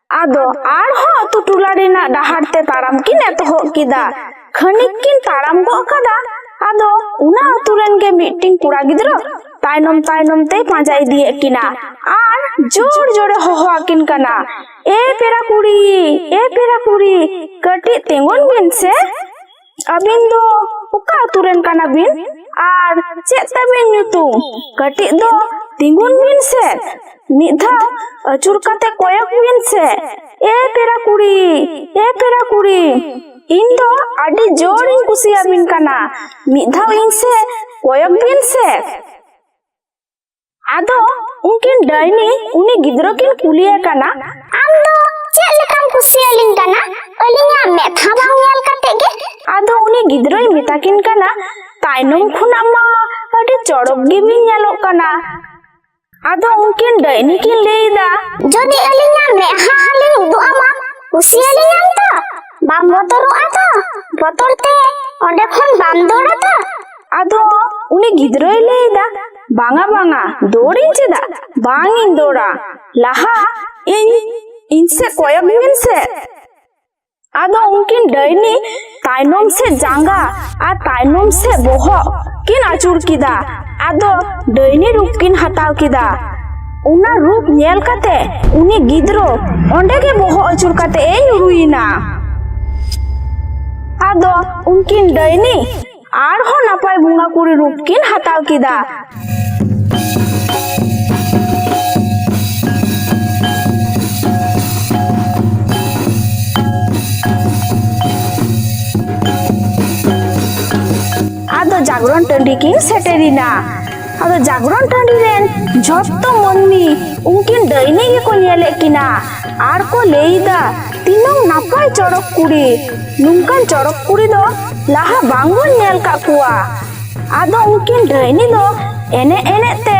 आदो are हो अतु टुला रेना डाहर ते ताराम किन एतहो किदा। खनिक किन ताराम गो कदा। आदो उना अतुरेन के मीटिंग कुड़ा गिद्रो तायनम तायनम ते पांजा इदिए किना आर जोर जोरे होहो आकिन कना। ए पेरा कुड़ी कटी तेंगोन बिन से अबिन दो उका अतुरेन कना बिन आर चेत तबिन ᱧᱩᱛᱩᱢ कटी दो तिंगुन बिन से मिधा अचुर काते कोयक बिन से। ए पेरा कुड़ी इन दो आडी जोर इन कुसिया बिन कना मिधा इन से कोयक बिन से। आदो उनकिन डायनी उनी गिद्रो किन कुलिया कना Am do chet lekam kusiya ling kana alinya metha bang nyel kate ge. आदो उनी गिद्रोय मिताकिन कना तायनम खुना मा आडी चड़क गे बिन नेलोक कना। आदो उनकिन डायनी किन लेइदा Jodi alinya meha haling do ama kusiya ling am to bam botoru ato botor te onde khon bam dora to. आदो उनी गिद्रोय लेइदा बांगा बांगा दौड़िन चेदा बांगिन दौड़ा लाहा इनसे कोयक बिन से। आदो उनकिन डायनी तायनम से जांगा आ तायनम से बोहो किन आचुर किदा। आदो डायनी रूप किन हताव किदा। उना रूप नेल काते उनी गिद्रो ओंडे के बोहो आचुर काते ए ᱧᱩᱨᱩᱭᱤᱱᱟ। आदो उनकिन डायनी आर हो नापाय बुंगा कुड़ी रूप किन हताव किदा। टांडी किन सेटेरिना आदो जागरण टांडी रेन झोत्तो मनमी उनकिन डाइनी गे को नेले किना आर को लेइदा तीनों नापाय चड़क कुड़ी नुंकान चड़क कुड़ी दो लाहा बांगुन नेल का कुआ आदो उनकिन डाइनी दो एने एने ते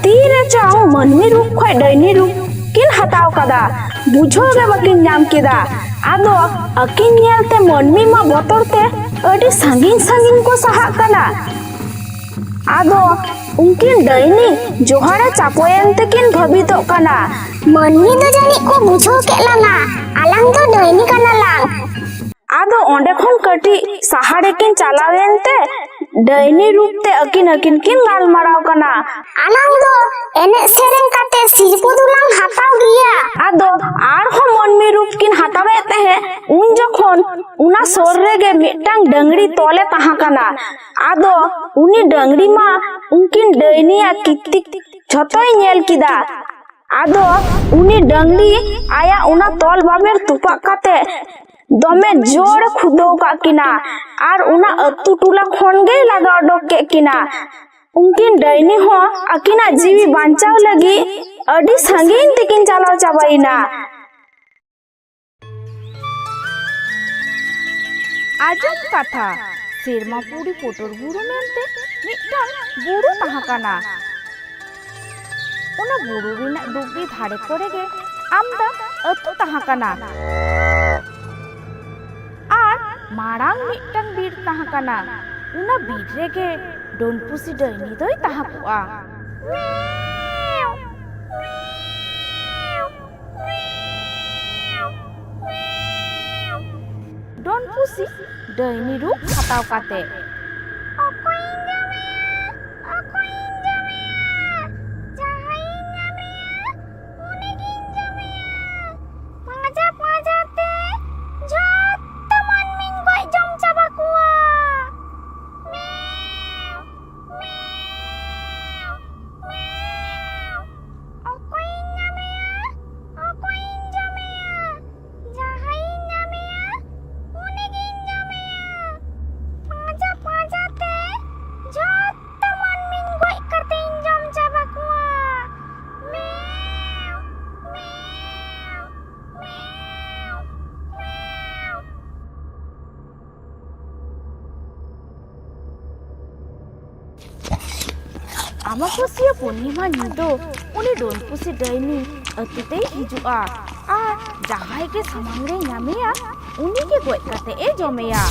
तीरे चाओ मनमी रूप खोय डाइनी रूप किन हताव कदा बुझो गे बकिन नाम किदा आदो अकिन नेलते मनमी मा बतरते अडी सांगिन सांगिन को सहा कना आदो उनकिन डाइनी जोहारा चापोयन तेकिन भबितो कना मनमी दो जानी को बुझो के लाना आलांग तो डाइनी कना लांग आदो ओंडे खन कटी सहारे किन चलावेनते डाइनी रूप ते अकिन अकिन किन गालमाराव कना आलांग दो एने सेरेंग काते सिरपो दुलांग हाताव गिया आदो आर हो मनमी रूप किन हतावे ते उन जखन उना सोर रेगे मिटांग डंगड़ी तोले तहा कना आदो उनी डंगड़ी मा उनकिन डाइनिया कित्तिक झतोय नेल किदा आदो उनी डंगड़ी आया उना तोल बाबेर तुपा काते दमे जोर खुदो का किना आर उना अतु टुला खनगे लगा डोक के किना उनकिन डाइनी हो अकिना जीवी बांचाव लगी अडी संगीन तिकिन चलाव चाबाइना आजम कथा सेरमा पुरी पोटर बुरु मेनते मिटान बुरु तहाकाना उना बुरु रिना डुबी धारे करेगे आमदा अतु तहाकाना मारांग मिटंग बीर तहाकाना उना बीर रेगे डोनपुसी डाइनी दोय तहाकुआ डोनपुसी डाइनी रूप हताव काते अमाबस्या पूर्णिमा निदो उनी डोनपुसी डाइनी अतुते हिजुआ आ जहाय के समांग रे नामेया उनी के गोय काते ए जमेया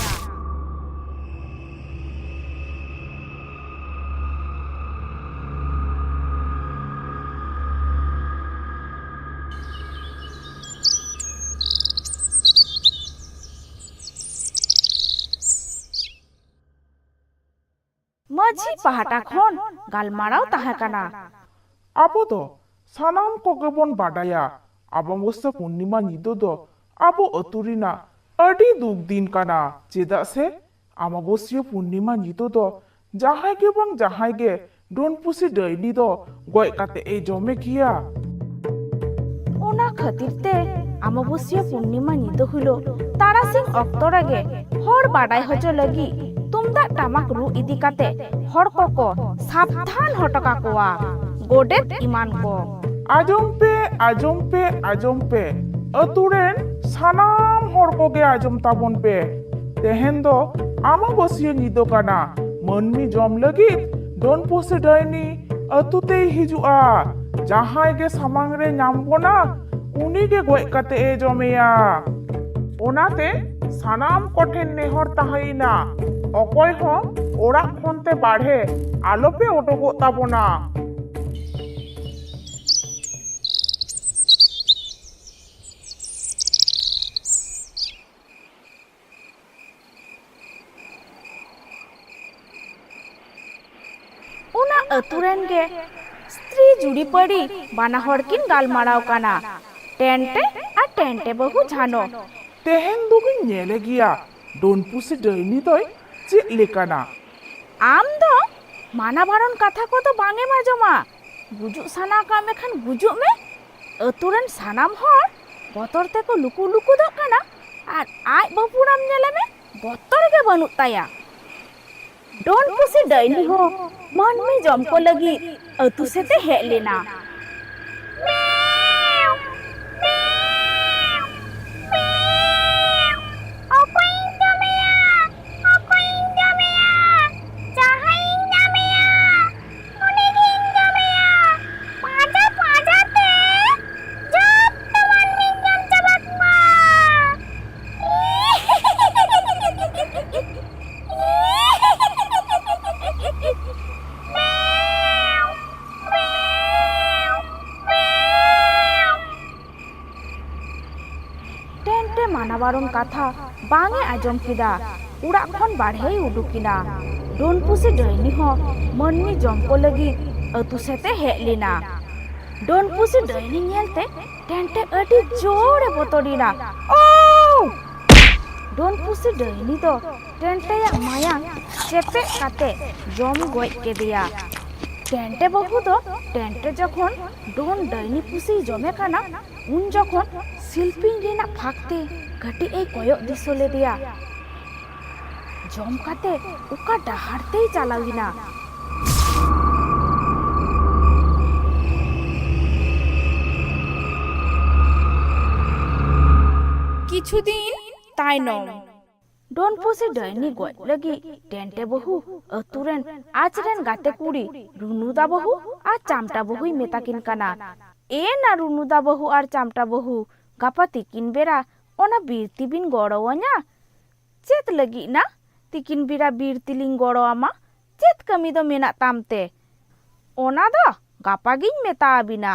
माझी पहाटा खन गालमाराव तहाकाना आबो दो सानाम को गेबन बाडाया अमाबस्या पूर्णिमा निदो दो आबो अतुरिना अडी दुख दिन काना चेदा से अमाबस्या पूर्णिमा निदो दो जहाय गे बंग जहाय गे डोनपुसी डाइनी दो गोय काते ए जमे किया ओना खातिर ते अमाबस्या पूर्णिमा निदो हुलो तारासिंग अक्तो रगे हर बाडाय हजो लगी तुमदा टामाक रु इदी काते हर को सावधान हटका कोआ गोडेत ईमान को आजम पे अतुरेन सानाम हर को गे आजम ताबन पे तेहेन दो अमाबस्या निदो काना मनमी जम लगी डोनपुसी डाइनी अतुते हिजुआ जहाय गे सामांग रे नाम बोना उनी गे गोय काते ए जमेया ओनाते सानाम कोठेन नेहर ताहाइना अकय हो ओरा खनते बाढ़े आलोपे ओटोगो ताबोना उना अतुरेन गे स्त्री जुड़ी पड़ी बाना हड़किन गालमाराव काना टेंटे आ टेंटे बहु जानो तेहेन दुगिन नेले गिया डोनपुसी डाइनी दोय चेद लेकाना आम दो माना बारन कथा को तो बांगे माजमा बुजु साना का मेखन बुजु में अतुरन सानाम हर बतर ते को लुकु लुकु दो काना आर आय बापुराम नेले में बतर के बनु ताया डोन पुसी डायनी हो मानमी जम को लगी अतु से ते हेज लेना। टेंटे मानाबारन कथा बांगे आजम किदा उड़ा खन बाढ़े उडुकिना। डोन पुसी डायनी हो मनमी जम को लगी अतु सेते हेज लेना। डोन पुसी डायनी नेलते टेंटे अडी जोरे बतोरिना। ओ डोन पुसी डायनी तो टेंटे या माया चेपे काते जम गoj केदिया। टेंटे बाबू तो टेंटे जखन डोन डायनी पुसी जमे काना उन जखन शिल्पिन रेना फाकते कटी ए कोयक दिसो लेदिया। जम काते उका डाहारते ही चालाविना। किछु दिन तायनम डोन पुसी डायनी गoj लगी टेंटे बहु अतुरेन आचरेन गाते कुड़ी रुनुदा बहु आ चामटा बहु मेताकिन काना। ए ना रुनुदा बहु और चामटा बहु गापा तिकिन बेरा ओना बीरती बिन गड़ोवanya चेत लगी ना तिकिन बेरा बीरती लिंग गड़ोआमा चेत कमी दो मेना तामते ओना दो गापा गिन मेता बिना।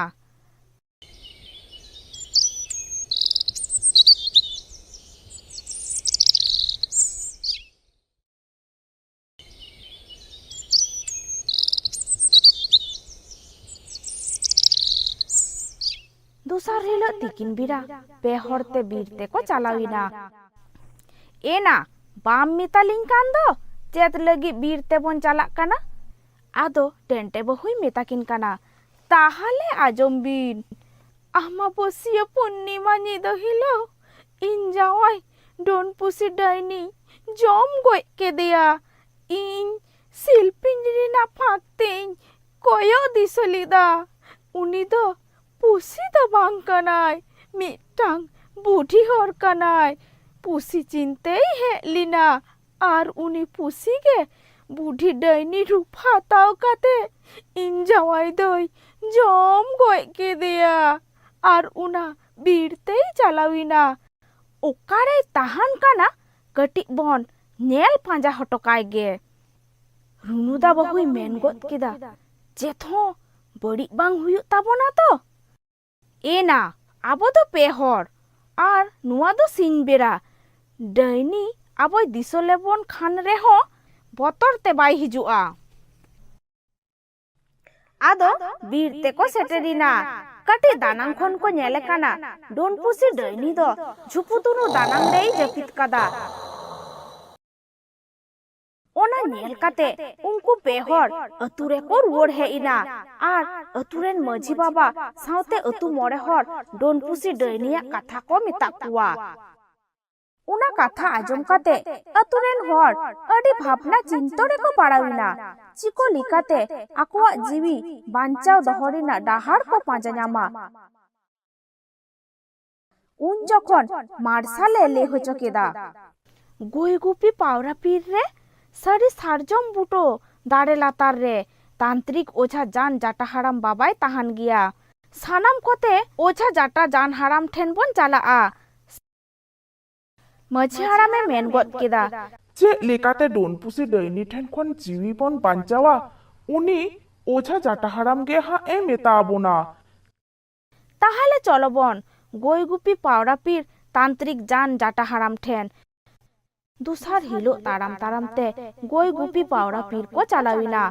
दूसर हिलो तिकिन बिरा पे हरते बीरते को चालाविना। एना बाम मितालिंग कान दो चेत लगी बीरते बन चालाक काना। आदो टेंटे बहुई मेताकिन काना ताहाले आजम बिन अमाबस्या पूर्णिमा निदो हिलो इन जावाई डोन पुसी डायनी जम गoj केदिया। इन शिल्पिन रेना फाकतें कोयो दिसोलिदा उनी दो पुसी दो बांग कनाय मिटांग बुढ़ी हर कनाय। Pussy Chinte hedge Leena are उनी पुसी के बुढ़ी डायनी रूप हाताव काते इन जावाई दोय जम गoj केदिया आर उना बीरते चालाविना। ओकारे ताहान काना कटी बन नेल पांजा हटोकाय गे। रुनुदा बहुई मेन गद किदा जेथो बड़ी बांग हुयुग ताबोना तो। एना आबो दो पे हर आर नुआ दो सिंग बेरा डायनी आबोय दिसो लेबोन खान रेहो बतर ते बाय हिजुआ। आदो बीरते को सेटेरिना कटी दानांग खन को नेले काना डोन पुसी डायनी दो झुपुतुनु दानांग रेई जपित कादा। ओना नेल काते उनको पेहर अतुरे को रुवर हेइना आर अतुरेन माझी बाबा साउते अतु मोरे हर डोन पुसी डायनिया कथा को मिता कुआ। उना कथा आजम काते अतुरेन हर अडी भावना चिंतरे को पाड़ाविना। चिको लिकाते आकुआ जीवी बांचाव दहरिना डाहार को पांजा ᱧᱟᱢᱟ। उन जखन मार्शाले ले होचो केदा गोयगुपी पावरा पीर रे साड़ी सारजम बुटो दाड़े लातार रे तांत्रिक ओझा जान जाटा हाराम बाबाय ताहान गिया। सानाम कोते ओझा जाटा जान हाराम ठेन बन चालाआ। माझी हारामे मेन गद केदा चे लेकाते डोन पुसी डायनी ठेन खन जीवी बन बांचावा उनी ओझा जाटा हाराम गे हा ए मेता आबोना। ताहाले चलो बन गोयगुपी पावरा पीर तांत्रिक जान जाटा हाराम ठेन। दूसर हिलो ताराम ताराम ते गोयगुपी पावरा पीर को चालाविना।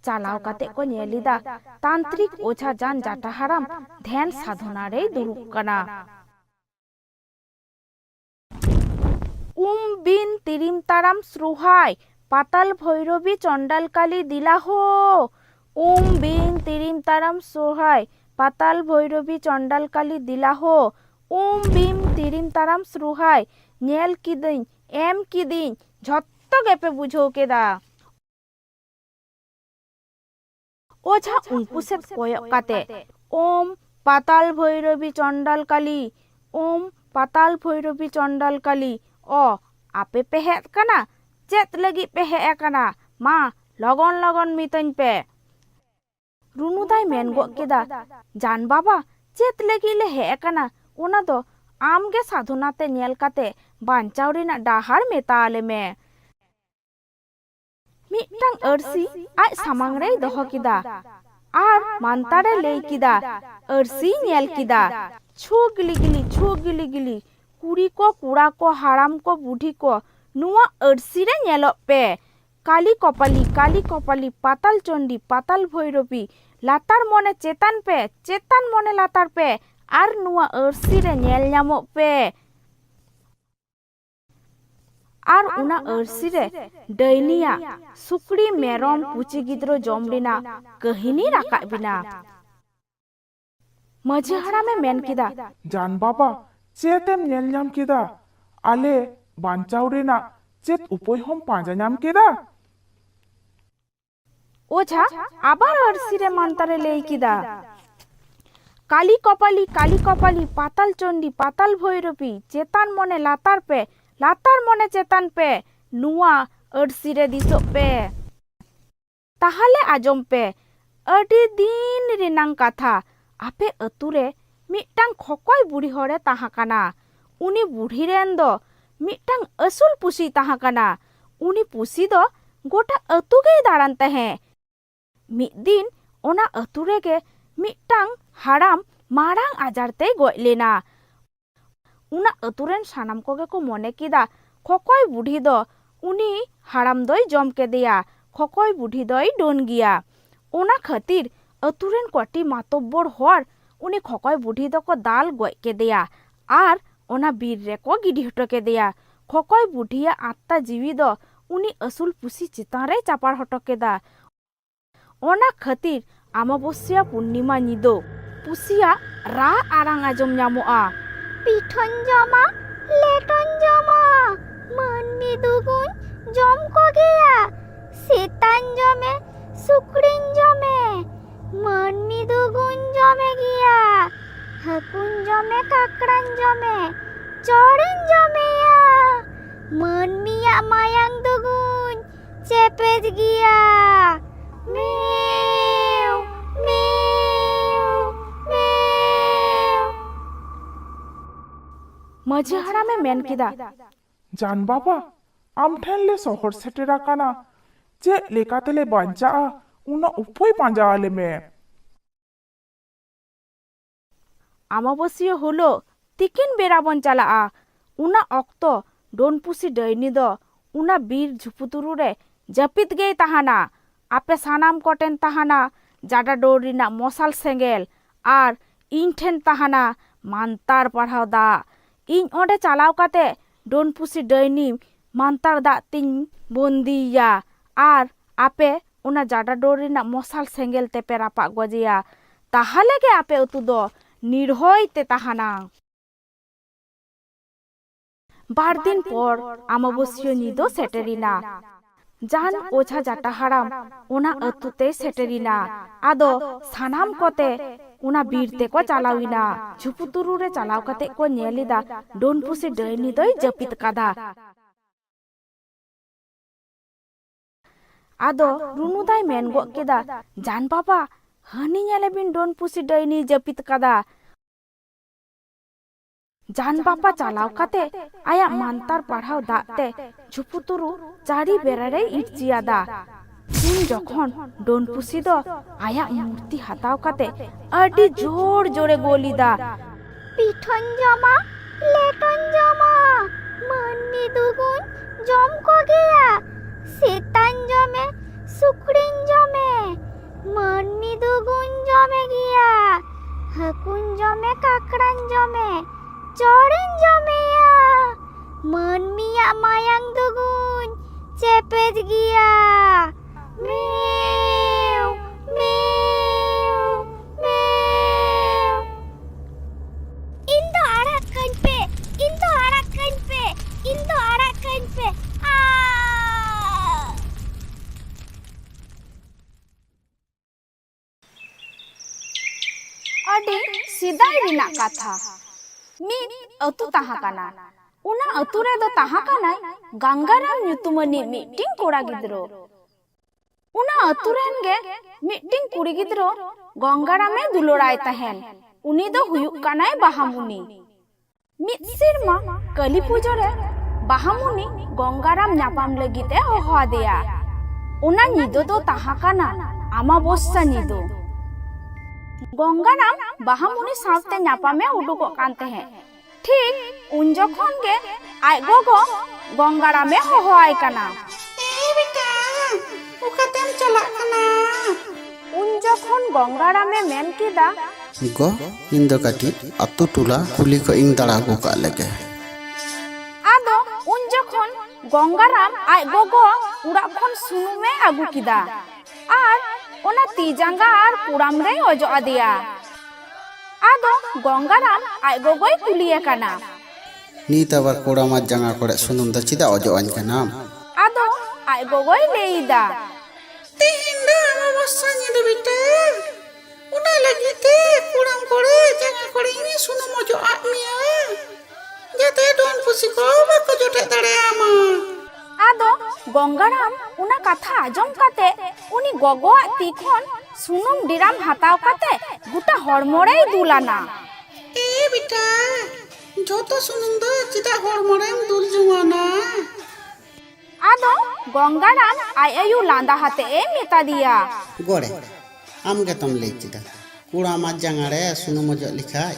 चालाव काते को नेलिदा तांत्रिक ओझा जान जाटा हाराम ध्यान साधना रे दुरुब कना। बिन तिरिम ताराम श्रुहाय पाताल भैरवी चंडाल काली दिला हो। बिन तिरिम ताराम श्रुहाय पाताल भैरवी चंडाल काली दिला हो। बिम तिरिम ताराम श्रुहाय नेल किदिन एम किदिन झत्तो ᱡᱚᱛᱚ ᱜᱮᱯᱮ ᱵᱩᱡᱷᱟᱹᱣ ᱠᱮᱫᱟ᱾ ᱳঝা ᱩᱱᱠᱩ ᱥᱮᱫ ᱠᱚᱭᱚᱜ ᱠᱟᱛᱮ ওম পাতাল ভৈরবী চণ্ডাল কালী, ওম পাতাল ভৈরবী চণ্ডাল কালী, ও আপে পে হেজ কানা? ᱪᱮᱫ ᱞᱟᱹᱜᱤᱫ ᱯᱮ ᱦᱮᱡ ᱟᱠᱟᱱᱟ? ᱢᱟ ᱞᱚᱜᱚᱱ ᱞᱚᱜᱚᱱ ᱢᱤᱛᱟᱹᱧ ᱯᱮ᱾ ᱨᱩᱱᱩᱫᱟᱭ ᱢᱮᱱ ᱜᱚᱫ ᱠᱮᱫᱟ, ᱡᱟᱱ ᱵᱟᱵᱟ ᱪᱮᱫ ᱞᱟᱹᱜᱤᱫ ᱞᱮ ᱦᱮᱡ ᱟᱠᱟᱱᱟ ᱚᱱᱟ ᱫᱚ ᱟᱢᱜᱮ ᱥᱟᱫᱷᱚᱱᱟᱛᱮ ᱧᱮᱞ ᱠᱟᱛᱮ ᱵᱟᱧᱪᱟᱣ ᱨᱮᱱᱟᱜ ᱰᱟᱦᱟᱨ ᱢᱮᱛᱟ ᱟᱞᱮ ᱢᱮ᱾ ᱢᱤᱫᱴᱟᱝ ᱟᱹᱨᱥᱤ ᱟᱡ ᱥᱟᱢᱟᱝ ᱨᱮᱭ ᱫᱚᱦᱚ ᱠᱮᱫᱟ ᱟᱨ ᱢᱟᱱᱛᱟᱨᱮ ᱞᱟᱹᱭ ᱠᱮᱫᱟ᱾ ᱟᱹᱨᱥᱤ ᱧᱮᱞ ᱠᱮᱫᱟ, ᱪᱷᱩ ᱜᱤᱞᱤ ᱜᱤᱞᱤ ᱪᱷᱩ ᱜᱤᱞᱤ ᱜᱤᱞᱤ, ᱠᱩᱲᱤ ᱠᱚ ᱠᱚᱲᱟ ᱠᱚ ᱦᱟᱲᱟᱢ ᱠᱚ ᱵᱩᱰᱷᱤ ko ᱱᱚᱣᱟ ᱟᱹᱨᱥᱤ ᱨᱮ ᱧᱮᱞᱚᱜ ᱯᱮ᱾ কালী কপালী পাতাল চণ্ডী পাতাল ভৈরবী, লাতার মনে চেতান পে চেতান মনে লাতার পে, আর ᱱᱚᱣᱟ ᱟᱹᱨᱥᱤ ᱨᱮ ᱧᱮᱞ ᱧᱟᱢᱚᱜ ᱯᱮ। আর ᱚᱱᱟ ᱟᱹᱨᱥᱤ ᱨᱮ ᱰᱟᱹᱭᱱᱤᱭᱟᱜ ᱥᱩᱠᱨᱤ ᱢᱮᱨᱚᱢ ᱯᱩᱪᱤ ᱜᱤᱫᱽᱨᱟᱹ ᱡᱚᱢ ᱨᱮᱱᱟᱜ ᱠᱟᱹᱦᱤᱱᱤ ᱨᱟᱠᱟᱵ ᱵᱮᱱᱟ। ᱢᱟᱹᱡᱷᱤ ᱦᱟᱲᱟᱢᱮ ᱢᱮᱱ ᱠᱮᱫᱟ, ᱡᱟᱱ ᱵᱟᱵᱟ ᱪᱮᱫ ᱮᱢ ᱧᱮᱞ ᱧᱟᱢ ᱠᱮᱫᱟ? ᱟᱞᱮ ᱵᱟᱧᱪᱟᱣ ᱨᱮᱱᱟᱜ ᱪᱮᱫ ᱩᱯᱟᱹᱭ ᱦᱚᱸᱢ ᱯᱟᱸᱡᱟ ᱧᱟᱢ ᱠᱮᱫᱟ? ওঝা আবার আরসি রে মান্তারে লেই কিদা, কালী কপালী পাতাল চণ্ডী পাতাল ভৈরবী, চেতান মনে লাতার পে লাতার মনে চেতান পে, নুয়া আরসি রে দিসো পে। তাহলে আজম পে, আডি দিন রেনাং কাথা, আপে আতুরে মিটটাং খকয় বুড়ি হরে তাহা কানা। উনি বুড়ি রেন দ মিটটাং আসুল পুসি তাহা কানা। উনি পুসি দ গোটা আতু গেই দাঁড়ান তাহে। ᱢᱤᱫ ᱫᱤᱱ ᱚᱱᱟ ᱟᱹᱛᱩ ᱨᱮᱜᱮ ᱢᱤᱫᱴᱟᱝ ᱦᱟᱲᱟᱢ ᱢᱟᱨᱟᱝ ᱟᱡᱟᱨ ᱛᱮᱭ ᱜᱚᱡ ᱞᱮᱱᱟ। ᱚᱱᱟ ᱟᱹᱛᱩ ᱨᱮᱱ ᱥᱟᱱᱟᱢ ᱠᱚᱜᱮ ᱠᱚ ᱢᱚᱱᱮ ᱠᱮᱫᱟ ᱠᱷᱚᱠᱚᱭ ᱵᱩᱰᱷᱤ ᱫᱚ ᱩᱱᱤ ᱦᱟᱲᱟᱢ ᱫᱚᱭ ᱡᱚᱢ ᱠᱮᱫᱮᱭᱟ, ᱠᱷᱚᱠᱚᱭ ᱵᱩᱰᱷᱤ ᱫᱚᱭ ᱰᱟᱹᱱ ᱜᱮᱭᱟ। ᱚᱱᱟ ᱠᱷᱟᱹᱛᱤᱨ ᱟᱹᱛᱩ ᱨᱮᱱ ᱠᱚᱴᱤ ᱢᱟᱛᱚᱵᱵᱚᱨ ᱦᱚᱲ ᱩᱱᱤ ᱠᱷᱚᱠᱚᱭ ᱵᱩᱰᱷᱤ ᱫᱚᱠᱚ ᱫᱟᱞ ᱜᱚᱡ ᱠᱮᱫᱮᱭᱟ ᱟᱨ ᱚᱱᱟ ᱵᱤᱨ ᱨᱮᱠᱚ ᱜᱤᱰᱤ ᱦᱚᱴᱚ ᱠᱮᱫᱮᱭᱟ। ᱠᱷᱚᱠᱚᱭ ᱵᱩᱰᱷᱤᱭᱟᱜ ᱟᱛᱛᱟ ᱡᱤᱣᱤ ᱫᱚ ᱩᱱᱤ ᱟᱹᱥᱩᱞ ᱯᱩᱥᱤ ᱪᱮᱛᱟᱱ ᱨᱮᱭ ᱪᱟᱯᱟᱲ ᱦᱚᱴᱚ ᱠᱮᱫᱟ। ᱚᱱᱟ ᱠᱷᱟᱹᱛᱤᱨ ᱟᱢᱟᱵᱚᱥᱥᱟ ᱯᱩᱨᱱᱤᱢᱟ ᱧᱤᱫᱟᱹ ᱯᱩᱥᱤᱭᱟᱜ ᱨᱟᱜ ᱟᱲᱟᱝ ᱟᱸᱡᱚᱢ ᱧᱟᱢᱚᱜᱼᱟ। পিঠন জমা লেটন জমা, মানমি দুগুণ জম কগেয়া, সেতান জমে সুকরিন জমে, মানমি দুগুণ জমে গিয়া, হাকুন জমে কাকড়ান জমে, চড়েন জমেয়া, মানমিয়া মায়াং দুগুণ চেপেজ গিয়া। মেও মেও মেও। ᱢᱟᱹᱡᱷᱤ ᱦᱟᱲᱟᱢᱮ ᱢᱮᱱ ᱠᱮᱫᱟ, ᱡᱟᱱ ᱵᱟᱵᱟ ᱟᱢ ᱴᱷᱮᱱ ᱞᱮ ᱥᱚᱦᱚᱨ ᱥᱮᱴᱮᱨ ᱟᱠᱟᱱᱟ, ᱪᱮᱫ ᱞᱮᱠᱟᱛᱮᱞᱮ ᱵᱟᱧᱪᱟᱜᱼᱟ ᱚᱱᱟ ᱩᱯᱟᱹᱭ ᱯᱟᱸᱡᱟ ᱟᱞᱮ ᱢᱮ। ᱟᱢᱟᱵᱚᱥᱥᱟ ᱦᱤᱞᱳᱜ ᱛᱤᱠᱤᱱ ᱵᱮᱲᱟ ᱵᱚᱱ ᱪᱟᱞᱟᱜᱼᱟ। ᱚᱱᱟ ᱚᱠᱛᱚ ᱰᱳᱱ ᱯᱩᱥᱤ ᱰᱟᱹᱭᱱᱤ ᱫᱚ ᱚᱱᱟ ᱵᱤᱨ ᱡᱷᱩᱯᱩᱛᱩᱨᱩ ᱨᱮ ᱡᱟᱹᱯᱤᱫ ᱜᱮᱭ ᱛᱟᱦᱮᱱᱟ। ᱟᱯᱮ ᱥᱟᱱᱟᱢ ᱠᱚᱴᱷᱮᱱ ᱛᱟᱦᱮᱱᱟ ᱡᱟᱰᱟ ᱰᱳᱨ ᱨᱮᱱᱟᱜ ᱢᱚᱥᱟᱞ ᱥᱮᱸᱜᱮᱞ ᱟᱨ ᱤᱧ ᱴᱷᱮᱱ ᱛᱟᱦᱮᱱᱟ ᱢᱟᱱᱛᱟᱨ ᱯᱟᱲᱦᱟᱣ ᱫᱟᱜ। ᱤᱧ ᱚᱸᱰᱮ ᱪᱟᱞᱟᱣ ᱠᱟᱛᱮ ᱰᱳᱱ ᱯᱩᱥᱤ ᱰᱟᱹᱭᱱᱤ ᱢᱟᱱᱛᱟᱨ ᱫᱟᱜ ᱛᱤᱧ ᱵᱚᱱᱫᱤᱭᱮᱭᱟ ᱟᱨ ᱟᱯᱮ ᱚᱱᱟ ᱡᱟᱰᱟ ᱰᱳᱨ ᱨᱮᱱᱟᱜ ᱢᱚᱥᱟᱞ ᱥᱮᱸᱜᱮᱞ ᱛᱮᱯᱮ ᱨᱟᱯᱟᱜ ᱜᱚᱡᱮᱭᱟ। ᱛᱟᱦᱚᱞᱮ ᱜᱮ ᱟᱯᱮ ᱟᱹᱛᱩ ᱫᱚ ᱱᱤᱨᱦᱚᱭ ᱛᱮ ᱛᱟᱦᱮᱱᱟ। ᱵᱟᱨ ᱫᱤᱱ ᱯᱚᱨ ᱟᱢᱟᱵᱚᱥᱥᱟ ᱧᱤᱫᱟᱹ ᱥᱮᱴᱮᱨᱮᱱᱟ। ᱡᱟᱱ ᱳঝা ᱡᱟᱴᱟ ᱦᱟᱲᱟᱢ ᱚᱱᱟ ᱟᱹᱛᱩ ᱛᱮᱭ ᱥᱮᱴᱮᱨᱮᱱᱟ। ᱟᱫᱚ ᱥᱟᱱᱟᱢ ᱠᱚᱛᱮ ᱚᱱᱟ ᱵᱤᱨ ᱛᱮᱠᱚ ᱪᱟᱞᱟᱣᱮᱱᱟ। ᱡᱷᱩᱯᱩᱛᱩᱨᱩ ᱨᱮ ᱪᱟᱞᱟᱣ ᱠᱟᱛᱮ ᱠᱚ ᱧᱮᱞ ᱮᱫᱟ ᱰᱳᱱ ᱯᱩᱥᱤ ᱰᱟᱹᱭᱱᱤ ᱫᱚᱭ ᱡᱟᱹᱯᱤᱫ ᱠᱟᱫᱟ। ᱟᱫᱚ ᱨᱩᱱᱩᱫᱟᱭ ᱢᱮᱱ ᱜᱚᱫ ᱠᱮᱫᱟ, ᱡᱟᱱ ᱵᱟᱵᱟ ᱦᱟᱹᱱᱤ ᱧᱮᱞᱮᱵᱤᱱ ᱰᱳᱱ ᱯᱩᱥᱤ ᱰᱟᱹᱭᱱᱤ ᱡᱟᱹᱯᱤᱫ ᱠᱟᱫᱟ। ᱡᱟᱱ ᱵᱟᱵᱟ ᱪᱟᱞᱟᱣ ᱠᱟᱛᱮ ᱟᱭᱟᱜ ᱢᱟᱱᱛᱟᱨ ᱯᱟᱲᱦᱟᱣ ᱫᱟᱜ ᱛᱮ ᱡᱷᱩᱯᱩᱛᱩᱨᱩ ᱪᱟᱹᱨᱤ ᱵᱮᱲᱟᱨᱮᱭ ᱤᱨᱪᱤᱭᱟᱫᱟ। ᱩᱱ ᱡᱚᱠᱷᱚᱱ ᱰᱳᱱ ᱯᱩᱥᱤ ᱫᱚ ᱟᱭᱟᱜ ᱢᱩᱨᱛᱤ ᱦᱟᱛᱟᱣ ᱠᱟᱛᱮ ᱟᱹᱰᱤ ᱡᱳᱨ ᱡᱳᱨᱮ ᱜᱳᱞᱮᱫᱟ। পিঠন জমা লেটন জমা, মানমি দুগুণ জম কগেয়া, সেতান জমে সুকরিন জমে, মানমি দুগুণ জমে গিয়া, হাকুন জমে কাকড়ান জমে, চড়েন জমেয়া, মানমিয়া মায়াং দুগুণ চেপেজ গিয়া। মেও মেও মেও। ᱤᱧ ᱫᱚ ᱟᱲᱟᱜ ᱠᱟᱹᱧ ᱯᱮ, ᱤᱧ ᱫᱚ ᱟᱲᱟᱜ ᱠᱟᱹᱧ ᱯᱮ, ᱤᱧ ᱫᱚ ᱟᱲᱟᱜ ᱠᱟᱹᱧ ᱯᱮ। ᱨᱮᱱᱟᱜ ᱠᱟᱛᱷᱟ ᱢᱤᱫ ᱟᱹᱛᱩ ᱛᱟᱦᱮᱸ ᱠᱟᱱᱟ ᱚᱱᱟ ᱟᱹᱛᱩ ᱨᱮᱫᱚ ᱛᱟᱦᱮᱸ ᱠᱟᱱᱟᱭ ᱜᱟᱝᱜᱟᱨᱟᱢ ᱧᱩᱛᱩᱢᱟᱱᱤ ᱢᱤᱫᱴᱤᱝ ᱠᱚᱲᱟ ᱜᱤᱫᱽᱨᱟᱹ ᱚᱱᱟ ᱟᱹᱛᱩ ᱨᱮᱱ ᱜᱮ ᱢᱤᱫᱴᱤᱝ ᱠᱩᱲᱤ ᱜᱤᱫᱽᱨᱟᱹ ᱜᱚᱝᱜᱟᱨᱟᱢᱮ ᱫᱩᱞᱟᱹᱲᱟᱭ ᱛᱟᱦᱮᱱ ᱩᱱᱤ ᱫᱚ ᱦᱩᱭᱩᱜ ᱠᱟᱱᱟᱭ ᱵᱟᱦᱟᱢᱩᱱᱤ ᱢᱤᱫ ᱥᱮᱨᱢᱟ ᱠᱟᱹᱞᱤ ᱯᱩᱡᱟᱹ ᱨᱮ ᱵᱟᱦᱟᱢᱩᱱᱤ ᱜᱚᱝᱜᱟᱨᱟᱢ ᱧᱟᱯᱟᱢ ᱞᱟᱹᱜᱤᱫ ᱮ ᱦᱚᱦᱚ ᱟᱫᱮᱭᱟ ᱚᱱᱟ ᱧᱤᱫᱟᱹ ᱫᱚ ᱛᱟᱦᱮᱸ ᱠᱟᱱᱟ আমাবস্যা ᱧᱤᱫᱟᱹ গঙ্গারাম বাহামুনি সাথে ᱧᱟᱯᱟᱢে উডুকᱚᱜ ᱠᱟᱱ ᱛᱟᱦᱮᱸ ঠিক উন যখন গে আই গগো গঙ্গারামে হহᱚᱟᱭ ᱠᱟᱱᱟ এ বেটা ওকাতেম চালাক কানা উন যখন গঙ্গারামে মেন কিদা ᱜᱚ ᱤᱧ ᱫᱚ ᱠᱟᱹᱴᱤᱡ ᱟᱛᱳ ᱴᱚᱞᱟ ᱠᱩᱞᱤ ᱠᱚ ᱤᱧ ᱫᱟᱬᱟ ᱟᱹᱜᱩ ᱠᱟᱜ ᱞᱮᱜᱮ ᱟᱫᱚ ᱩᱱ ᱡᱚᱠᱷᱚᱱ ᱜᱚᱝᱜᱟᱨᱟᱢ ᱟᱡ ᱜᱚᱜᱚ ᱚᱲᱟᱜ ᱠᱷᱚᱱ ᱥᱩᱱᱩᱢᱮ ᱟᱹᱜᱩ ᱠᱮᱫᱟ ᱟᱨ ᱚᱱᱟ ᱛᱤ ᱡᱟᱸᱜᱟ ᱟᱨ ᱠᱩᱲᱟᱢ ᱨᱮᱭ ᱚᱡᱚᱜ ᱟᱫᱮᱭᱟ ᱟᱫᱚ ᱜᱚᱝᱜᱟᱨᱟᱢ ᱟᱡ ᱜᱚᱜᱚᱭ ᱠᱩᱞᱤᱭᱮ ᱠᱟᱱᱟ ᱱᱤᱛ ᱟᱵᱟᱨ ᱠᱚᱲᱟᱢᱟᱜ ᱡᱟᱸᱜᱟ ᱠᱚᱨᱮ ᱥᱩᱱᱩᱢ ᱫᱚ ᱪᱮᱫᱟᱜ ᱚᱡᱚᱜ ᱟᱹᱧ ᱠᱟᱱᱟᱢ ᱟᱫᱚ ᱟᱡ ᱜᱚᱜᱚᱭ ᱞᱟᱹᱭᱫᱟ ᱛᱮᱦᱮᱧ ᱫᱚ আমাবস্যা ᱧᱤᱫᱟᱹ ᱵᱤᱴᱟᱹ ᱚᱱᱟ ᱞᱟᱹᱜᱤᱫ ᱛᱮ ᱠᱩᱲᱟᱢ ᱠᱚᱨᱮ ᱡᱟᱸᱜᱟ ᱠᱚᱨᱮ ᱤᱧ ᱥᱩᱱᱩᱢ ᱚᱡᱚᱜ ᱟᱫ ᱢᱮᱭᱟ ᱡᱟᱛᱮ ᱰᱚᱱ ᱯᱩᱥᱤ ᱠᱚ ᱵᱟᱠᱚ ᱡᱚᱴᱮᱫ ᱫᱟᱲᱮᱭᱟᱢᱟ ᱟᱫᱚ ᱜᱚᱝᱜᱟᱨᱟᱢ ᱚᱱᱟ ᱠᱟᱛᱷᱟ ᱟᱸᱡᱚᱢ ᱠᱟᱛᱮ ᱩᱱᱤ ᱜᱚᱜᱚᱣᱟᱜ ᱛᱤ ᱠᱷᱚᱱ ᱥᱩᱱᱩᱢ ᱰᱤᱨᱟᱢ ᱦᱟᱛᱟᱣ ᱠᱟᱛᱮ ᱜᱚᱴᱟ ᱦᱚᱲᱢᱚ ᱨᱮᱭ ᱫᱩᱞᱟᱱᱟ ᱮ ᱵᱤᱴᱟ ᱡᱚᱛᱚ ᱥᱩᱱᱩᱢ ᱫᱚ ᱪᱮᱫᱟᱜ ᱦᱚᱲᱢᱚ ᱨᱮᱢ ᱫᱩᱞ ᱡᱚᱝᱟᱱᱟ ᱟᱫᱚ ᱜᱚᱝᱜᱟᱨᱟᱢ ᱟᱡ ᱟᱭᱩ ᱞᱟᱸᱫᱟ ᱦᱟᱛᱮ ᱮ ᱢᱮᱛᱟ ᱫᱤᱭᱟ ᱜᱚᱲᱮ ᱟᱢ ᱜᱮᱛᱚᱢ ᱞᱟᱹᱭ ᱠᱮᱫᱟ ᱠᱚᱲᱟᱢᱟᱜ ᱡᱟᱸᱜᱟ ᱨᱮ ᱥᱩᱱᱩᱢ ᱚᱡᱚᱜ ᱞᱮᱠᱷᱟᱡ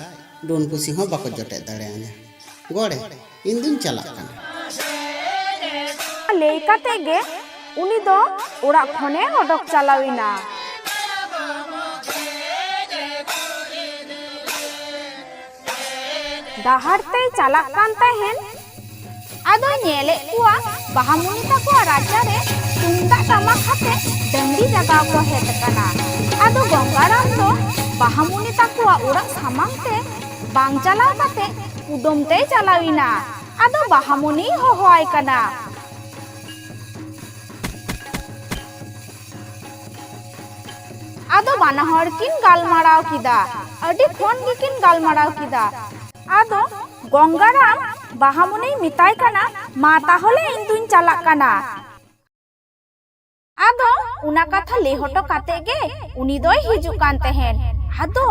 ᱰᱚᱱ ᱯᱩᱥᱤ ᱦᱚᱸ ᱵᱟᱠᱚ ᱡᱚᱴᱮᱫ ᱫᱟᱲᱮᱭᱟᱧᱟ ᱜᱚᱲᱮ ᱤᱧ ᱫᱩᱧ ᱪᱟᱞᱟᱜ ᱠᱟᱱᱟ ᱞᱟᱹᱭ ᱠᱟᱛᱮ ᱜᱮ ᱩᱱᱤ ᱫᱚ ᱚᱲᱟᱜ ᱠᱷᱚᱱᱮ ᱚᱰᱚᱠ ᱪᱟᱞᱟᱣᱮᱱᱟ ᱰᱟᱦᱟᱨ ᱛᱮᱭ ᱪᱟᱞᱟᱜ ᱠᱟᱱ ᱛᱟᱦᱮᱱ ᱟᱫᱚ ᱧᱮᱞᱮᱫ ᱠᱚᱣᱟ ᱵᱟᱦᱟᱢᱩᱱᱤ ᱛᱟᱠᱚᱣᱟᱜ ᱨᱟᱪᱟᱨᱮ ᱛᱩᱢᱫᱟᱜ ᱴᱟᱢᱟᱠ ᱦᱟᱛᱮ ᱰᱟᱝᱨᱤ ᱡᱟᱜᱟᱣ ᱠᱚ ᱦᱮᱡ ᱟᱠᱟᱱᱟ ᱟᱫᱚ ᱜᱚᱝᱜᱟᱨᱟᱢ ᱫᱚ ᱵᱟᱦᱟᱢᱩᱱᱤ ᱛᱟᱠᱚᱣᱟᱜ ᱚᱲᱟᱜ ᱥᱟᱢᱟᱝ ᱛᱮ ᱵᱟᱝ ᱪᱟᱞᱟᱣ ᱠᱟᱛᱮ ᱠᱩᱰᱟᱹᱢ ᱛᱮᱭ ᱪᱟᱞᱟᱣᱮᱱᱟ ᱟᱫᱚ ᱵᱟᱦᱟᱢᱩᱱᱤ ᱦᱚᱦᱚᱟᱭ ᱠᱟᱱᱟ ᱟᱫᱚ ᱵᱟᱱᱟ ᱦᱚᱲ ᱠᱤᱱ ᱜᱟᱞᱢᱟᱨᱟᱣ ᱠᱮᱫᱟ ᱟᱹᱰᱤ ᱠᱷᱚᱱ ᱜᱮᱠᱤᱱ ᱜᱟᱞᱢᱟᱨᱟᱣ ᱠᱮᱫᱟ ᱟᱫᱚ ᱜᱚᱝᱜᱟᱨᱟᱢ ᱵᱟᱦᱟᱢᱩᱱᱤ ᱢᱮᱛᱟᱭ ᱠᱟᱱᱟ ᱢᱟ ᱛᱟᱦᱚᱞᱮ ᱤᱧ ᱫᱩᱧ ᱪᱟᱞᱟᱜ ᱠᱟᱱᱟ ᱟᱫᱚ ᱚᱱᱟ ᱠᱟᱛᱷᱟ ᱞᱟᱹᱭ ᱦᱚᱴᱚ ᱠᱟᱛᱮ ᱜᱮ ᱩᱱᱤ ᱫᱚᱭ ᱦᱤᱡᱩᱜ ᱠᱟᱱ ᱛᱟᱦᱮᱱ ᱟᱫᱚ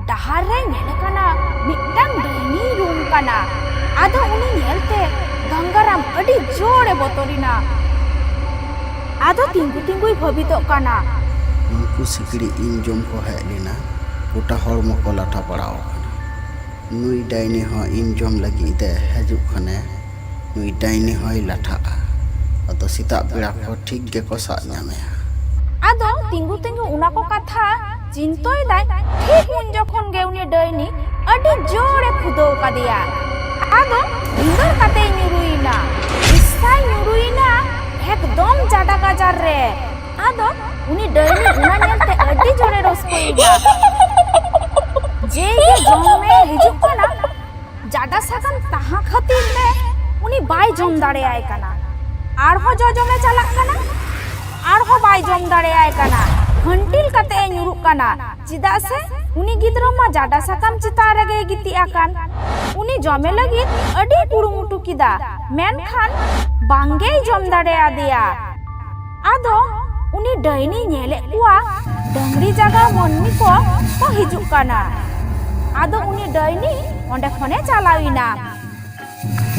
ᱰᱟᱦᱟᱨ ᱨᱮ ᱧᱮᱞ ᱠᱟᱱᱟ ᱢᱤᱫᱴᱟᱝ ᱰᱟᱹᱦᱱᱤ ᱨᱩᱢ ᱠᱟᱱᱟ ᱟᱫᱚ ᱩᱱᱤ ᱧᱮᱞᱛᱮ ᱜᱚᱝᱜᱟᱨᱟᱢ ᱟᱹᱰᱤ ᱡᱳᱨᱮ ᱵᱚᱛᱚᱨᱤᱱᱟ ᱟᱫᱚ ᱛᱤᱸᱜᱩ ᱛᱤᱸᱜᱩᱭ ᱵᱷᱟᱹᱵᱤᱛᱚᱜ ᱠᱟᱱᱟ ᱩᱱᱠᱩ ᱥᱤᱠᱲᱤ ᱤᱧ ᱡᱚᱢ ᱠᱚ ᱦᱮᱡ ᱞᱮᱱᱟ ᱜᱚᱴᱟ ᱦᱚᱲᱢᱚ ᱠᱚ ᱞᱟᱴᱷᱟ ᱯᱟᱲᱟᱣ ᱟᱠᱟᱱᱟ ᱱᱩᱭ ᱰᱟᱭᱱᱤ ᱦᱚᱸ ᱤᱧ ᱡᱚᱢ ᱞᱟᱹᱜᱤᱫ ᱮ ᱦᱤᱡᱩᱜ ᱠᱷᱟᱱᱮ ᱱᱩᱭ ᱰᱟᱭᱱᱤ ᱦᱚᱸᱭ ᱞᱟᱴᱷᱟᱜᱼᱟ ᱟᱫᱚ ᱥᱮᱛᱟᱜ ᱵᱮᱲᱟ ᱠᱚ ᱴᱷᱤᱠ ᱜᱮᱠᱚ ᱥᱟᱵ ᱧᱟᱢᱮᱭᱟ ᱟᱫᱚ ᱛᱤᱸᱜᱩ ᱛᱤᱸᱜᱩ ᱚᱱᱟ ᱠᱚ ᱠᱟᱛᱷᱟ ᱪᱤᱱᱛᱟᱹᱭᱮᱫᱟᱭ ᱴᱷᱤᱠ ᱩᱱ ᱡᱚᱠᱷᱚᱱ ᱜᱮ ᱩᱱᱤ ᱰᱟᱹᱭᱱᱤ ᱟᱹᱰᱤ ᱡᱳᱨᱮ ᱠᱷᱩᱫᱟᱹᱣ ᱠᱟᱫᱮᱭᱟ ᱟᱫᱚ ᱵᱷᱤᱸᱫᱟᱹᱲ ᱠᱟᱛᱮᱭ ᱧᱩᱨᱩᱭᱮᱱᱟ ᱤᱥᱟᱭ ᱧᱩᱨᱩᱭᱮᱱᱟ ᱮᱠᱫᱚᱢ ᱡᱟᱰᱟ ᱜᱟᱡᱟᱨ ᱨᱮ ᱟᱫᱚ ᱩᱱᱤ ᱰᱟᱹᱭᱱᱤ ᱚᱱᱟ ᱧᱮᱞᱛᱮ ᱟᱹᱰᱤ ᱡᱳᱨᱮ ᱨᱟᱹᱥᱠᱟᱹᱭᱮᱱᱟ ᱡᱮ ᱜᱮ ᱡᱚᱢᱮ ᱦᱤᱡᱩᱜ ᱠᱟᱱᱟ ᱡᱟᱰᱟ ᱥᱟᱠᱟᱢ ᱛᱟᱦᱟᱸ ᱠᱷᱟᱹᱛᱤᱨ ᱛᱮ ᱩᱱᱤ ᱵᱟᱭ ᱡᱚᱢ ᱫᱟᱲᱮᱭᱟᱭ ᱠᱟᱱᱟ ᱟᱨᱦᱚᱸ ᱡᱚᱡᱚᱢᱮ ᱪᱟᱞᱟᱜ ᱠᱟᱱᱟ ᱟᱨᱦᱚᱸ ᱵᱟᱭ ᱡᱚᱢ ᱫᱟᱲᱮᱭᱟᱭ ᱠᱟᱱᱟ ᱦᱟᱹᱱᱴᱤᱞ ᱠᱟᱛᱮ ᱮ ᱧᱩᱨᱩᱜ ᱠᱟᱱᱟ ᱪᱮᱫᱟᱜ ᱥᱮ ᱩᱱᱤ ᱜᱤᱫᱽᱨᱟᱹ ᱢᱟ ᱡᱟᱰᱟ ᱥᱟᱠᱟᱢ ᱪᱮᱛᱟᱱ ᱨᱮᱜᱮ ᱜᱤᱛᱤᱡ ᱟᱠᱟᱱ ᱩᱱᱤ ᱡᱚᱢᱮ ᱞᱟᱹᱜᱤᱫ ᱟᱹᱰᱤ ᱠᱩᱨᱩᱢᱩᱴᱩ ᱠᱮᱫᱟ ᱢᱮᱱᱠᱷᱟᱱ ᱵᱟᱝᱜᱮᱭ ᱡᱚᱢ ᱫᱟᱲᱮᱭᱟᱫᱮᱭᱟ ᱟᱫᱚ ᱩᱱᱤ ᱰᱟᱹᱭᱱᱤ ᱧᱮᱞᱮᱫ ᱠᱚᱣᱟ ᱰᱟᱝᱨᱤ ᱡᱟᱜᱟᱣ ᱢᱟᱹᱱᱢᱤ ᱠᱚ ᱦᱤᱡᱩᱜ ᱠᱟᱱᱟ ᱟᱫᱚ ᱩᱱᱤ ᱰᱟᱹᱭᱱᱤ ᱚᱸᱰᱮ ᱠᱷᱚᱱᱮ ᱪᱟᱞᱟᱣᱮᱱᱟ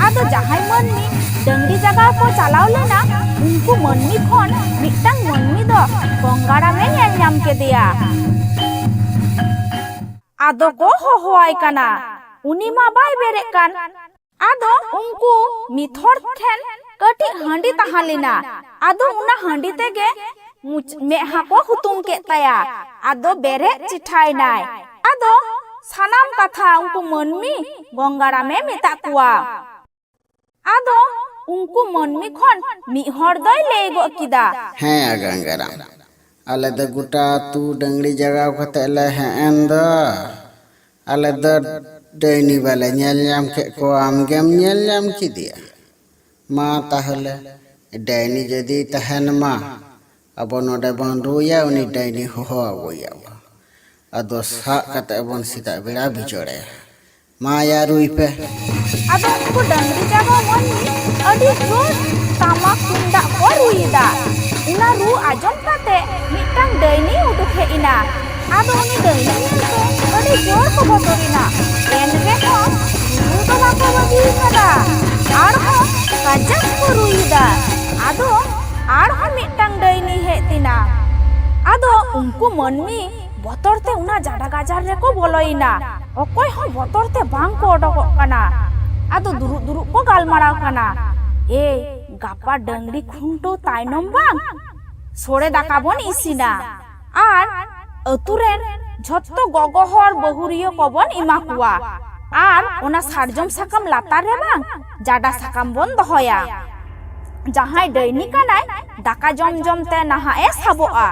ᱟᱫᱚ ᱡᱟᱦᱟᱸᱭ ᱢᱟᱹᱱᱢᱤ ᱰᱟᱝᱨᱤ ᱡᱟᱜᱟᱣ ᱠᱚ ᱪᱟᱞᱟᱣ ᱞᱮᱱᱟ ᱩᱱᱠᱩ ᱢᱟᱹᱱᱢᱤ ᱠᱷᱚᱱ ᱢᱤᱫᱴᱟᱝ ᱢᱟᱹᱱᱢᱤ ᱫᱚ ᱜᱚᱝᱜᱟᱨᱟᱢᱮ ᱧᱮᱞ ᱧᱟᱢ ᱠᱮᱫᱮᱭᱟ ᱟᱫᱚ ᱠᱚ ᱦᱚᱦᱚᱟᱭ ᱠᱟᱱᱟ ᱩᱱᱤ ᱢᱟ ᱵᱟᱭ ᱵᱮᱨᱮᱫ ᱠᱟᱱ ᱟᱫᱚ ᱩᱱᱠᱩ ᱢᱤᱫ ᱦᱚᱲ ᱴᱷᱮᱱ ᱠᱟᱹᱴᱤᱡ ᱦᱟᱺᱰᱤ ᱛᱟᱦᱮᱸ ᱞᱮᱱᱟ ᱟᱫᱚ ᱚᱱᱟ ᱦᱟᱺᱰᱤ ᱛᱮᱜᱮ ᱢᱮᱫᱦᱟ ᱠᱚ ᱦᱩᱛᱩᱢ ᱠᱮᱫ ᱛᱟᱭᱟ ᱟᱫᱚ ᱵᱮᱨᱮᱫ ᱪᱤᱴᱷᱟᱭᱱᱟᱭ ᱟᱫᱚ ᱥᱟᱱᱟᱢ ᱠᱟᱛᱷᱟ ᱩᱱᱠᱩ ᱢᱟᱹᱱᱢᱤ ᱜᱚᱝᱜᱟᱨᱟᱢᱮ ᱢᱮᱛᱟᱜ ᱠᱚᱣᱟ ᱟᱫᱚ ᱩᱱᱠᱩ ᱢᱟᱹᱱᱢᱤ ᱠᱷᱚᱱ ᱢᱤᱫ ᱦᱚᱲ ᱫᱚᱭ ᱞᱟᱹᱭ ᱜᱚᱫ ᱠᱮᱫᱟ ᱦᱮᱸ ᱜᱚᱝᱜᱟᱨᱟᱢ ᱟᱞᱮ ᱫᱚ ᱜᱚᱴᱟ ᱟᱹᱛᱩ ᱰᱟᱝᱨᱤ ᱡᱟᱜᱟᱣ ᱠᱟᱛᱮ ᱞᱮ ᱦᱮᱡ ᱮᱱ ᱫᱚ ᱟᱞᱮ ᱫᱚ ᱰᱟᱹᱭᱱᱤ ᱵᱟᱞᱮ ᱧᱮᱞ ᱧᱟᱢ ᱠᱮᱫ ᱠᱚᱣᱟ ᱟᱢᱜᱮᱢ ᱧᱮᱞ ᱧᱟᱢ ᱠᱮᱫᱮᱭᱟ ᱢᱟ ᱛᱟᱦᱚᱞᱮ ᱰᱟᱹᱭᱱᱤ ᱡᱩᱫᱤ ᱛᱟᱦᱮᱱ ᱢᱟ ᱟᱵᱚ ᱱᱚᱰᱮ ᱵᱚᱱ ᱨᱩᱭᱟ ᱩᱱᱤ ᱰᱟᱹᱭᱱᱤ ᱦᱚᱦᱚ ᱟᱹᱜᱩᱭᱟ ᱟᱫᱚ ᱥᱟᱵ ᱠᱟᱛᱮ ᱵᱚᱱ ᱥᱮᱛᱟᱜ ᱵᱮᱲᱟ ᱵᱤᱪᱚᱲᱮᱭᱟ माया रुई पे ᱟᱫᱚ ᱩᱱᱠᱩ ᱰᱟᱝᱨᱤ ᱡᱟᱜᱟᱣ ᱢᱟᱹᱱᱢᱤ ᱟᱹᱰᱤ ᱡᱳᱨ ᱴᱟᱢᱟᱠ ᱛᱩᱢᱫᱟᱜ ᱠᱚ ᱨᱩᱭᱮᱫᱟ᱾ ᱚᱱᱟ ᱨᱩ ᱟᱸᱡᱚᱢ ᱠᱟᱛᱮ ᱢᱤᱫᱴᱟᱝ ᱰᱟᱹᱭᱱᱤ ᱩᱰᱩᱠ ᱦᱮᱡ ᱮᱱᱟ᱾ ᱟᱫᱚ ᱩᱱᱤ ᱰᱟᱹᱭᱱᱤ ᱧᱮᱞᱛᱮ ᱟᱹᱰᱤ ᱡᱳᱨ ᱠᱚ ᱵᱚᱛᱚᱨᱮᱱᱟ᱾ ᱮᱱ ᱨᱮᱦᱚᱸ ᱨᱩ ᱫᱚ ᱵᱟᱠᱚ ᱵᱟᱹᱜᱤ ᱟᱠᱟᱫᱟ, ᱟᱨᱦᱚᱸ ᱠᱟᱡᱟᱠ ᱠᱚ ᱨᱩᱭᱮᱫᱟ᱾ ᱟᱫᱚ ᱟᱨᱦᱚᱸ ᱢᱤᱫᱴᱟᱝ ᱰᱟᱹᱭᱱᱤ ᱦᱮᱡ ᱮᱱᱟ᱾ ᱟᱫᱚ ᱩᱱᱠᱩ ᱢᱟᱹᱱᱢᱤ ᱵᱚᱛᱚᱨ ᱛᱮ ᱚᱱᱟ ᱡᱟᱰᱟ ᱜᱟᱡᱟᱲ ᱨᱮᱠᱚ ᱵᱚᱞᱚᱭᱮᱱᱟ᱾ ᱚᱠᱚᱭ ᱦᱚᱸ ᱵᱚᱛᱚᱨ ᱛᱮ ᱵᱟᱝ ᱠᱚ ᱚᱰᱚᱠᱚᱜ ᱠᱟᱱᱟ᱾ ᱟᱫᱚ ᱫᱩᱲᱩᱵ ᱫᱩᱲᱩᱵ ᱠᱚ ᱜᱟᱞᱢᱟᱨᱟᱣ ᱠᱟᱱᱟ, ᱜᱟᱯᱟ ᱰᱟᱝᱨᱤ ᱠᱷᱩᱱᱴᱟᱹᱣ ᱛᱟᱭᱱᱚᱢ ᱵᱟᱝ ᱥᱚᱲᱮ ᱫᱟᱠᱟ ᱵᱚᱱ ᱤᱥᱤᱱᱟ ᱟᱨ ᱟᱹᱛᱩ ᱨᱮᱱ ᱡᱷᱚᱛᱚ ᱜᱚᱜᱚ ᱦᱚᱲ ᱵᱟᱹᱦᱩᱨᱤᱭᱟᱹ ᱠᱚᱵᱚᱱ ᱮᱢᱟ ᱠᱚᱣᱟ ᱟᱨ ᱚᱱᱟ ᱥᱟᱨᱡᱚᱢ ᱥᱟᱠᱟᱢ ᱞᱟᱛᱟᱨ ᱨᱮ ᱵᱟᱝ ᱡᱟᱰᱟ ᱥᱟᱠᱟᱢ ᱵᱚᱱ ᱫᱚᱦᱚᱭᱟ᱾ ᱡᱟᱦᱟᱸᱭ ᱰᱟᱹᱭᱱᱤ ᱠᱟᱱᱟᱭ ᱫᱟᱠᱟ ᱡᱚᱢ ᱡᱚᱢ ᱛᱮ ᱱᱟᱦᱟᱜ ᱮ ᱥᱟᱵᱚᱜᱼᱟ᱾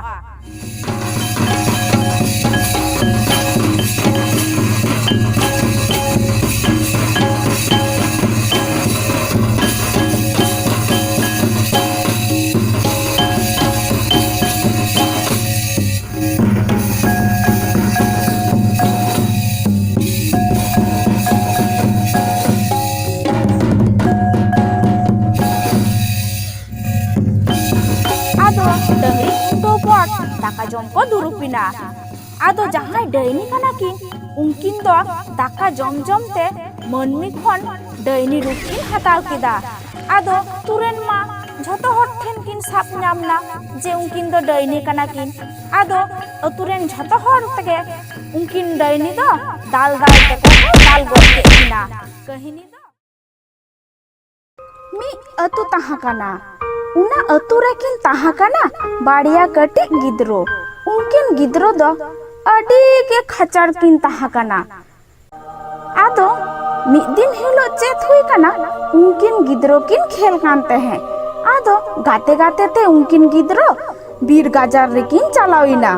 ᱰᱟᱹᱝᱨᱤ ᱠᱷᱩᱱᱴᱟᱹᱣ ᱯᱚᱨ ᱫᱟᱠᱟ ᱡᱚᱢ ᱠᱚ ᱫᱩᱲᱩᱵ ᱮᱱᱟ᱾ ᱟᱫᱚ ᱡᱟᱦᱟᱸᱭ ᱰᱟᱹᱭᱱᱤ ᱠᱟᱱᱟ ᱠᱤᱱ ᱩᱱᱠᱤᱱ ᱫᱚ ᱫᱟᱠᱟ ᱡᱚᱢ ᱡᱚᱢ ᱛᱮ ᱢᱟᱹᱱᱢᱤ ᱠᱷᱚᱱ ᱰᱟᱹᱭᱱᱤ ᱨᱩᱯ ᱠᱤᱱ ᱦᱟᱛᱟᱣ ᱠᱮᱫᱟ᱾ ᱟᱫᱚ ᱛᱩᱨᱮᱱ ᱢᱟ ᱡᱷᱚᱛᱚ ᱦᱚᱲ ᱴᱷᱮᱱ ᱠᱤᱱ ᱥᱟᱵ ᱧᱟᱢ ᱱᱟ ᱡᱮ ᱩᱱᱠᱤᱱ ᱫᱚ ᱰᱟᱹᱭᱱᱤ ᱠᱟᱱᱟ ᱠᱤᱱ᱾ ᱟᱫᱚ ᱟᱹᱛᱩ ᱨᱮᱱ ᱡᱷᱚᱛᱚ ᱦᱚᱲ ᱛᱮᱜᱮ ᱩᱱᱠᱤᱱ ᱰᱟᱹᱭᱱᱤ ᱫᱚ ᱫᱟᱞ ᱫᱟᱞ ᱛᱮᱠᱚ ᱫᱟᱞ ᱜᱚᱡ ᱠᱮᱫ ᱠᱤᱱᱟ᱾ ᱠᱟᱹᱦᱱᱤ ᱫᱚ ᱢᱤᱫ ᱟᱹᱛᱩ ᱛᱟᱦᱮᱸ ᱠᱟᱱᱟ᱾ ᱚᱱᱟ ᱟᱹᱛᱩ ᱨᱮᱠᱤᱱ ᱛᱟᱦᱮᱸ ᱠᱟᱱᱟ ᱵᱟᱨᱭᱟ ᱠᱟᱹᱴᱤᱡ ᱜᱤᱫᱽᱨᱟᱹ᱾ ᱩᱱᱠᱤᱱ ᱜᱤᱫᱽᱨᱟᱹ ᱫᱚ ᱟᱹᱰᱤ ᱜᱮ ᱠᱷᱟᱪᱟᱲ ᱠᱤᱱ ᱛᱟᱦᱮᱸ ᱠᱟᱱᱟ᱾ ᱟᱫᱚ ᱢᱤᱫ ᱫᱤᱱ ᱦᱤᱞᱳᱜ ᱪᱮᱫ ᱦᱩᱭ ᱠᱟᱱᱟ, ᱩᱱᱠᱤᱱ ᱜᱤᱫᱽᱨᱟᱹ ᱠᱤᱱ ᱠᱷᱮᱞ ᱠᱟᱱ ᱛᱟᱦᱮᱸ᱾ ᱟᱫᱚ ᱜᱟᱛᱮ ᱜᱟᱛᱮ ᱛᱮ ᱩᱱᱠᱤᱱ ᱜᱤᱫᱽᱨᱟᱹ ᱵᱤᱨ ᱜᱟᱡᱟᱲ ᱨᱮᱠᱤᱱ ᱪᱟᱞᱟᱣ ᱮᱱᱟ᱾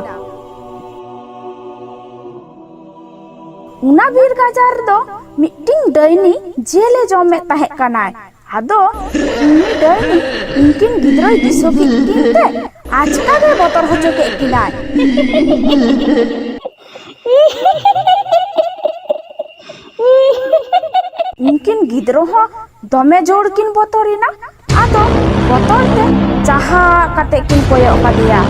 ᱚᱱᱟ ᱵᱤᱨ ᱜᱟᱡᱟᱲ ᱨᱮᱫᱚ ᱢᱤᱫᱴᱤᱱ ᱰᱟᱹᱭᱱᱤ ᱡᱮᱞᱮ ᱡᱚᱢᱮᱫ ᱛᱟᱦᱮᱸ ᱠᱟᱱᱟᱭ᱾ ᱟᱫᱚ ᱩᱱᱤ ᱰᱟᱹᱭᱱᱤ ᱩᱱᱠᱤᱱ ᱜᱤᱫᱽᱨᱟᱹᱭ ᱫᱤᱥᱟᱹ ᱠᱮᱫ ᱠᱤᱱ ᱛᱮ ᱟᱪᱠᱟ ᱜᱮ ᱵᱚᱛᱚᱨ ᱦᱚᱪᱚ ᱠᱮᱫ ᱠᱤᱱᱟᱭ᱾ ᱩᱱᱠᱤᱱ ᱜᱤᱫᱽᱨᱟᱹ ᱦᱚᱸ ᱫᱚᱢᱮ ᱡᱳᱨ ᱠᱤᱱ ᱵᱚᱛᱚᱨᱮᱱᱟ᱾ ᱟᱫᱚ ᱵᱚᱛᱚᱨ ᱛᱮ ᱪᱟᱦᱟ ᱠᱟᱛᱮ ᱠᱤᱱ ᱠᱚᱭᱚᱜ ᱠᱟᱫᱮᱭᱟ᱾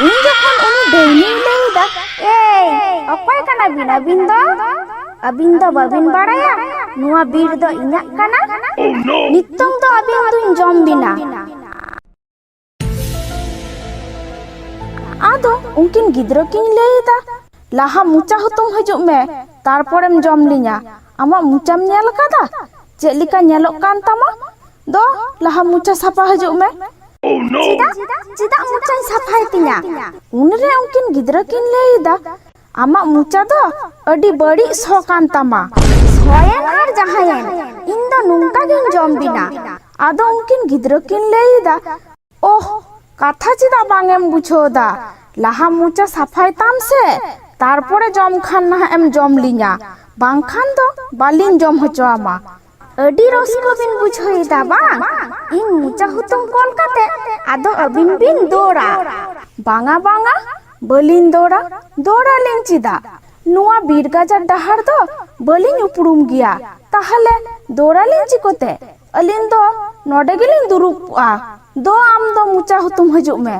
ᱩᱱ ᱡᱚᱠᱷᱚᱱ ᱩᱱᱤ ᱰᱟᱹᱭᱱᱤᱭ ᱞᱟᱹᱭᱫᱟ, ᱚᱠᱚᱭ ᱠᱟᱱᱟ ᱵᱤᱱ ᱟᱹᱵᱤᱱ ᱫᱚ? ᱟᱹᱵᱤᱱ ᱫᱚ ᱵᱟᱹᱵᱤᱱ ᱵᱟᱲᱟᱭᱟ ᱱᱚᱣᱟ ᱵᱤᱨ ᱫᱚ ᱤᱧᱟᱹᱜ ᱠᱟᱱᱟ? ᱱᱤᱛᱚᱝ ᱫᱚ ᱟᱹᱵᱤᱱ ᱫᱩᱧ ᱡᱚᱢ ᱵᱤᱱᱟ᱾ ᱟᱫᱚ ᱩᱱᱠᱤᱱ ᱜᱤᱫᱽᱨᱟᱹ ᱠᱤᱱ ᱞᱟᱹᱭᱫᱟ, ᱞᱟᱦᱟ ᱢᱚᱪᱟ ᱦᱩᱛᱩᱢ ᱦᱤᱡᱩᱜ ᱢᱮ ᱛᱟᱨᱯᱚᱨᱮᱢ ᱡᱚᱢ ᱞᱤᱧᱟ᱾ ᱟᱢᱟᱜ ᱢᱚᱪᱟᱢ ᱧᱮᱞ ᱟᱠᱟᱫᱟ ᱪᱮᱫ ᱞᱮᱠᱟ ᱧᱮᱞᱚᱜ ᱠᱟᱱ ᱛᱟᱢᱟ? ᱫᱚ ᱞᱟᱦᱟ ᱢᱚᱪᱟ ᱥᱟᱯᱷᱟ ᱦᱤᱡᱩᱜ ᱢᱮ᱾ ᱪᱮᱫᱟᱜ ᱢᱚᱪᱟᱧ ᱥᱟᱯᱷᱟᱭ ᱛᱤᱧᱟ? ᱩᱱᱨᱮ ᱩᱱᱠᱤᱱ ᱜᱤᱫᱽᱨᱟᱹ ᱠᱤᱱ ᱞᱟᱹᱭᱫᱟ, ᱟᱢᱟᱜ ᱢᱚᱪᱟ ᱫᱚ ᱟᱹᱰᱤ ᱵᱟᱹᱲᱤᱡ ᱥᱚ ᱠᱟᱱ ᱛᱟᱢᱟ᱾ ᱥᱚᱭᱮᱱ ᱟᱨ ᱡᱟᱦᱟᱸᱭᱮᱱ ᱤᱧ ᱫᱚ ᱱᱚᱝᱠᱟ ᱜᱤᱧ ᱡᱚᱢ ᱵᱤᱱᱟ᱾ ᱟᱫᱚ ᱩᱱᱠᱤᱱ ᱜᱤᱫᱽᱨᱟᱹ ᱠᱤᱱ ᱞᱟᱹᱭᱫᱟ, ᱠᱟᱛᱷᱟ ᱪᱮᱫᱟᱜ ᱵᱟᱝ ᱮᱢ ᱵᱩᱡᱷᱟᱹᱣ ᱫᱟ? ᱞᱟᱦᱟ ᱢᱚᱪᱟ ᱥᱟᱯᱷᱟᱭ ᱛᱟᱢ ᱥᱮ ᱛᱟᱨᱯᱚᱨᱮ ᱡᱚᱢ ᱠᱷᱟᱱ ᱱᱟᱦᱟᱜ ᱮᱢ ᱡᱚᱢ ᱞᱤᱧᱟ, ᱵᱟᱝᱠᱷᱟᱱ ᱫᱚ ᱵᱟᱹᱞᱤᱧ ᱡᱚᱢ ᱦᱚᱪᱚ ᱟᱢᱟ᱾ ᱟᱹᱰᱤ ᱨᱟᱹᱥᱠᱟᱹ ᱵᱤᱱ ᱵᱩᱡᱷᱟᱹᱣᱮᱫᱟ ᱵᱟᱝ? ᱤᱧ ᱢᱚᱪᱟ ᱦᱩᱛᱩᱢ ᱠᱚᱞ ᱠᱟᱛᱮ ᱟᱫᱚ ᱟᱹᱵᱤᱱ ᱵᱤᱱ ᱫᱟᱹᱲᱟ? ᱵᱟᱝᱟ ᱵᱟᱹᱞᱤᱧ ᱫᱟᱹᱲᱟ᱾ ᱫᱟᱹᱲᱟᱞᱤᱧ ᱪᱮᱫᱟᱜ? ᱱᱚᱣᱟ ᱵᱤᱨ ᱜᱟᱡᱟᱲ ᱰᱟᱦᱟᱨ ᱫᱚ ᱵᱟᱹᱞᱤᱧ ᱩᱯᱨᱩᱢ ᱜᱮᱭᱟ, ᱛᱟᱦᱞᱮ ᱫᱟᱹᱲᱟᱞᱤᱧ ᱪᱤᱠᱟᱹᱛᱮ? ᱟᱹᱞᱤᱧ ᱫᱚ ᱱᱚᱰᱮ ᱜᱮᱞᱤᱧ ᱫᱩᱲᱩᱵᱼᱟ᱾ ᱫᱚ ᱟᱢ ᱫᱚ ᱢᱚᱪᱟ ᱦᱩᱛᱩᱢ ᱦᱤᱡᱩᱜ ᱢᱮ᱾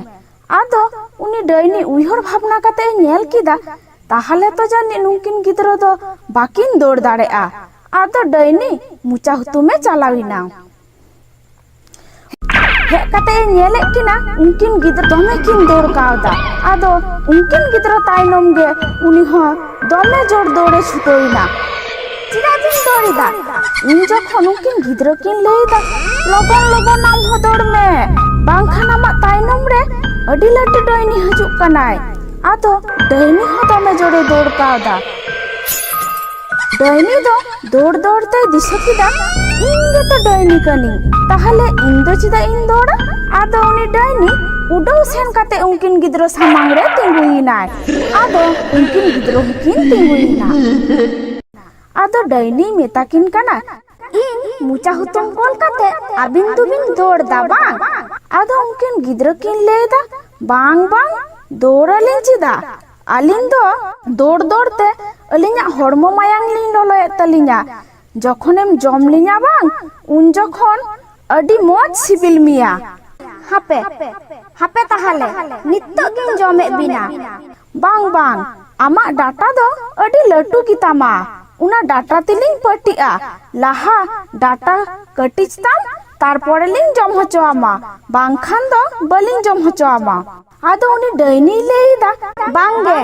ᱟᱫᱚ ᱩᱱᱤ ᱰᱟᱹᱭᱱᱤ ᱩᱭᱦᱟᱹᱨ ᱵᱷᱟᱵᱽᱱᱟ ᱠᱟᱛᱮ ᱧᱮᱞ ᱠᱮᱫᱟ, ᱛᱟᱦᱞᱮ ᱛᱚ ᱡᱟᱹᱱᱤᱡ ᱱᱩᱠᱤᱱ ᱜᱤᱫᱽᱨᱟᱹ ᱫᱚ ᱵᱟᱹᱠᱤᱱ ᱫᱟᱹᱲ ᱫᱟᱲᱮᱭᱟᱜᱼᱟ᱾ ᱟᱫᱚ ᱰᱟᱹᱭᱱᱤ ᱢᱚᱪᱟ ᱦᱩᱛᱩᱢᱮ ᱪᱟᱞᱟᱣ ᱮᱱᱟ᱾ ᱦᱮᱡ ᱠᱟᱛᱮ ᱧᱮᱞᱮᱫ ᱠᱤᱱᱟ ᱩᱱᱠᱤᱱ ᱜᱤᱫᱽᱨᱟᱹ ᱫᱚᱢᱮ ᱠᱤᱱ ᱫᱟᱹᱲ ᱠᱟᱣᱫᱟ᱾ ᱟᱫᱚ ᱩᱱᱠᱤᱱ ᱜᱤᱫᱽᱨᱟᱹ ᱛᱟᱭᱱᱚᱢ ᱜᱮ ᱩᱱᱤ ᱦᱚᱸ ᱫᱚᱢᱮ ᱡᱳᱨ ᱫᱟᱹᱲᱮ ᱪᱷᱩᱴᱟᱹᱣ ᱮᱱᱟ᱾ ᱪᱮᱫᱟᱜ ᱵᱤᱱ ᱫᱟᱹᱲᱮᱫᱟ? ᱩᱱ ᱡᱚᱠᱷᱚᱱ ᱩᱱᱠᱤᱱ ᱜᱤᱫᱽᱨᱟᱹ ᱠᱤᱱ ᱞᱟᱹᱭᱫᱟ, ᱞᱚᱜᱚᱱ ᱞᱚᱜᱚᱱ ᱟᱢ ᱦᱚᱸ ᱫᱟᱹᱲ ᱢᱮ, ᱵᱟᱝᱠᱷᱟᱱ ᱟᱢᱟᱜ ᱛᱟᱭᱱᱚᱢ ᱨᱮ ᱟᱹᱰᱤ ᱞᱟᱹᱴᱩ ᱰᱟᱹᱭᱱᱤ ᱦᱤᱡᱩᱜ ᱠᱟᱱᱟᱭ᱾ ᱟᱫᱚ ᱰᱟᱹᱭᱱᱤ ᱦᱚᱸ ᱫᱚᱢᱮ ᱡᱳᱨᱮ दौड़ कावदा। डायनी दो दौड़ दौड़ते दिशा किदा इन गे तो डायनी कनी ताहले इन दो चिदा इन दौड़ा आदो उनी डायनी उडो सेन काते उनकिन गिद्रो सामांग रे तिंगुइनाय आदो उनकिन गिद्रो हकिन तिंगुइना आदो डायनी मेताकिन कना इन मुचा हुतुम कोल काते अबिन दुबिन दौड़ दा बांग आदो उनकिन गिद्रो किन लेदा बांग बांग दौड़ा ले चिदा आलिन दो दौड़ दौड़ ते अलिंगा हड़मो मायांग लिंग लोलोए तलिंगा जखनेम जम लिंगा बांग उन जखन अडी मोज सिबिल मिया हापे हापे ताहले नित्तो गिन जमे बिना बांग बांग आमा डाटा दो अडी लटू गितामा उना डाटा तिलिंग पटिया लाहा डाटा कटिच ताम तारपरे लिंग जम हचो आमा बांगखान दो बलिंग जम हचो आमा आदो उनी डैनी लेइदा बांगे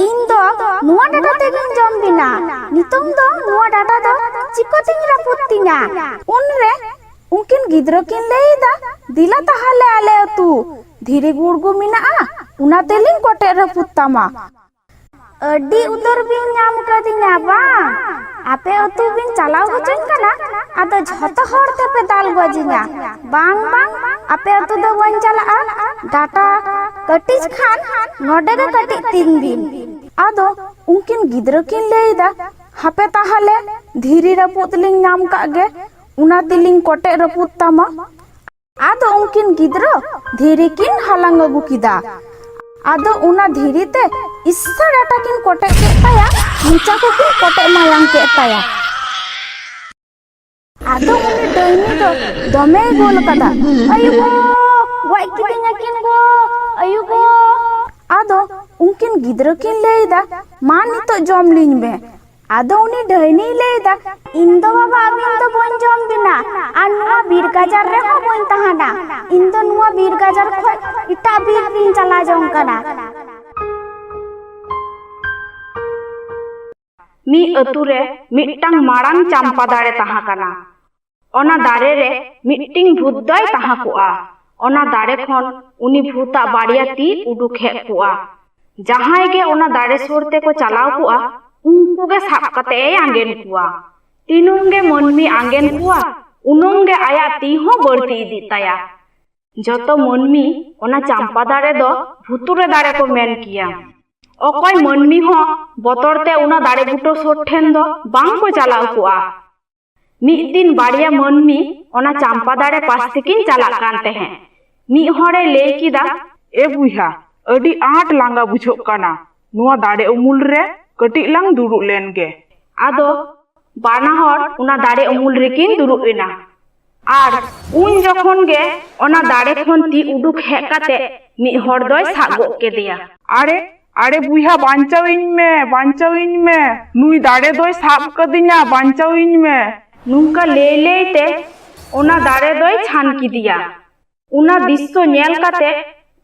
इन दो नुआ डाटा ते गिन जम बिना नितोंग दो नुआ डाटा दो चिकोतिंग रापुतिंगा उनरे उनकिन गिद्रो किन लेइदा दिला ताहले आले तू धीरे गुड़गु मिना उना तेलिंग कोटे रपुत्तामा अड्डी उतर बिन नाम कदिंगा बांग आपे अतु बिन चलाव होचन कना आदो झतो हर ते पे दाल गजिंगा बांग बांग आपे अतु दो वन चला डाटा कटिज खान नोडे गे कटि तीन बिन आदो उनकिन गिद्रो किन लेइदा हापे ताहले धीरे रपुतलिंग नाम कागे उना तिलिंग कोटे रपुत्तामा आदो उनकिन गिद्रो धीरे किन हालांग अगु किदा आदो उना धीरे ते इस्सा डाटा किन कोटे के ताया नीचा को किन कोटे मायांग के ताया आदो उनी डैनी दो दमे गोल कदा अयुगो वाई किदिंगा किन गो अयुगो आदो उनकिन गिद्रो किन लेइदा मा नितो जम लिंग बे आदो उनी डैनी लेइदा इंदो बाबा अबिन तो बन जम बिना आ नुआ बीर गाजार रे हो बन तहाना इंदो नुआ बीर गाजार खय इटा बीर बिन चला जम कना मी अतुरे मिट्टांग मारांग चांपा दारे ताहा कना ओना दारे रे मिट्टिंग भूत दय ताहा कुआ ओना दारे खन उनी भूता बाड़िया ती उडुक हे कुआ जहां गे ओना दारे सोरते को चलाव कुआ उनको गे साब कते आंगेन कुआ तीनुंगे मनमी आंगेन कुआ उनुंगे आया ती हो बढ़ती इदी ताया जतो मनमी ओना चांपा दारे दो भूतुरे दारे को मेन किया ओकोय मनमी हो बतरते उना दारे बुटो सोर ठेन दो बांग को चलाव कुआ मिद दिन बाड़िया मनमी ओना चांपा दारे पास तेकिन चलाक कान तहे मी हरे लेई किदा ए बुहा अडी आट लांगा बुझोक काना नुआ दाड़े उमुल रे कटिक लांग दुड़ुब लेन गे आदो बाना हर उना दाड़े उमुल रेकिन दुड़ुब एना आर उन जखन गे ओना दाड़े खन ती उडुक हेक काते मी हर दोय साब गो केदिया अरे अरे बुहा बांचाविन में नुई दाड़े दोय साब कदिnya बांचाविन में नुंका ले लेते ओना दाड़े दोय छान किदिया उना दिस्सो नेल काते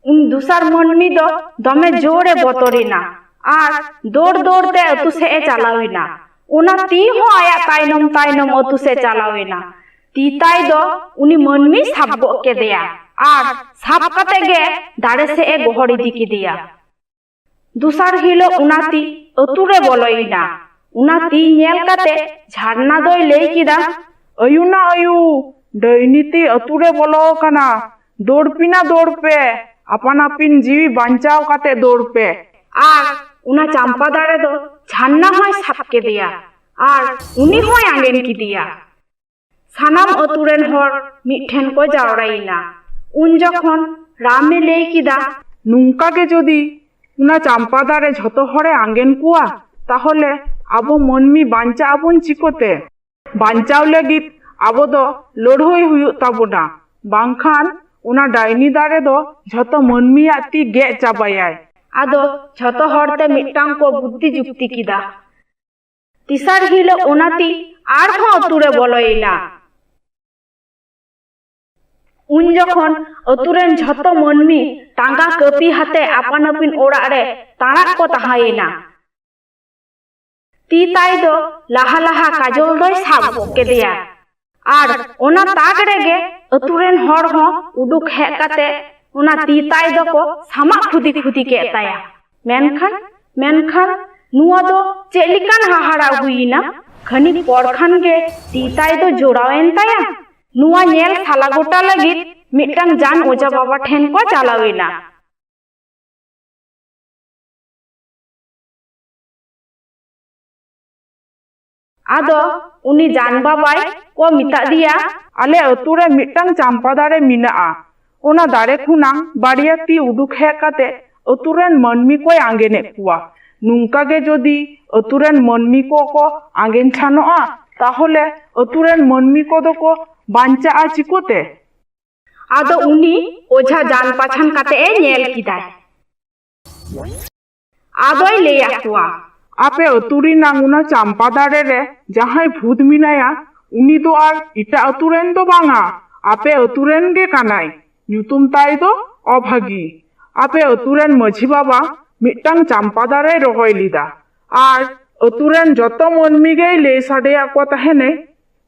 उन दुसार मनमी दो दमे जोरे बतरिना आर दौड़ दौड़ते अतु से चलाविना उना ती हो आया तायनम तायनम अतु से चलाविना ती ताई दो उनी मनमी साब गो केदिया आर साब काते गे दाड़े से ए गोहड़ इदी किदिया दुसार हिलो उना ती अतु रे बोलोइना उना ती नेल काते झारना दोय लेई किदा अयुना अयु डैनी ती अतु रे बोलो काना दौड़ पिना दौड़ पे अपन अपिन जीवी बांचाव काते दौड़ पे आर उना चांपा दारे दो झारना होय साब केदिया आर उनी होय आंगेन किदिया सानाम अतुरेन हर मिठेन को जावराइना उन जखन रामे लेई किदा नुंका के जदि उना चांपा दारे झतो हरे आंगेन कुआ ताहले आबो मनमी बांचा आबोन चिकोते बांचाव लगित आबो दो लड़हई हुयु ताबोना बांखान उना डायनी दारे दो झतो मनमी आती गे चाबायाय आदो झतो हरते मिट्टांग को बुद्धि जुक्ति किदा तिसार हिलो ओनाती आर हो अतुरे बोलोइना उन जखन अतुरेन झतो मनमी टांगा कपी हाते आपन अपिन ओड़ा रे ताड़ाक को ताहायेना ती ताई दो लाहा लाहा काजल दोय साब गो केदिया आर ओना ताक रेगे अतुरेन हर हो उडुक हेक काते उना ती ताई दो को सामा खुदी खुदी के ताया मेनखान नुआ दो चेलिकान हाहाड़ा हुईना खनिक पड़खान गे ती ताई दो जोड़ावेन ताया नुआ नेल साला गोटा लगित मिट्टांग जान ओजा बाबा ठेन को चालावेना आदो उनी जान बाबाई को मिता दिया आले अतुरे मिट्टांग चांपा दारे मिनाआ ओना दारे खुनांग बाड़िया ती उडुक हेक काते ᱟᱛᱩᱨᱮᱱ ᱢᱟᱹᱱᱢᱤ ᱠᱚᱭ ᱟᱸᱜᱮᱱᱮᱫ ᱠᱚᱣᱟ ᱱᱚᱝᱠᱟ ᱜᱮ ᱡᱩᱫᱤ ᱟᱛᱩᱨᱮᱱ ᱢᱟᱹᱱᱢᱤ ᱠᱚ ᱟᱸᱜᱮᱱ ᱪᱷᱟᱱᱚᱜᱼᱟ ᱛᱟᱦᱚᱞᱮ ᱟᱛᱩᱨᱮᱱ ᱢᱟᱹᱱᱢᱤ ᱠᱚᱫᱚ ᱠᱚ ᱵᱟᱧᱪᱟᱜᱼᱟ ᱪᱤᱠᱳᱛᱮ? ᱟᱫᱚ ᱩᱱᱤ ᱚᱡᱷᱟ ᱡᱟᱱ ᱯᱟᱪᱷᱟᱱ ᱠᱟᱛᱮ ᱮ ᱧᱮᱞ ᱠᱮᱫᱟᱭ᱾ ᱟᱫᱚᱭ ᱞᱟᱹᱭ ᱟᱠᱚᱣᱟ, ᱟᱯᱮ ᱟᱛᱩ ᱨᱮᱱᱟᱜ ᱚᱱᱟ ᱪᱟᱢᱯᱟ ᱫᱟᱨᱮ ᱨᱮ ᱡᱟᱦᱟᱸᱭ ᱵᱷূᱛ ᱢᱮᱱᱟᱭᱟ ᱩᱱᱤ ᱫᱚ ᱟᱨ ᱮᱴᱟᱜ ᱟᱛᱩ ᱨᱮᱱ ᱫᱚ ᱵᱟᱝᱟ, ᱟᱯᱮ ᱟᱛᱩ ᱨᱮᱱ ᱜᱮ ᱠᱟᱱᱟᱭ। ᱧᱩᱛᱩᱢ ᱛᱟᱭ ᱫᱚ ᱚᱵᱷᱟᱜᱤ। ᱟᱯᱮ ᱟᱛᱩ ᱨᱮᱱ ᱢᱟᱺᱡᱷᱤ ᱵᱟᱵᱟ ᱢᱤᱫᱴᱟᱝ ᱪᱟᱢᱯᱟ ᱫᱟᱨᱮᱭ ᱨᱚᱦᱚᱭ ᱞᱮᱫᱟ ᱟᱨ ᱟᱛᱩ ᱨᱮᱱ ᱡᱚᱛᱚ ᱢᱟᱹᱱᱢᱤ ᱜᱮᱭ ᱞᱟᱹᱭ ᱥᱟᱰᱮᱭᱟᱫ ᱠᱚ ᱛᱟᱦᱮᱱᱮ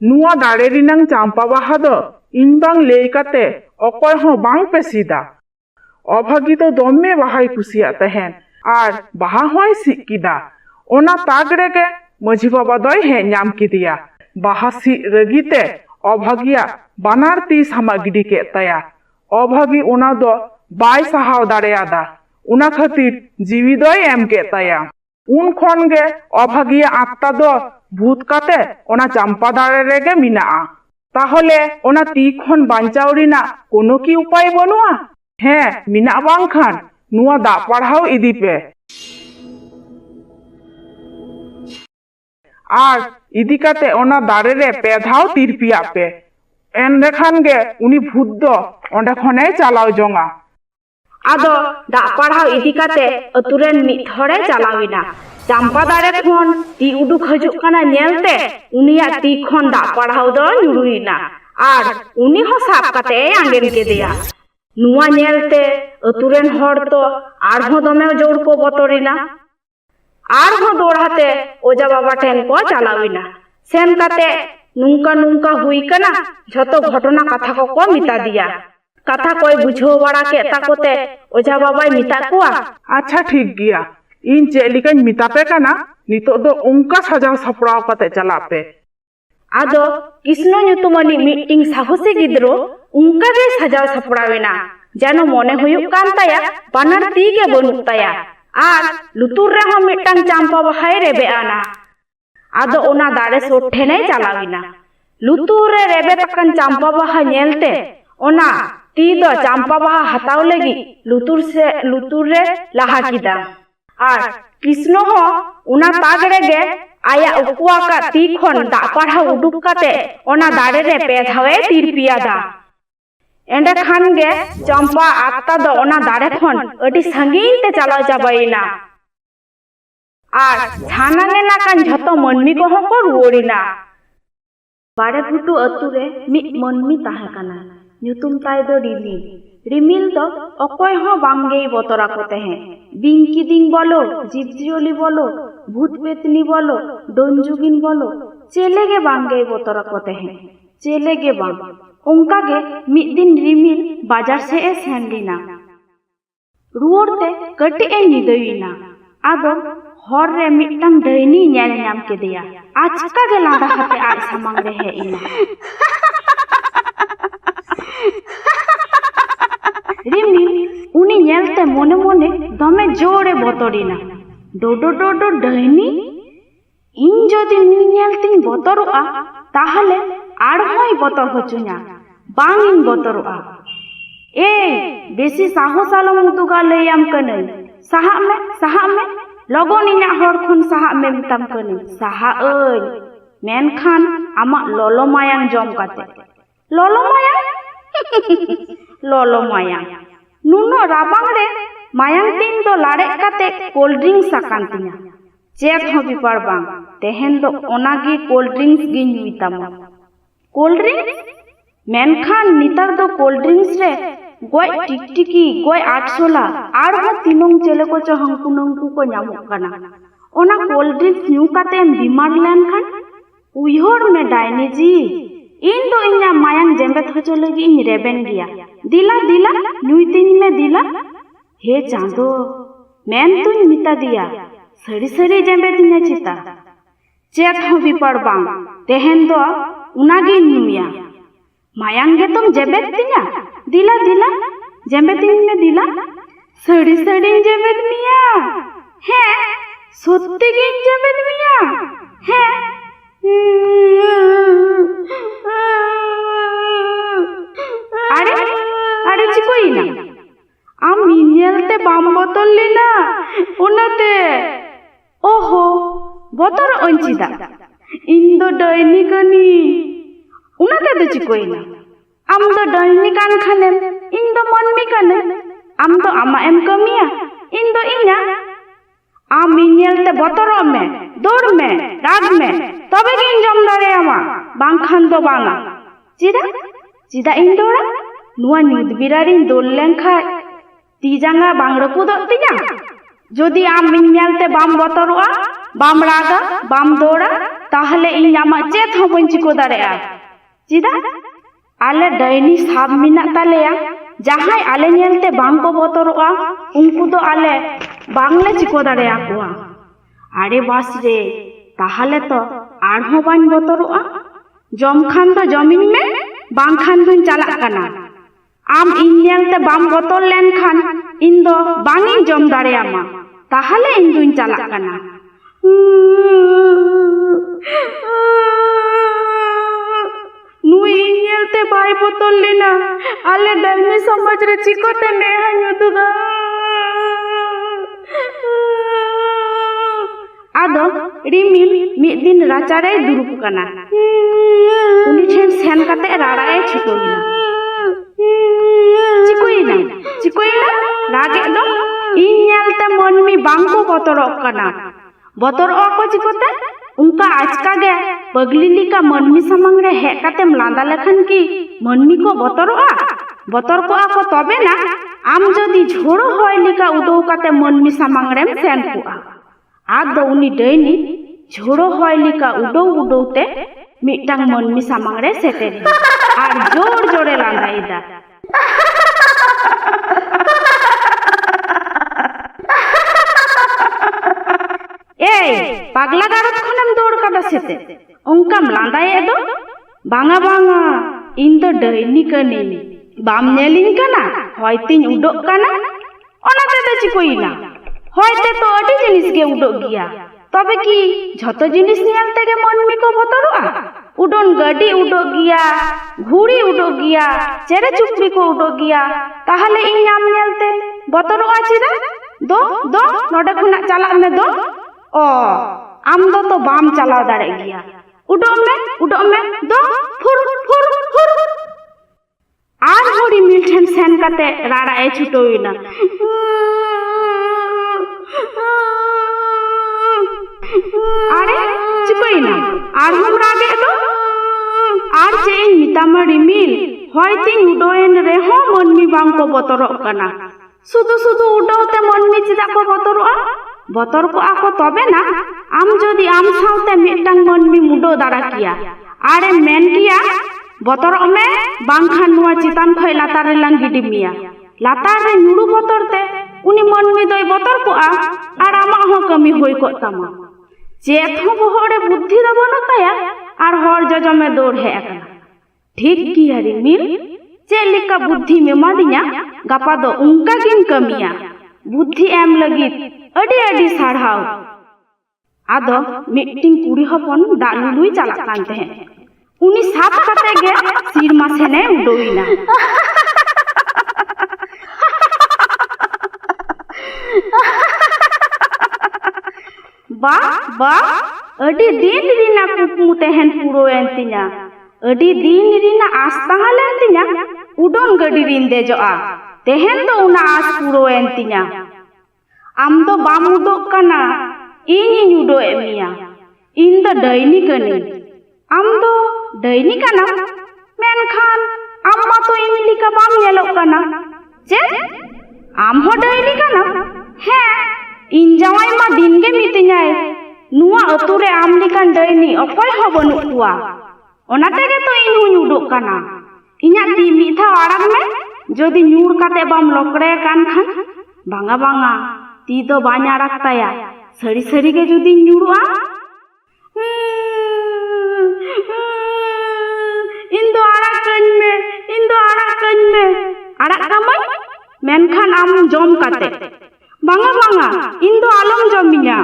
ᱱᱚᱣᱟ ᱫᱟᱨᱮ ᱨᱮᱱᱟᱝ ᱪᱟᱢᱯᱟ ᱵᱟᱦᱟ ᱫᱚ ᱤᱧ ᱵᱟᱝ ᱞᱟᱹᱭ ᱠᱟᱛᱮ ᱚᱠᱚᱭ ᱦᱚᱸ ᱵᱟᱝ ᱯᱮ ᱥᱤᱫᱟ। ᱚᱵᱷᱟᱜᱤ ᱫᱚ ᱫᱚᱢᱮ ᱵᱟᱦᱟᱭ ᱠᱩᱥᱤᱭᱟᱜ ᱛᱟᱦᱮᱱ ᱟর বাহা হয় সিক কিদা ওনা তাগ রেগে মাঝি বাবা দয় হে নাম কিদিয়া বাহা সিক রেগিতে অভাগিয়া বানার তি সামা গিডি কেত তায়া অভাগী ওনা দ বাই সাহাও দাড়েয়াদা ওনা খাতির জিবি দয় এম কেত তায়া উন খন গে অভাগিয়া আত্মা দ ভূত কাতে ওনা চাম্পা দাড়ে রেগে মিনাআ তাহলে ওনা তি খন বাঞ্চাও রিনা কোনো কি উপায় বনুয়া হ্যাঁ মিনা বাংখান নুয়া দা পাড়াও ইদি পে আর ইদি কাতে ওনা দাড়ে রে পে ধাও তিরপিয়া পে এন্ডেখান গে উনি ভূত দ অন্ডে খনে চালাও জঙা ᱟᱫᱚ ᱫᱟᱜ ᱯᱟᱲᱦᱟᱣ ᱤᱫᱤ ᱠᱟᱛᱮ ᱟᱛᱩ ᱨᱮᱱ ᱢᱤᱫ ᱦᱚᱲᱮ ᱪᱟᱞᱟᱣᱮᱱᱟ। ᱪᱟᱢᱯᱟ ᱫᱟᱨᱮ ᱠᱷᱚᱱ ᱛᱤ ᱩᱰᱩᱠ ᱦᱤᱡᱩᱜ ᱠᱟᱱᱟ ᱧᱮᱞᱛᱮ ᱩᱱᱤᱭᱟᱜ ᱛᱤ ᱠᱷᱚᱱ ᱫᱟᱜ ᱯᱟᱲᱦᱟᱣ ᱫᱚ ᱧᱩᱨᱩᱭᱮᱱᱟ ᱟᱨ ᱩᱱᱤ ᱦᱚᱸ ᱥᱟᱵ ᱠᱟᱛᱮ ᱟᱸᱜᱮᱱ ᱠᱮᱫᱮᱭᱟ। ᱱᱚᱣᱟ ᱧᱮᱞᱛᱮ ᱟᱛᱩ ᱨᱮᱱ ᱦᱚᱲ ᱫᱚ ᱟᱨᱦᱚᱸ ᱫᱚᱢᱮ ᱡᱳᱨ ᱠᱚ ᱵᱚᱛᱚᱨᱮᱱᱟ। ᱟᱨᱦᱚᱸ ᱫᱚᱲᱦᱟᱛᱮ ᱚᱡᱷᱟ ᱵᱟᱵᱟ ᱴᱷᱮᱱ ᱠᱚ ᱪᱟᱞᱟᱣᱮᱱᱟ। ᱥᱮᱱ ᱠᱟᱛᱮ ᱱᱚᱝᱠᱟ ᱱᱚᱝᱠᱟ ᱦᱩᱭ ᱠᱟᱱᱟ ᱡᱷᱚᱛᱚ ᱜᱷᱚᱴᱚᱱᱟ ᱠᱟᱛᱷᱟ ᱠᱚᱠᱚ ᱢᱮᱛᱟ ᱫᱤᱭᱟ। ᱠᱟᱛᱷᱟ ᱠᱚᱭ ᱵᱩᱡᱷᱟᱹᱣ ᱵᱟᱲᱟ ᱠᱮᱫ ᱛᱟᱠᱚᱛᱮ ᱚᱡᱷᱟ ᱵᱟᱵᱟᱭ ᱢᱮᱛᱟ ᱠᱚᱣᱟ, ᱟᱪᱪᱷᱟ ᱴᱷᱤᱠ ᱜᱮᱭᱟ ᱤᱧ ᱪᱮᱫ ᱞᱮᱠᱟᱧ ᱢᱮᱛᱟᱯᱮ ᱠᱟᱱᱟ ᱱᱤᱛᱚᱜ ᱫᱚ ᱚᱱᱠᱟ ᱥᱟᱡᱟᱣ ᱥᱟᱯᱲᱟᱣ ᱠᱟᱛᱮ ᱪᱟᱞᱟᱜ ᱯᱮ। ᱟᱫᱚ ᱠᱤᱥᱱᱚ ᱧᱩᱛᱩᱢᱟᱱᱤᱡ ᱢᱤᱫᱴᱤᱝ ᱥᱟᱦᱚᱥᱤ ᱜᱤᱫᱽᱨᱟᱹ ᱚᱱᱠᱟ ᱜᱮ ᱥᱟᱡᱟᱣ ᱥᱟᱯᱲᱟᱣᱮᱱᱟ ᱡᱮᱱᱚ ᱢᱚᱱᱮ ᱦᱩᱭᱩᱜ ᱠᱟᱱ ᱛᱟᱭᱟ ᱵᱟᱱᱟᱨ ᱛᱤ ᱜᱮ ᱵᱟᱹᱱᱩᱜ ᱛᱟᱭᱟ ᱟᱨ ᱞᱩᱛᱩᱨ ᱨᱮᱦᱚᱸ ᱢᱤᱫᱴᱟᱝ ᱪᱟᱢᱯᱟ ᱵᱟᱦᱟᱭ ᱨᱮᱵᱮᱫ ᱟᱱᱟ। ᱟᱫᱚ ᱚᱱᱟ ᱫᱟᱨᱮ ᱥᱩᱨ ᱴᱷᱮᱱᱮ ᱪᱟᱞᱟᱣᱮᱱᱟ। ᱞᱩᱛᱩᱨ ᱨᱮ ᱨᱮᱵᱮᱫ ᱟᱠᱟᱱ ᱪᱟᱢᱯᱟ ᱵᱟᱦᱟ ᱧᱮᱞᱛᱮ ᱚᱱᱟ ᱛᱤ ᱫᱚ ᱪᱟᱢᱯᱟ ᱵᱟᱦᱟ ᱦᱟᱛᱟᱣ ᱞᱟᱹᱜᱤᱫ ᱞᱩᱛᱩᱨ ᱨᱮ ᱞᱟᱦᱟ ᱠᱮᱫᱟ ᱟᱨ ᱠᱤᱥᱱᱚ ᱦᱚᱸ ᱚᱱᱟ ᱛᱟᱜ ᱨᱮᱜᱮ ᱟᱭᱟᱜ ᱩᱠᱩᱣᱟᱠᱟᱫ ᱛᱤ ᱠᱷᱚᱱ ᱫᱟᱜ ᱯᱟᱲᱦᱟᱣ ᱩᱰᱩᱠ ᱠᱟᱛᱮ ᱚᱱᱟ ᱫᱟᱨᱮ ᱨᱮ ᱯᱮ ᱫᱷᱟᱣᱮ ᱛᱤᱨᱯᱤᱭᱟᱫᱟ। ᱮᱸᱰᱮᱠᱷᱟᱱ ᱜᱮ ᱪᱟᱢᱯᱟ ᱟত্মা ᱫᱚ ᱚᱱᱟ ᱫᱟᱨᱮ ᱠᱷᱚᱱ ᱟᱹᱰᱤ ᱥᱟᱺᱜᱤᱧ ᱛᱮ ᱪᱟᱞᱟᱣ ᱪᱟᱵᱟᱭᱮᱱᱟ ᱟᱨ ᱪᱷᱟᱱᱟᱝ ᱮᱱᱟᱠᱟᱱ ᱡᱷᱚᱛᱚ ᱢᱟᱹᱱᱢᱤ ᱠᱚᱦᱚᱸ ᱠᱚ ᱨᱩᱣᱟᱹᱲᱮᱱᱟ। ᱵᱟᱲᱮ ᱜᱷᱩᱴᱩ ᱟᱛᱩ ᱨᱮ ᱢᱤᱫ ᱢᱟᱹᱱᱢᱤ ᱛᱟᱦᱮᱸ ᱠᱟᱱᱟ। ᱧᱩᱛᱩᱢ ᱛᱟᱭ ᱫᱚ ᱨᱤᱢᱤᱞ। রিমিল ᱫᱚ অকয় হᱚᱸ বাঙ্গেই বতরা কো তাহেঁ বিং কিদিং বলো জীবজিয়লি বলো ভূত পেতনি বলো ডঞ্জুগিন বলো চেলে গে বাঙ্গেই বতরা কো তাহেঁ চেলে গে বাং onka ge mid din rimil bajar se e sen lina ruorte kati e nidayina ado hor re mittang daini nyel nyam kedeya achka ge lada hate aj samang re he ina Rimil উনি ñelte মনে মনে দমে জোরে বতরিনা ডোডো ডোডো ডাইনি in যদি নুই ñelতিং বতরোয়া তাহলে আর হয় বতর হচুনা বাং ইন বতরোয়া এই বেশি সাহস আলম উদুগা লইয়াম কনই সাহা মে লগন ইনা হর খন সাহা মে মিতাম কনই সাহা ওই মেনখান আমা ললো মায়াং জম কাতে ললো মায়াং ললো মায়াং নুনো রাবাং রে মায়াং তিন দো লাড়ে কাতে কোল্ড ড্রিঙ্কস আকান তিনা চেত হবি পারবাং তেহেন দো ওনাগি কোল্ড ড্রিঙ্কস গি ñuইতামা কোল্ড ড্রিঙ্কস মেনখান নিতার দো কোল্ড ড্রিঙ্কস রে গয় টিকটিকি গয় আটশোলা আর হো তিনং চেলে কো চ হাঙ্কু নঙ্কু কো ñamok kana ওনা কোল্ড ড্রিঙ্কস ñu কাতে বিমার লেনখান উইহর মে ডাইনি জি ᱤᱧ ᱫᱚ ᱤᱧᱟᱹᱜ ᱢᱟᱭᱟᱝ ᱡᱮᱢᱵᱮᱛ ᱦᱚᱪᱚ ᱞᱟᱹᱜᱤᱫ ᱤᱧ ᱨᱮᱵᱮᱱ ᱜᱮᱭᱟ ᱫᱤᱞᱟ ᱧᱩᱭ ᱛᱤᱧ ᱢᱮ ᱫᱤᱞᱟ ᱦᱮ ᱪᱟᱸᱫᱳ ᱢᱮᱱ ᱛᱩᱧ ᱢᱮᱛᱟ ᱫᱤᱭᱟ ᱥᱟᱹᱨᱤ ᱥᱟᱹᱨᱤ ᱡᱮᱢᱵᱮᱛᱤᱧᱟ ᱪᱮᱛᱟ ᱪᱮᱫ ᱦᱚᱸ ᱵᱤᱯᱟᱲ ᱵᱟᱝ ᱛᱮᱦᱮᱧ ᱫᱚ ᱚᱱᱟᱜᱤᱧ ᱧᱩᱭᱟ ᱢᱟᱭᱟᱝ ᱜᱮᱛᱚᱢ ᱡᱮᱵᱮᱛ ᱛᱤᱧᱟ ᱫᱤᱞᱟ ᱡᱮᱢᱵᱮᱛᱤᱧ ᱢᱮ ᱫᱤᱞᱟ ᱥᱟᱹᱨᱤ ᱥᱟᱹᱨᱤᱧ ᱡᱮᱵᱮᱛ ᱢᱮᱭᱟ ᱦᱮᱸ ᱥᱚᱛᱛᱤ ᱜᱤᱧ ᱡᱮᱵᱮᱛ ᱢᱮᱭᱟ ᱦᱮᱸ আরে চিকইনা আমি নিলতে বাম বোতল ᱧᱮᱞᱛᱮ ᱳᱦᱳ ᱵᱚᱛᱚᱨᱚᱜ ᱟᱹᱧ ᱪᱮᱫᱟᱜ ᱤᱧ ᱫᱚ ᱰᱟᱹᱭᱱᱤ ᱠᱟᱹᱱᱤᱧ ᱚᱱᱟ ᱛᱮᱫᱚ ᱪᱤᱠᱟᱹᱭᱮᱱᱟ ᱟᱢ ᱫᱚ ᱰᱟᱹᱭᱱᱤ ᱠᱟᱱ ᱠᱷᱟᱱᱮᱢ ᱤᱧ ᱫᱚ ᱢᱟᱹᱱᱢᱤ ᱠᱟᱹᱱᱟᱹᱧ ᱟᱢ ᱫᱚ ᱟᱢᱟᱜ ᱮᱢ ᱠᱟᱹᱢᱤᱭᱟ ᱤᱧ ᱫᱚ ᱤᱧᱟᱹᱜ ᱟᱢ ᱤᱧ ᱧᱮᱞᱛᱮ ᱵᱚᱛᱚᱨᱚᱜ ᱢᱮ ᱫᱟᱹᱲ ᱢᱮ ᱨᱟᱜ ᱢᱮ ᱛᱚᱵᱮ ᱜᱤᱧ ᱡᱚᱢ ᱫᱟᱲᱮᱭᱟᱢᱟ ᱵᱟᱝᱠᱷᱟᱱ ᱫᱚ ᱵᱟᱝᱟ ᱪᱮᱫᱟᱜ ᱤᱧ ᱫᱟᱹᱲᱟ ᱱᱚᱣᱟ ᱧᱩᱛ ᱵᱮᱲᱟ ᱨᱤᱧ ᱫᱟᱹᱲ ᱞᱮᱱᱠᱷᱟᱡ ᱛᱤ ᱡᱟᱸᱜᱟ ᱵᱟᱝ ᱨᱟᱹᱯᱩᱫᱚᱜ ᱛᱤᱧᱟ যদি আমি ᱧᱮᱞতে বাম বতরোয়া বাম রাগা বাম দৌড়া তাহলে ইᱧ আমার চেত হᱚᱸ বাᱹᱧ চিকো দাঁড়াᱜᱼᱟ চিদা আলে ডাইনি সাপ মেনাᱜ তালেয়া জাহাই আলে ᱧᱮᱞতে বাম কো বতরোয়া উনকু দো আলে বাংলে চিকো দাঁড়ায়া কোয়া আরে বাস রে তাহলে তো আর হᱚᱸ বাᱹᱧ বতরোয়া জম খান তো জমিং মে বাং খান দুñ চালাᱜ কানা আম ইᱧ ᱧᱮᱞতে বাম বতর লেনখান ইᱧ ᱫᱚ ᱵᱟᱝᱤᱧ ᱡᱚᱢ ᱫᱟᱲᱮᱭᱟᱢᱟ তাহলে ইᱧ দুñ চালাᱜ কানা নুই ইᱧ ᱧᱮᱞতে বাই বতর লেনা আলে ডাইনি সমাজ রে চিকোতে মেহা ᱧᱩᱫᱩᱜᱟ আদো রিমিল মিদ দিন রাচারে দুরুপ কানা উনি ঠেন সেন কাতে রাড়ায়ে ছুটোইনা চিকোইনা রাগে দো ইᱧ ᱧᱮᱞতে মনমি বাংকো বতরᱚᱜ কানা বতরᱚᱜ ᱠᱚ চিকোতে উনকা আজকা গে পগলি লিকা মনমি সামাং রে হেক কাতেম লাঁদা লেখান কি মনমি কো বতরᱚᱜᱼᱟ বতর কো আকো তবে না আম যদি ঝোড়ো হয় লিকা উদৌ কাতে মনমি সামাং রেম সেন কুয়া আদো উনি ডাইনি ঝোড়ো হয় লিকা উডৌতে মিটাং মনমি সামাং রে সেটেরি আর জোর জোরে লাঁদাইদা এই পাগলা গারদ খনেম দৌড় কাদা সেতে অঙ্কাম লাঁদায়ে দো বাঙা ইন তো ডাইনি কানি বাম ᱧᱮᱞᱤᱧ কানা হয়তিন উডোক কানা অনাতে দো চিকোইনা হয়তে তো আডি জিনিস গে উডোক গিয়া তবে কি যত জিনিস ᱧᱮᱞ তেগে মনমি কো বতরᱚᱜᱼᱟ উডন গাড়ি উডোক গিয়া ঘুড়ি উডোক গিয়া চেড়ে চুপড়ি কো উডোক গিয়া তাহলে ইᱧ আম ᱧᱮᱞতে বতরᱚᱜᱼᱟ চিদা দো নডে খনা চালাক মে দো ও আম দো তো বাম চালাও দাঁড়ে গিয়া উডোক মে দো ফুর আর হরি মিলঠেন সেন কাতে রাড়ায়ে ছুটোইনা আরে চিকোইনা আর হম রাগে দো আর যে মিতামা রিমিল হয়তিন উডোয়েন রেহো মনমি বাংকো বতরᱚᱜ কানা শুধু উডোতে মনমি চিদা কো বতরᱚᱜᱼᱟ বতর কো আকো তবে না আম যদি আম সাউতে মিটাং মনমি মুডো দাঁড়া কিয়া আরে মেন কিয়া বতরᱚᱜ মে বাংখান নোয়া চিতান খয় লাতার রে লাং গিডি মিয়া লাতার রে নুড়ু বতরতে উনি মনমি দই বতর কোয়া আর আমা হো কামি হই কো তামা চেত হো বহরে বুদ্ধি দো বনো তায়া আর হর জজমে দৌড় হে আকানা ঠিক গিয়া রিমিল চেলিকা বুদ্ধি মেমাদিয়া গাপা দো উনকা গিন কামিয়া বুদ্ধি এম লাগিত আডি সাড়হাও আদো মিটিং কুড়ি হপন দালুলুই চালাক কান তেহেন উনি সাপ কাতে গে সিরমা সেনে উডোইনা বা আডি দিন রিনা কুকমু তেহেন পুরোয়েন তিনা আডি দিন রিনা আস তাহালেন তিনা উডন গাড়ি রিন দেজোয়া তেহেন তো উনা আস পুরোয়েন তিনা আম তো বাম উডোক কানা ইᱧ উডোয়ে মিয়া ইন তো ডাইনি কানি আম তো ডাইনি কানা মেনখান আম মা তো ইᱧ লিকা বাম ᱧᱮᱞᱚᱜ কানা যে আম হো ডাইনি কানা হ্যাঁ ইন জামাই মা দিন গে মিতিኛই নুয়া আতুরে আম লিকান ডাইনি অকয় হো বনু কুয়া অনা তেগে তো ইᱧ হুᱧ উডোক কানা ইᱧাᱜ তি ᱢᱤᱫ ᱫᱷᱟᱣ ᱟᱲᱟᱜ ᱢᱮ যদি ᱧᱩᱨ ᱠᱟᱛᱮ ᱵᱟᱢ ᱞᱚᱠᱲᱮ ᱠᱟᱱ ᱠᱷᱟᱱ বাঙা তি তো বাñ আড়াক তায়া সারি গে যদি ᱧᱩᱨᱩᱜᱼᱟ ইন দো আড়াক কাñ মে আড়াক কামাই মেনখান আম জম কাতে বাঙা ইন দো আলম জমিña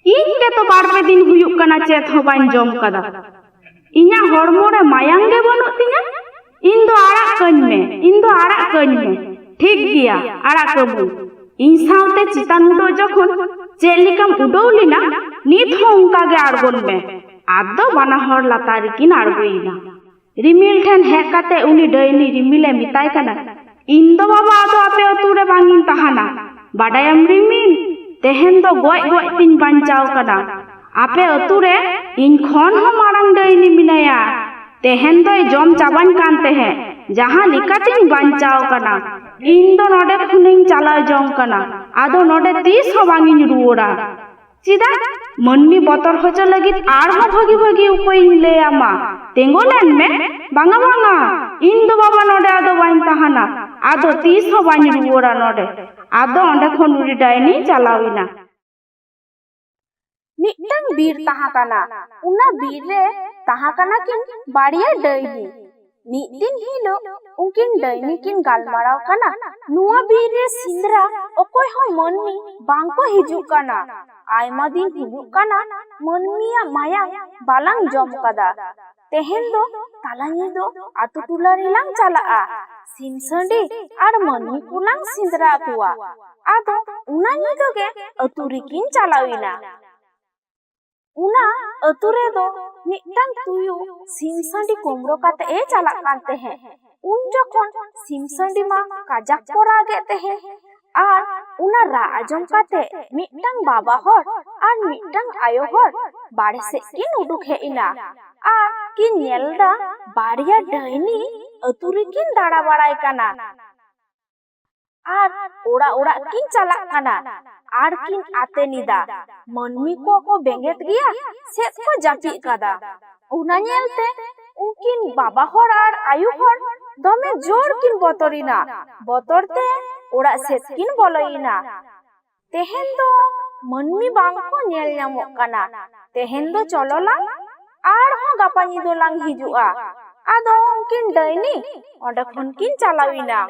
ইñ গে তো বারপে দিন হুᱭᱩᱜ কানা চেত হো বাñ জম কাদা ইᱧাᱜ হড়মো রে মায়াং গে বনুᱜ তিᱧa ইন দো আড়াক কাñ মে ঠিক গিয়া আড়াক কাবু ᱤᱧ ᱥᱟᱶᱛᱮ ᱪᱮᱛᱟᱱ ᱩᱰᱟᱹᱣ ᱡᱚᱠᱷᱚᱱ ᱪᱮᱫ ᱞᱮᱠᱟᱢ ᱩᱰᱟᱹᱣ ᱞᱮᱱᱟ ᱱᱤᱛ ᱦᱚᱸ ᱚᱱᱠᱟ ᱜᱮ ᱟᱬᱜᱚᱱ ᱢᱮ। ᱟᱫᱚ ᱵᱟᱱᱟ ᱦᱚᱲ ᱞᱟᱛᱟᱨ ᱨᱮᱠᱤᱱ ᱟᱬᱜᱚᱭᱮᱱᱟ। ᱨᱤᱢᱤᱞ ᱴᱷᱮᱱ ᱦᱮᱡ ᱠᱟᱛᱮ ᱩᱱᱤ ᱰᱟᱹᱭᱱᱤ ᱨᱤᱢᱤᱞᱮ ᱢᱮᱛᱟᱭ ᱠᱟᱱᱟ, ᱤᱧ ᱫᱚ ᱵᱟᱵᱟ ᱟᱫᱚ ᱟᱯᱮ ᱟᱹᱛᱩ ᱨᱮ ᱵᱟᱝ ᱤᱧ ᱛᱟᱦᱮᱱᱟ। ᱵᱟᱰᱟᱭᱟᱢ ᱨᱤᱢᱤᱞ, ᱛᱮᱦᱮᱧ ᱫᱚ ᱜᱚᱡ ᱛᱤᱧ ᱵᱟᱧᱪᱟᱣ ᱠᱟᱱᱟ। ᱟᱯᱮ ᱟᱹᱛᱩ ᱨᱮ ᱤᱧ ᱠᱷᱚᱱ ᱦᱚᱸ ᱢᱟᱲᱟᱝ ᱰᱟᱹᱭᱱᱤ ᱢᱮᱱᱟᱭᱟ। ᱛᱮᱦᱮᱧ ᱫᱚᱭ ᱡᱚᱢ ᱪᱟᱵᱟᱧ ᱠᱟᱱ ᱛᱟᱦᱮᱸ, ᱡᱟᱦᱟᱸ ᱞᱮᱠᱟᱛᱤᱧ ᱵᱟᱧᱪᱟᱣ ᱠᱟᱱᱟ। ᱤᱧ ᱫᱚ ᱱᱚᱰᱮ ᱠᱷᱚᱱᱤᱧ ᱪᱟᱞᱟᱣ ᱡᱚᱝ ᱠᱟᱱᱟ। ᱟᱫᱚ ᱱᱚᱰᱮ ᱛᱤᱥ ᱦᱚᱸ ᱵᱟᱝ ᱤᱧ ᱨᱩᱣᱟᱹᱲᱟ। ᱪᱮᱫᱟᱜ? ᱢᱟᱹᱱᱢᱤ ᱵᱚᱛᱚᱨ ᱦᱚᱪᱚ ᱞᱟᱹᱜᱤᱫ ᱟᱨᱦᱚᱸ ᱵᱷᱟᱹᱜᱤ ᱩᱯᱟᱹᱭᱤᱧ ᱞᱟᱹᱭ ᱟᱢᱟ। ᱛᱤᱸᱜᱩ ᱞᱮᱱ ᱢᱮ। ᱵᱟᱝᱟ ᱤᱧ ᱫᱚ ᱵᱟᱵᱟ ᱱᱚᱰᱮ ᱟᱫᱚ ᱵᱟᱹᱧ ᱛᱟᱦᱮᱱᱟ। ᱟᱫᱚ ᱛᱤᱥ ᱦᱚᱸ ᱵᱟᱹᱧ ᱨᱩᱣᱟᱹᱲᱟ ᱱᱚᱰᱮ। ᱟᱫᱚ ᱚᱸᱰᱮ ᱠᱷᱚᱱ ᱩᱱᱤ ᱰᱟᱹᱭᱱᱤ ᱪᱟᱞᱟᱣ ᱮᱱᱟ। ᱢᱤᱫᱴᱟᱝ ᱵᱤᱨ ᱛᱟᱦᱮᱸ ᱠᱟᱱᱟ। ᱚᱱᱟ ᱵᱤᱨ ᱨᱮ ᱛᱟᱦᱮᱸ ᱠᱟᱱᱟ ᱠᱤᱱ ᱵᱟᱨᱭᱟ ᱰᱟᱹᱭᱱᱤ। ᱢᱤᱫ ᱫᱤᱱ ᱦᱤᱞᱳᱜ ᱩᱱᱠᱤन ᱰᱟᱹᱭᱱᱤ ᱠᱤᱱ ᱜᱟᱞᱢᱟᱨᱟᱣ ᱠᱟᱱᱟ, ᱱᱚᱣᱟ ᱵᱤᱨ ᱨᱮ ᱥᱮᱸᱫᱽᱨᱟ ᱚᱠᱚᱭ ᱦᱚᱸ ᱢᱟᱹᱱᱢᱤ ᱵᱟᱝᱠᱚ ᱦᱤᱡᱩᱜ ᱠᱟᱱᱟ। ᱟᱭᱢᱟ ᱫᱤᱱ ᱦᱩᱭᱩᱜ ᱠᱟᱱᱟ ᱢᱟᱹᱱᱢᱤᱭᱟᱜ ᱢᱟᱭᱟᱝ ᱵᱟᱞᱟᱝ ᱡᱚᱢ ᱠᱟᱫᱟ। ᱛᱮᱦᱮᱧ ᱫᱚ ᱛᱟᱞᱟ ᱧᱤᱫᱟᱹ ᱟᱛᱳ ᱴᱚᱞᱟ ᱨᱮᱞᱟᱝ ᱪᱟᱞᱟᱜᱼᱟ। ᱥᱤᱢ ᱥᱟᱺᱰᱤ ᱟᱨ ᱢᱟᱹᱱᱢᱤ ᱠᱚᱞᱟᱝ ᱥᱮᱸᱫᱽᱨᱟ ᱠᱚᱣᱟ। ᱟᱫᱚ ᱚᱱᱟ ᱧᱤᱫᱟᱹ ᱜᱮ ᱟᱛᱳ ᱨᱮᱠᱤᱱ ᱪᱟᱞᱟᱣ ᱮᱱᱟ। ᱚᱱᱟ ᱟᱛᱳ ᱨᱮᱫᱚ ᱢᱤᱫᱴᱟᱝ ᱛᱩᱭᱩ ᱥᱤᱢ ᱥᱟᱺᱰᱤ ᱠᱩᱢᱲᱳ ᱠᱟᱛᱮ ᱮ ᱪᱟᱞᱟᱜ ᱠᱟᱱ ᱛᱟᱦᱮᱸ। ᱩᱱ ᱡᱚᱠᱷᱚᱱ ᱥᱤᱢ ᱥᱟᱺᱰᱤ ᱢᱟ ᱠᱟᱡᱟᱠ ᱠᱚ ᱨᱟᱜᱮᱫ ᱛᱟᱦᱮᱸ। ᱟᱨ ᱚᱱᱟ ᱨᱟᱜ ᱟᱸᱡᱚᱢ ᱠᱟᱛᱮ ᱢᱤᱫᱴᱟᱝ ᱵᱟᱵᱟ ᱦᱚᱲ ᱟᱨ ᱢᱤᱫᱴᱟᱝ ᱟᱭᱳ ᱦᱚᱲ ᱵᱟᱲᱮ ᱥᱮᱫ ᱠᱤᱱ ᱩᱰᱩᱠ ᱦᱮᱡ ᱮᱱᱟ। ᱟᱨ ᱠᱤᱱ ᱧᱮᱞᱫᱟ ᱵᱟᱨᱭᱟ ᱰᱟᱹᱭᱱᱤ ᱟᱛᱳ ᱨᱮᱠᱤᱱ ᱫᱟᱬᱟ ᱵᱟᱲᱟᱭ ᱠᱟᱱᱟ। ᱟᱨ ᱚᱲᱟᱜ ᱠᱤᱱ ᱪᱟᱞᱟᱜ ᱠᱟᱱᱟ ᱟᱨ ᱠᱤᱱ ᱟᱛᱮᱱ ᱮᱫᱟ। ᱢᱟᱹᱱᱢᱤ ᱠᱚ ᱵᱮᱸᱜᱮᱫ ᱜᱮᱭᱟ, ᱥᱮᱫ ᱠᱚ ᱡᱟᱹᱯᱤᱫ ᱠᱟᱫᱟ। ᱚᱱᱟ ᱧᱮᱞᱛᱮ ᱩᱱᱠᱤᱱ ᱵᱟᱵᱟ ᱦᱚᱲ ᱟᱨ ᱟᱭᱳ ᱦᱚᱲ ᱫᱚᱢᱮ ᱡᱳᱨ ᱠᱤᱱ ᱵᱚᱛᱚᱨᱮᱱᱟ। ᱵᱚᱛᱚᱨ ᱛᱮ ᱚᱲᱟᱜ ᱥᱮᱫ ᱠᱤᱱ ᱵᱚᱞᱚᱭᱮᱱᱟ। ᱛᱮᱦᱮᱧ ᱫᱚ ᱢᱟᱹᱱᱢᱤ ᱵᱟᱝ ᱠᱚ ᱧᱮᱞ ᱧᱟᱢᱚᱜ ᱠᱟᱱᱟ। ᱛᱮᱦᱮᱧ ᱫᱚ ᱪᱚᱞᱚᱞᱟᱝ ᱟᱨᱦᱚᱸ ᱜᱟᱯᱟ ᱧᱤᱫᱟᱹ ᱞᱟᱝ ᱦᱤᱡᱩᱜᱼᱟ। ᱟᱫᱚ ᱩᱱᱠᱤᱱ ᱰᱟᱹᱭᱱᱤ ᱚᱸᱰᱮ ᱠᱷᱚᱱ ᱠᱤᱱ ᱪᱟᱞᱟᱣ ᱮᱱᱟ।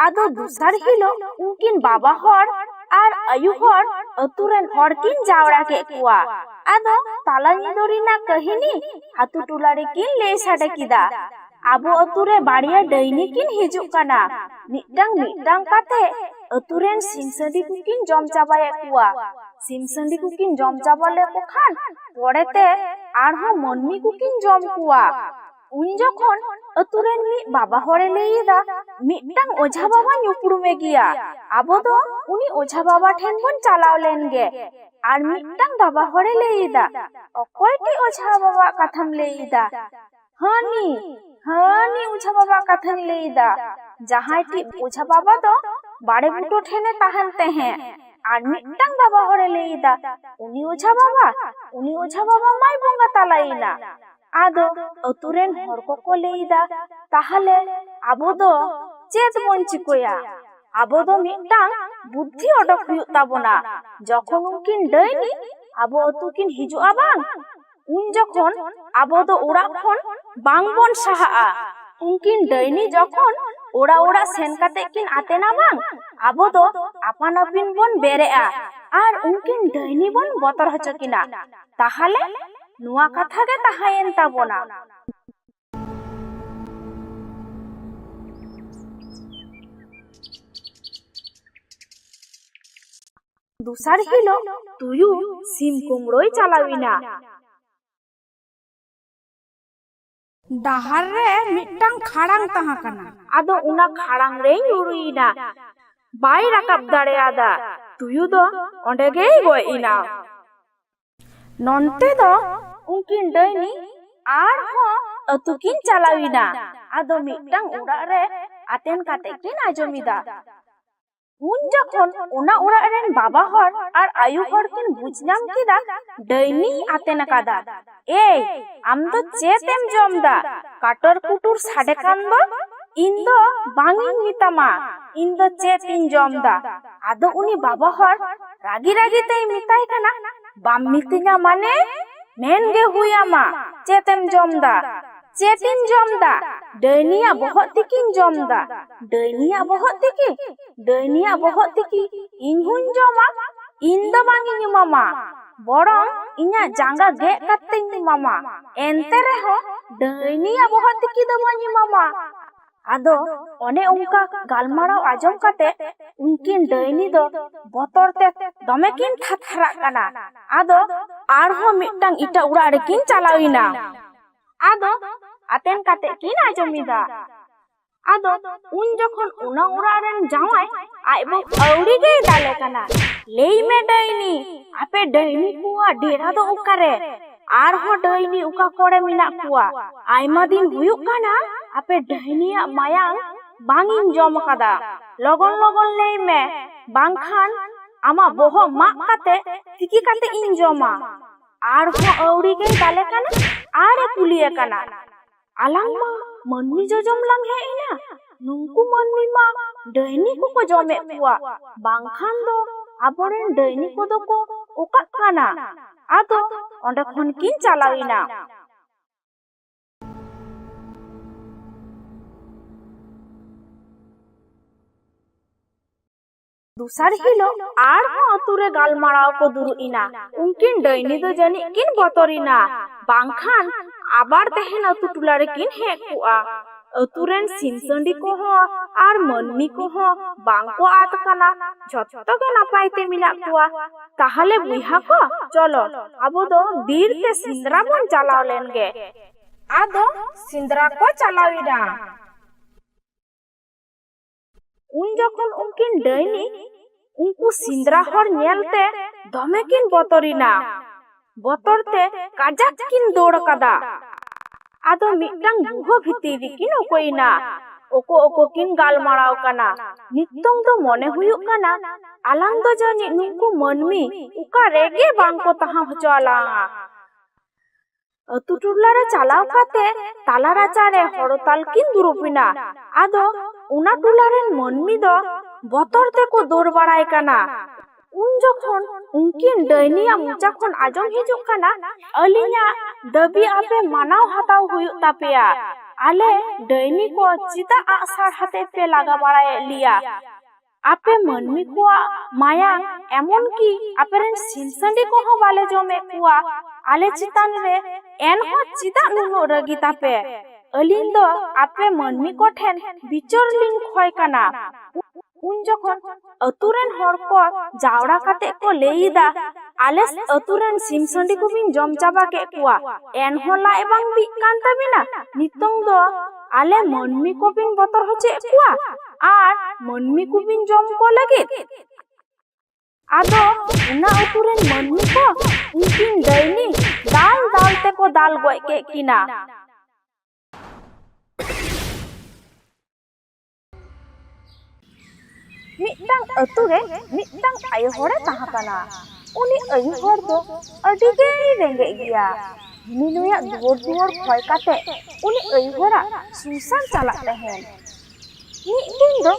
ᱟᱫᱚ ᱫᱚᱥᱟᱨ ᱦᱤᱞᱳᱜ ᱩᱱᱠᱤᱱ ᱵᱟᱵᱟ ᱦᱚᱲ ᱟᱨ ᱟᱭᱩ ᱦᱚᱲ ᱟᱛᱳ ᱨᱮᱱ ᱦᱚᱲ ᱠᱤᱱ ᱡᱟᱣᱨᱟ ᱠᱮᱫ ᱠᱚᱣᱟ। ᱟᱫᱚ ᱛᱟᱞᱟ ᱧᱤᱫᱟᱹ ᱨᱮᱱᱟᱜ ᱠᱟᱹᱦᱤᱱᱤ ᱟᱛᱳ ᱴᱚᱞᱟ ᱨᱮᱠᱤᱱ ᱞᱟᱹᱭ ᱥᱟᱰᱮ ᱠᱮᱫᱟ। ᱟᱵᱚ ᱟᱛᱳ ᱨᱮ ᱵᱟᱨᱭᱟ ᱰᱟᱹᱭᱱᱤ ᱠᱤᱱ ᱦᱤᱡᱩᱜ ᱠᱟᱱᱟ। ᱢᱤᱫᱴᱟᱝ ᱠᱟᱛᱮ ᱟᱛᱳ ᱨᱮᱱ ᱥᱤᱢ ᱥᱟᱺᱰᱤ ᱠᱚᱠᱤᱱ ᱡᱚᱢ ᱪᱟᱵᱟᱭᱮᱫ ᱠᱚᱣᱟ। ᱥᱤᱢ ᱥᱟᱺᱰᱤ ᱠᱚᱠᱤᱱ ᱡᱚᱢ ᱪᱟᱵᱟ ᱞᱮᱠᱚ ᱠᱷᱟᱱ ᱯᱚᱨᱮᱛᱮ ᱟᱨᱦᱚᱸ ᱢᱟᱹᱱᱢᱤ ᱠᱚᱠᱤᱱ ᱡᱚᱢ ᱠᱚᱣᱟ। ᱩᱱ ᱡᱚᱠᱷᱚᱱ ᱟᱛᱳ ᱨᱮᱱ ᱢᱤᱫ ᱵᱟᱵᱟ ᱦᱚᱲᱮ ᱞᱟᱹᱭ ᱮᱫᱟ, ᱢᱤᱫᱴᱟᱝ ᱚᱡᱷᱟ ᱵᱟᱵᱟᱧ ᱩᱯᱨᱩᱢᱮ ᱜᱮᱭᱟ। ᱟᱵᱚ ᱫᱚ ᱩᱱᱤ ᱚᱡᱷᱟ ᱵᱟᱵᱟ ᱴᱷᱮᱱ ᱵᱚᱱ ᱪᱟᱞᱟᱣ ᱞᱮᱱ ᱜᱮ। ᱟᱨ ᱢᱤᱫᱴᱟᱝ ᱵᱟᱵᱟ ᱦᱚᱲᱮ ᱞᱟᱹᱭ ᱮᱫᱟ, ᱚᱠᱚᱭᱴᱤ ᱚᱡᱷᱟ ᱵᱟᱵᱟᱣᱟᱜ ᱠᱟᱛᱷᱟᱢ ᱞᱟᱹᱭ ᱮᱫᱟ? ᱦᱟᱹᱱᱤ ᱚᱡᱷᱟ ᱵᱟᱵᱟᱣᱟᱜ ᱠᱟᱛᱷᱟᱧ ᱞᱟᱹᱭ ᱮᱫᱟ। ᱡᱟᱦᱟᱸᱭ ᱴᱤᱡ ᱚᱡᱷᱟ ᱵᱟᱵᱟ ᱫᱚ ᱵᱟᱲᱮ ᱵᱩᱴᱟᱹ ᱴᱷᱮᱱᱮ ᱛᱟᱦᱮᱱ ᱛᱟᱦᱮᱸ। ᱟᱨ ᱢᱤᱫᱴᱟᱝ ᱵᱟᱵᱟ ᱦᱚᱲᱮ ᱞᱟᱹᱭ ᱮᱫᱟ, ᱩᱱᱤ ᱚᱡᱷᱟ ᱵᱟᱵᱟ ᱢᱟᱭ ᱵᱚᱸᱜᱟ ᱛᱟᱞᱟᱭᱮᱱᱟ। ᱟᱫᱚ ᱟᱛᱳ ᱨᱮᱱ ᱦᱚᱲ ᱠᱚᱠᱚ ᱞᱟᱹᱭ ᱮᱫᱟ, ᱛᱟᱦᱚᱞᱮ ᱟᱵᱚ ᱫᱚ ᱪᱮᱫ ᱵᱚᱱ ᱪᱤᱠᱟᱹᱭᱟ? ᱟᱵᱚ ᱫᱚ ᱢᱤᱫᱴᱟᱝ ᱵᱩᱫᱽᱫᱷᱤ ᱚᱰᱚᱠ ᱦᱩᱭᱩᱜ ᱛᱟᱵᱚᱱᱟ। ᱡᱚᱠᱷᱚᱱ ᱩᱱᱠᱤᱱ ᱰᱟᱹᱭᱱᱤ ᱟᱵᱚ ᱟᱛᱳ ᱠᱤᱱ ᱦᱤᱡᱩᱜᱼᱟ ᱵᱟᱝ, ᱩᱱ ᱡᱚᱠᱷᱚᱱ ᱟᱵᱚ ᱫᱚ ᱚᱲᱟᱜ ᱠᱷᱚᱱ ᱵᱟᱝ ᱵᱚᱱ ᱥᱟᱦᱟᱜᱼᱟ। ᱩᱱᱠᱤन ᱰᱟᱹᱭᱱᱤ ᱡᱚᱠᱷᱚᱱ ᱚᱲᱟᱜ ᱥᱮᱱ ᱠᱟᱛᱮ ᱠᱤᱱ ᱟᱛᱮᱱᱟ ᱵᱟᱝ, ᱟᱵᱚ ᱫᱚ ᱟᱯᱟᱱ ᱟᱹᱯᱤᱱ ᱵᱚᱱ ᱵᱮᱨᱮᱜᱼᱟ ᱟᱨ ᱩᱱᱠᱤन ᱰᱟᱹᱭᱱᱤ ᱵᱚᱱ ᱵᱚᱛᱚᱨ ᱦᱚᱪᱚ ᱠᱤᱱᱟ। ᱛᱟᱦᱚᱞᱮ ᱱᱚᱣᱟ ᱠᱟᱛᱷᱟ ᱜᱮ ᱛᱟᱦᱮᱸᱭᱮᱱ ᱛᱟᱵᱚᱱᱟ। ᱫᱚᱥᱟᱨ ᱦᱤᱞᱳᱜ ᱛᱩᱭᱩ ᱥᱤᱢ ᱠᱩᱢᱲᱳᱭ ᱪᱟᱞᱟᱣ ᱮᱱᱟ। ᱰᱟᱦᱟᱨ ᱨᱮ ᱢᱤᱫᱴᱟᱝ ᱠᱷᱟᱲᱟᱝ ᱛᱟᱦᱮᱸ ᱠᱟᱱᱟ। ᱟᱫᱚ ᱚᱱᱟ ᱠᱷᱟᱲᱟᱝ ᱨᱮᱭ ᱧᱩᱨᱩᱭᱮᱱᱟ। ᱵᱟᱭ ᱨᱟᱠᱟᱵ ᱫᱟᱲᱮᱭᱟᱫᱟ। ᱛᱩᱭᱩ ᱫᱚ ᱚᱸᱰᱮ ᱜᱮᱭ ᱜᱚᱡ ᱮᱱᱟ। ᱱᱚᱱᱛᱮ ᱫᱚ ᱩᱱᱠᱤन ᱰᱟᱹᱭᱱᱤ ᱟᱨᱦᱚᱸ ᱟᱛᱳ ᱠᱤᱱ ᱪᱟᱞᱟᱣ ᱮᱱᱟ। ᱟᱫᱚ ᱢᱤᱫᱴᱟᱝ ᱚᱲᱟᱜ ᱨᱮ ᱟᱛᱮᱱ ᱠᱟᱛᱮ ᱠᱤᱱ ᱟᱸᱡᱚᱢ ᱮᱫᱟ। ᱩᱱ ᱡᱚᱠᱷᱚᱱ ᱚᱱᱟ ᱚᱲᱟᱜ ᱨᱮᱱ ᱵᱟᱵᱟ ᱦᱚᱲ ᱟᱨ ᱟᱭᱳ ᱦᱚᱲ ᱠᱤᱱ ᱵᱩᱡᱽ ᱧᱟᱢ ᱠᱮᱫᱟ ᱰᱟᱹᱭᱱᱤ ᱟᱛᱮᱱ ᱟᱠᱟᱫᱟ। ᱮᱭ, ᱟᱢ ᱫᱚ ᱪᱮᱫ ᱮᱢ ᱡᱚᱢ ᱫᱟ? ᱠᱟᱴᱚᱨ ᱠᱩᱴᱩᱨ ᱥᱟᱰᱮ ᱠᱟᱱ ᱫᱚ? ᱤᱧ ᱫᱚ ᱵᱟᱝ ᱤᱧ ᱢᱮᱛᱟᱢᱟ ᱤᱧ ᱫᱚ ᱪᱮᱫ ᱤᱧ ᱡᱚᱢ ᱫᱟ। ᱟᱫᱚ ᱩᱱᱤ ᱵᱟᱵᱟ ᱦᱚᱲ ᱨᱟᱜᱤ ᱛᱮᱭ ᱢᱮᱛᱟᱭ ᱠᱟᱱᱟ, ᱵᱟᱢ ᱢᱤᱛᱟᱹᱧᱟ ᱢᱟᱱᱮ ᱢᱮᱱ ᱜᱮ ᱦᱩᱭ ᱟᱢᱟ ᱪᱮᱫ ᱮᱢ ᱡᱚᱢ ᱫᱟ? ᱪᱮᱫ ᱤᱧ ᱡᱚᱢ ᱫᱟ? ᱰᱟᱹᱭᱱᱤᱭᱟᱜ ᱵᱚᱦᱚᱜ ᱛᱤᱠᱤᱧ ᱡᱚᱢ ᱫᱟ। ᱰᱟᱹᱭᱱᱤᱭᱟᱜ ᱵᱚᱦᱚᱜ ᱛᱤᱠᱤ? ᱰᱟᱹᱭᱱᱤᱭᱟᱜ ᱵᱚᱦᱚᱜ ᱛᱤᱠᱤ ᱤᱧ ᱦᱚᱧ ᱡᱚᱢᱟ? ᱤᱧ ᱫᱚ ᱵᱟᱝ ᱤᱧ ᱮᱢᱟᱢᱟ। borong inya jangga ge kating mama ente reho daini aboha tiki do mani mama ado one unka galmarao ajom kate unkin daini do botor te dome kin thatharak kana ado arho mittang ita ura rekin chalawina ado aten kate kin ajomida ado un jokhon una ura ren jawai ai bo auri ge dale kana lei me daini ape daini kuwa dera do ukare arho daini uka kore minak kuwa aima din huyuk kana ape daini ya mayang bangin jom kada logon logon lei me bangkhan ama boho mak kate tiki kate in joma arho auri ge dale kana are kuliye kana alang ma manmi jojom lang he ina nungku manmi ma daini ko ko jome kuwa bangkhan do aboren daini ko do ko okak kana ado onde khon kin chalawina दूसर हिलो are हो अतुरे गालमाराव को दुरु इना उनकिन Danny दो जनी किन बतोरिना बांखान आबार तहेन अतु टुलारे किन हे कुआ अतुरेन सिनसंडी को हो आर मनमी को हो बांको आत कना जत्तो के नापाइते मिना कुआ ताहले बुइहा को चलो अबो दो बीर ते सिंदरा बन चलाव लेनगे आदो सिंदरा को चलाविना उन जखन उनकिन डैनी उनको सिंदरा हर नेलते दमे किन बतोरिना बतोरते काजाक किन दौड़ कदा आदो मिटंग बुहो भितरी किन ओकोइना ओको किन गालमाराव कना नित्तोंग दो मने हुयुक कना आलांग दो जानी नुको मनमी उका रेगे बांको तहा हचोला अतु टुलारे चलाव खाते ताला राचारे हड़ताल किन दुरुपिना आदो उना टुलारेन मनमी दो बतर ते को दौड़ बड़ाई कना उन जखन उनकिन डैनिया मुचा खन आजम हिजुक कना अलिया दबी आपे मानाव हताव हुयुक तापेया आले डैनी को चिता आसार हाते पे लगा बड़ाए लिया आपे मनमी को माया एमन की आपेरेन सिनसंडी को हो वाले जमे कुआ आले चितान रे एन हो चिता नुनो रगी तापे अलिन दो आपे मनमी को ठेन बिचर लिंग खोय कना उन जखन अतुरेन हर को जावड़ा काते को लेइदा आले अतुरेन सिमसंडी को बिन जम चाबा के कुआ एन होला एबंग बि कान ताबिना नितंग दो आले मनमी को बिन बतर होचे कुआ आर मनमी को बिन जम को लगे आदो उना अतुरेन मनमी को उनकिन दैनी दाल दालते को दाल गोय के किना मिटंग अतुरे मिटंग आयो हरे ताहा कना उनी आयो हर दो अडी गे रेंगे गिया मिनुया दुवर खोय काते उनी आयो हरा सुसान चला तहेन मिदिन दो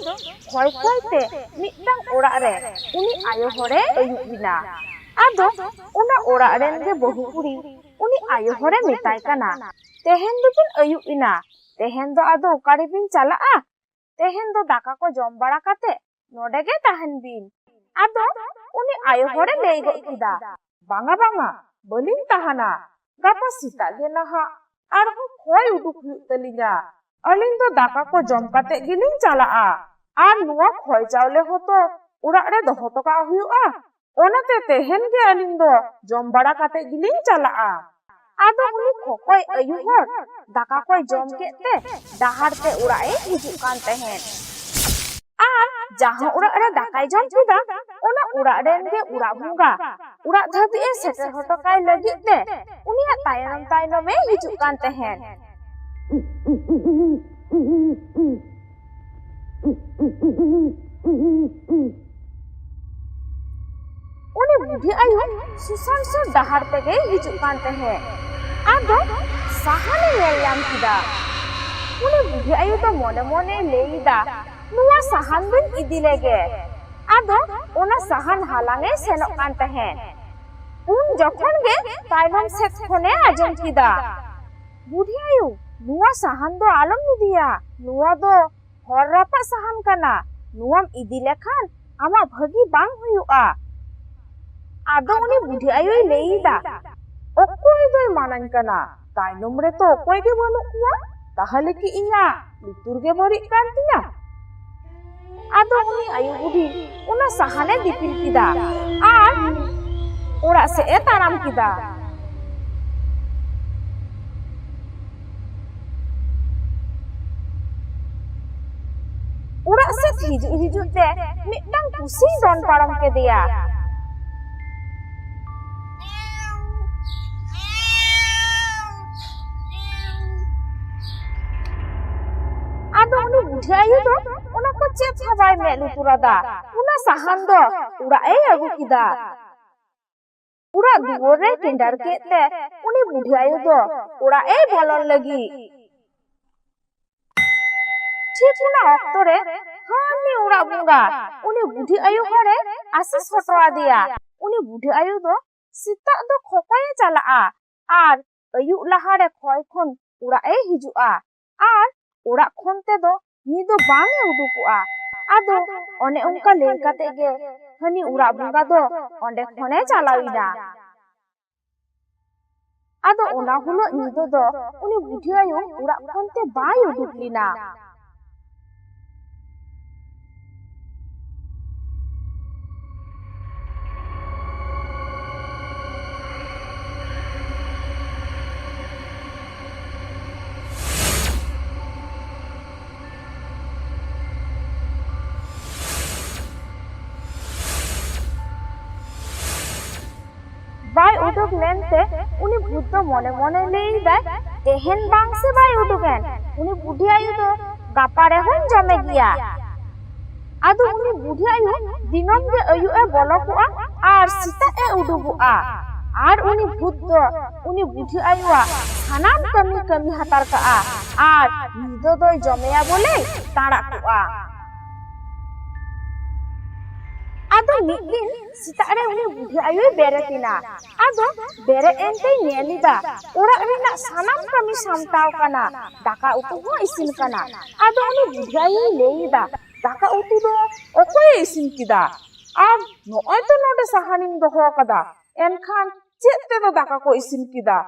खोय खोयते मिटंग ओड़ा रे उनी आयो हरे आयो बिना आदो उना ओड़ा रेन गे बहु कुड़ी उनी आयो हरे मिताय कना तेहेन दो बिन आयो इना तेहेन दो आदो ओकारे बिन चला आ तेहेन दो दाका को जम बड़ा काते नोडे गे तहन बिन आदो उनी आयो हरे लेई गो किदा बांगा बांगा बलिन तहना गापा सीता गे नहा आर हो खोय उडुक हुयुक तलिया अलिन दो दाका को जम काते गिलिन चला आ आर नुवा खोय चावले होतो उड़ा रे दोहो टका हुयुआ ओनाते तेहेन गे अलिन दो जम बड़ा काते गिलिन चला आ आदो उनी खोकोय आयो हर दाका कोय जम केते डाहार ते उड़ाए हिजुक कान तहेन जहाँ उड़ा रे दाकाय जम किदा ओना उड़ा रेन गे उड़ा भुंगा उड़ा धबी ए सेटर हटकाय लगी दे उनिया तायनम तायनम में हिजुक कान तहेन उनी बुढ़ी आयु सुसान सो डहार पे गे हिजुक कान तहेन आदो साहाने नेलयाम किदा उनी बुढ़ी आयु तो मोने मोने लेइदा नुआ साहान बिन इदी लेगे आदो ओना साहान हालांगे सेनोक कान तहेन उन जखन गे तायनम सेत खने आजम किदा बुढ़ी आयु नुआ साहान दो आलम इदिया नुआ दो हर रापा साहान कना नुआम इदी लेखान आमा भगी बांग हुयुआ ᱟᱫᱚ ᱩᱱᱤ ᱵᱩᱰᱷᱤ ᱟᱭᱳᱭ ᱞᱟᱹᱭᱫᱟ, ᱚᱠᱚᱭ ᱫᱚᱭ ᱢᱟᱱᱟᱧ ᱠᱟᱱᱟ? ᱛᱟᱭᱱᱚᱢ ᱨᱮᱛᱚ ᱚᱠᱚᱭ ᱜᱮ ᱵᱟᱹᱱᱩᱜ ᱠᱚᱣᱟ, ᱛᱟᱦᱞᱮ ᱠᱤ ᱤᱧᱟᱹᱜ ᱞᱩᱛᱩᱨ ᱜᱮ ᱵᱟᱹᱲᱤᱡ ᱠᱟᱱ ᱛᱤᱧᱟ? ᱟᱫᱚ ᱩᱱᱤ ᱟᱭᱳ ᱵᱩᱰᱷᱤ ᱚᱱᱟ ᱥᱟᱦᱟᱱᱮ ᱫᱤᱯᱤᱞ ᱠᱮᱫᱟ ᱟᱨ ᱚᱲᱟᱜ ᱥᱮᱫ ᱮ ᱛᱟᱲᱟᱢ ᱠᱮᱫᱟ। ᱚᱲᱟᱜ ᱥᱮᱫ ᱦᱤᱡᱩᱜ ᱛᱮ ᱢᱤᱫᱴᱟᱝ ᱯᱩᱥᱤ ᱫᱚᱱ ᱯᱟᱨᱚᱢ ᱠᱮᱫᱮᱭᱟ। ᱟᱫᱚ ᱩᱱᱤ ᱵᱩᱰᱷᱤ ᱟᱭᱳ ᱫᱚ ᱚᱱᱟ ᱠᱚ ᱪᱮᱫ ᱦᱚᱸ ᱵᱟᱭ ᱢᱮᱫ ᱞᱩᱛᱩᱨᱟᱫᱟ। ᱚᱱᱟ ᱥᱟᱦᱟᱱ ᱫᱚ ᱚᱲᱟᱜ ᱮ ᱟᱹᱜᱩ ᱠᱮᱫᱟ। ᱚᱲᱟᱜ ᱫᱩᱣᱟᱹᱨ ᱨᱮ ᱴᱮᱸᱰᱟᱨ ᱠᱮᱫ ᱛᱮ ᱩᱱᱤ ᱵᱩᱰᱷᱤ ᱟᱭᱳ ᱫᱚ ᱚᱲᱟᱜ ᱮ ᱵᱚᱞᱚᱱ ᱞᱟᱹᱜᱤᱫ। ᱴᱷᱤᱠ ᱚᱱᱟ ᱚᱠᱛᱚ ᱨᱮ ᱦᱟᱹᱱᱤ ᱚᱲᱟᱜ ᱵᱚᱸᱜᱟ ᱩᱱᱤ ᱵᱩᱰᱷᱤ ᱟᱭᱳ ᱦᱚᱲᱮ ᱟᱥᱤᱥ ᱦᱚᱴᱚ ᱟᱫᱮᱭᱟ। ᱩᱱᱤ ᱵᱩᱰᱷᱤ ᱟᱭᱳ ᱫᱚ ᱥᱮᱛᱟᱜ ᱫᱚ ᱠᱷᱚᱠᱚᱭᱮ ᱪᱟᱞᱟᱜᱼᱟ ᱟᱨ ᱟᱹᱭᱩᱵ ᱞᱟᱦᱟᱨᱮ ᱠᱷᱚᱭ ᱠᱷᱚᱱ ᱚᱲᱟᱜ ᱮ ᱦᱤᱡᱩᱜᱼᱟ ᱟᱨ ᱚᱲᱟᱜ ᱠᱷᱚᱱ ᱛᱮᱫᱚ ᱧᱤᱫᱟᱹ ᱵᱟᱝ ᱮ ᱩᱰᱩᱠᱚᱜᱼᱟ। ᱟᱫᱚ ᱚᱱᱮ ᱚᱱᱠᱟ ᱞᱟᱹᱭ ᱠᱟᱛᱮ ᱜᱮ ᱦᱟᱹᱱᱤ ᱚᱲᱟᱜ ᱵᱚᱸᱜᱟ ᱫᱚ ᱚᱸᱰᱮ ᱠᱷᱚᱱᱮ ᱪᱟᱞᱟᱣᱮᱱᱟ। ᱟᱫᱚ ᱚᱱᱟ ᱦᱤᱞᱳᱜ ᱧᱤᱫᱟᱹ ᱫᱚ ᱩᱱᱤ ᱵᱩᱰᱷᱤ ᱟᱭᱳ ᱚᱲᱟᱜ ᱠᱷᱚᱱ ᱛᱮ ᱵᱟᱭ ᱩᱰᱩᱠ ᱞᱮᱱᱟ। ᱵᱟᱭ ᱩᱰᱩᱠ ᱞᱮᱱᱛᱮ ᱩᱱᱤ ᱵᱷূᱛ ᱫᱚ ᱢᱚᱱᱮ ᱢᱚᱱᱮ ᱞᱟᱹᱭᱫᱟᱭ, ᱛᱮᱦᱮᱧ ᱵᱟᱝ ᱥᱮ ᱵᱟᱭ ᱩᱰᱩᱠᱮᱱ, ᱩᱱᱤ ᱵᱩᱰᱷᱤ ᱟᱭᱳ ᱫᱚ ᱜᱟᱯᱟ ᱨᱮᱦᱚᱸᱧ ᱡᱚᱢᱮ ᱜᱮᱭᱟ। ᱟᱫᱚ ᱩᱱᱤ ᱵᱩᱰᱷᱤ ᱟᱭᱳ ᱫᱤᱱᱟᱹᱢ ᱜᱮ ᱟᱹᱭᱩᱵ ᱮ ᱵᱚᱞᱚ ᱠᱚᱜᱼᱟ ᱟᱨ ᱥᱮᱛᱟᱜ ᱮ ᱩᱰᱩᱠᱚᱜᱼᱟ। ᱟᱨ ᱩᱱᱤ ᱵᱷূᱛ ᱫᱚ ᱩᱱி ᱵᱩᱰᱷᱤ ᱟᱭᱳᱣᱟᱜ ᱥᱟᱱᱟᱢ ᱠᱟᱹᱢᱤ ᱦᱟᱛᱟᱲ ᱠᱟᱜᱼᱟ ᱟর ᱧᱤᱫᱟᱹ ᱫᱚᱭ ᱡᱚমেᱭᱟ ᱵᱚᱞᱮ ᱛᱟᱲᱟᱜ ᱠᱚᱜᱼᱟ। ᱟᱫᱚ ᱢᱤᱫ ᱫᱤᱱ ᱥᱮᱛᱟᱜ ᱨᱮ ᱩᱱᱤ ᱵᱩᱰᱷᱤ ᱟᱭᱳᱭ ᱵᱮᱨᱮᱫ ᱮᱱᱟ। ᱟᱫᱚ ᱵᱮᱨᱮᱫ ᱮᱱᱛᱮᱭ ᱧᱮᱞᱮᱫᱟ ᱚᱲᱟᱜ ᱨᱮᱱᱟᱜ ᱥᱟᱱᱟᱢ ᱠᱟᱹᱢᱤ ᱥᱟᱢᱴᱟᱣ ᱠᱟᱱᱟ, ᱫᱟᱠᱟ ᱩᱛᱩ ᱦᱚᱸ ᱤᱥᱤᱱ ᱠᱟᱱᱟ। ᱟᱫᱚ ᱩᱱᱤ ᱵᱩᱰᱷᱤ ᱟᱭᱳᱭ ᱞᱟᱹᱭᱮᱫᱟ, ᱫᱟᱠᱟ ᱩᱛᱩ ᱫᱚ ᱚᱠᱚᱭᱮ ᱤᱥᱤᱱ ᱠᱮᱫᱟ? ᱟᱨ ᱱᱚᱜᱼᱚᱭ ᱛᱚ ᱱᱚᱰᱮ ᱥᱟᱦᱟᱱᱤᱧ ᱫᱚᱦᱚ ᱟᱠᱟᱫᱟ, ᱮᱱᱠᱷᱟᱱ ᱪᱮᱫ ᱛᱮᱫᱚ ᱫᱟᱠᱟ ᱠᱚ ᱤᱥᱤᱱ ᱠᱮᱫᱟ?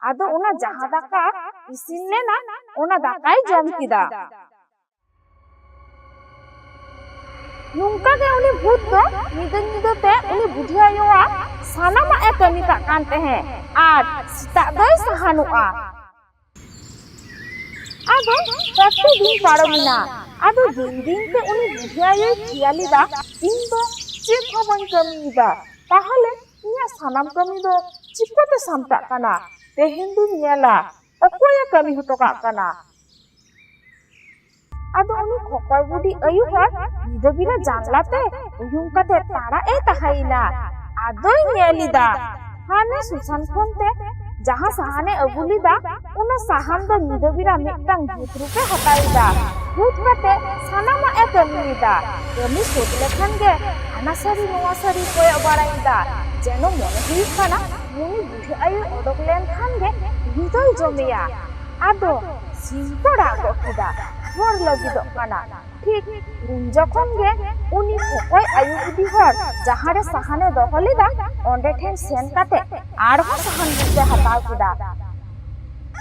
ᱟᱫᱚ ᱚᱱᱟ ᱡᱟᱦᱟᱸ ᱫᱟᱠᱟ ᱤᱥᱤᱱ ᱞᱮᱱᱟ ᱚᱱᱟ ᱫᱟᱠᱟᱭ ᱡᱚᱢ ᱠᱮᱫᱟ। ᱱᱚᱝᱠᱟ ᱜᱮ ᱩᱱᱤ ᱵᱷূᱛ ᱫᱚ ᱧᱤᱫᱟᱹ ᱛᱮ ᱩᱱᱤ ᱵᱩᱰᱷᱤ ᱟᱭᱳᱣᱟᱜ ᱥᱟᱱᱟᱢᱟᱜ ᱮ ᱠᱟᱹᱢᱤ ᱠᱟᱜ ᱠᱟᱱ ᱛᱟᱦᱮᱸ ᱟᱨ ᱥᱮᱛᱟᱜ ᱫᱚᱭ ᱥᱟᱦᱟᱱᱚᱜᱼᱟ। ᱟᱫᱚ ᱠᱚᱛᱚ ᱫᱤᱱ ᱯᱟᱨᱚᱢᱮᱱᱟ। ᱟᱫᱚ ᱫᱤᱱ ᱛᱮ ᱩᱱᱤ ᱵᱩᱰᱷᱤ ᱟᱭᱳᱭ ᱠᱷᱮᱭᱟᱞᱮᱫᱟ, ᱤᱧ ᱫᱚ ᱪᱮᱫ ᱦᱚᱸ ᱵᱟᱹᱧ ᱠᱟᱹᱢᱤᱭᱮᱫᱟ, ᱛᱟᱦᱞᱮ ᱤᱧᱟᱹᱜ ᱥᱟᱱᱟᱢ ᱠᱟᱹᱢᱤ ᱫᱚ ᱪᱤᱠᱟᱹᱛᱮ ᱥᱟᱢᱴᱟᱜ ᱠᱟᱱᱟ? ᱛᱮᱦᱮᱧ ᱫᱩᱧ ᱧᱮᱞᱟ ᱚᱠᱚᱭᱮ ᱠᱟᱹᱢᱤ ᱦᱚᱴᱚ ᱠᱟᱜ ᱠᱟᱱᱟ। ᱟᱫᱚ ᱩᱱᱤ ᱠᱷᱚᱠᱚᱭ ᱵᱩᱰᱷᱤ ᱟᱭᱳ ᱦᱚᱲ ᱧᱤᱫᱟᱹ ᱵᱮᱲᱟ ᱡᱟᱱᱞᱟ ᱛᱮ ᱩᱭᱩᱝ ᱠᱟᱛᱮ ᱛᱟᱲᱟᱜ ᱮ ᱛᱟᱦᱮᱸᱭᱮᱱᱟ। ᱟᱫᱚᱭ ᱧᱮᱞᱮᱫᱟ ᱦᱟᱱᱮ ᱥᱩᱥᱟᱱ ᱠᱷᱚᱱ ᱛᱮ ᱡᱟᱦᱟᱸ ᱥᱟᱦᱟᱱᱮ ᱟᱹᱜᱩ ᱞᱮᱫᱟ ᱚᱱᱟ ᱥᱟᱦᱟᱱ ᱫᱚ ᱧᱤᱫᱟᱹ ᱵᱮᱲᱟ ᱢᱤᱫᱴᱟᱝ ᱵᱷূᱛ ᱨূᱯᱮ ᱦᱟᱛᱟᱣᱮᱫᱟ। ᱵᱷূᱛ ᱠᱟᱛᱮ ᱥᱟᱱᱟᱢᱟᱜ ᱮ ᱠᱟᱹᱢᱤᱭᱮᱫᱟ। ᱠᱟᱹᱢᱤ ᱥᱟᱹᱛ ᱞᱮᱠᱷᱟᱱ ᱜᱮ ᱦᱟᱱᱟ ᱥᱟᱹᱨᱤ ᱱᱚᱣᱟ ᱥᱟᱹᱨᱤ ᱠᱚᱭᱚᱜ ᱵᱟᱲᱟᱭᱮᱫᱟ, যেন মনে হুᱭᱩᱜ ᱠᱟᱱᱟ উনি বুঝে আয়ু অডক লেনখান গে হৃদয় জমেয়া। আদো সিং তো রাগ কিদা হর লাগিদক কানা। ঠিক উন যখন গে উনি ককয় আয়ু বুদ্ধি হর যাহারে সাহানে দহ লেদা অন্ডে ঠেন সেন কাতে আরহো সাহান বুঝে হাতাও কিদা।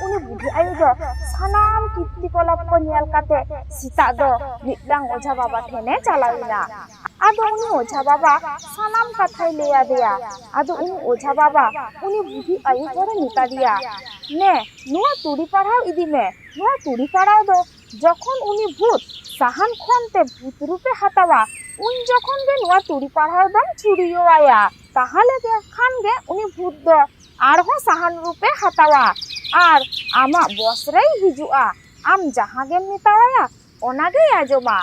উনি বুদ্ধি আয়ু দ সানাম কীর্তিকলাপ কো নিয়াল কাতে সেতা দ মিদটাং ওঝা বাবা ঠেনে চালাউনা। আদো উনি ওঝা বাবা সানাম কথাই লেয়া দেয়া। আদো উনি ওঝা বাবা উনি বুদ্ধি আয়ু হরে মিতা দিয়া, নে নোয়া তুড়ি পাড়াও ইদি মে। নোয়া তুড়ি পাড়াও দ যখন উনি ভূত সাহান খনতে ভূত রূপে হাতাওয়া উন যখন গে নোয়া তুড়ি পাড়াও দম ছুড়িও আয়া, তাহলে গে খান গে উনি ভূত দ আরহো সাহান রূপে হাতাওয়া আর আমা বসরেই হিজুয়া। আম যাহা গেম মিতাওয়া ওনাগেই আজমা।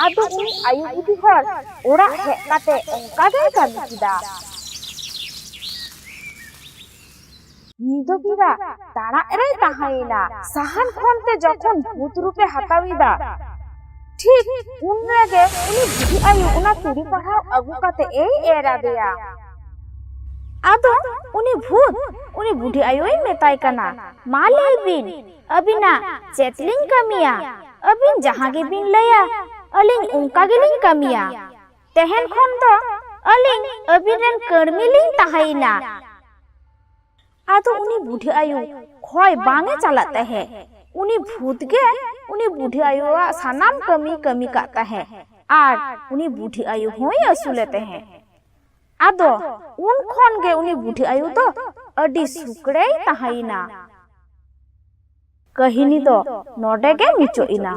আদো উনি আয়ু বুদ্ধি হর ওরা হেজ কাতে অনকাগেই কামি কিদা। নিদো বিরা তারা এরাই তাহাইনা সাহান খনতে যখন ভূত রূপে হাতাওইদা, ঠিক উন রেগে উনি বুদ্ধি আয়ু ওনা তুড়ি পাড়াও আগু কাতে এই এরা দেয়া। আদো উনি ভূত উনি বুদ্ধি আয়ুই মেতাই কানা, মা লাই বিন আবিনা চেতলিং কামিয়া, আবিন যাহা গে বিন লয়া আলিং উনকা গেলিং কামিয়া। তেহেন খন দ अलिंग अबिरेन कर्मिलिंग तहाइना आदो उनी बुढ़ी आयु खोय बांगे चलाते हैं उनी भूत गे उनी बुढ़ी आयु सानाम कमी कमी काता है आर उनी बुढ़ी आयु होई असुलेते हैं आदो उन खोन गे उनी बुढ़ी आयु तो अडी सुकड़े तहाइना कहिनी दो नोडे गे मिचो इना।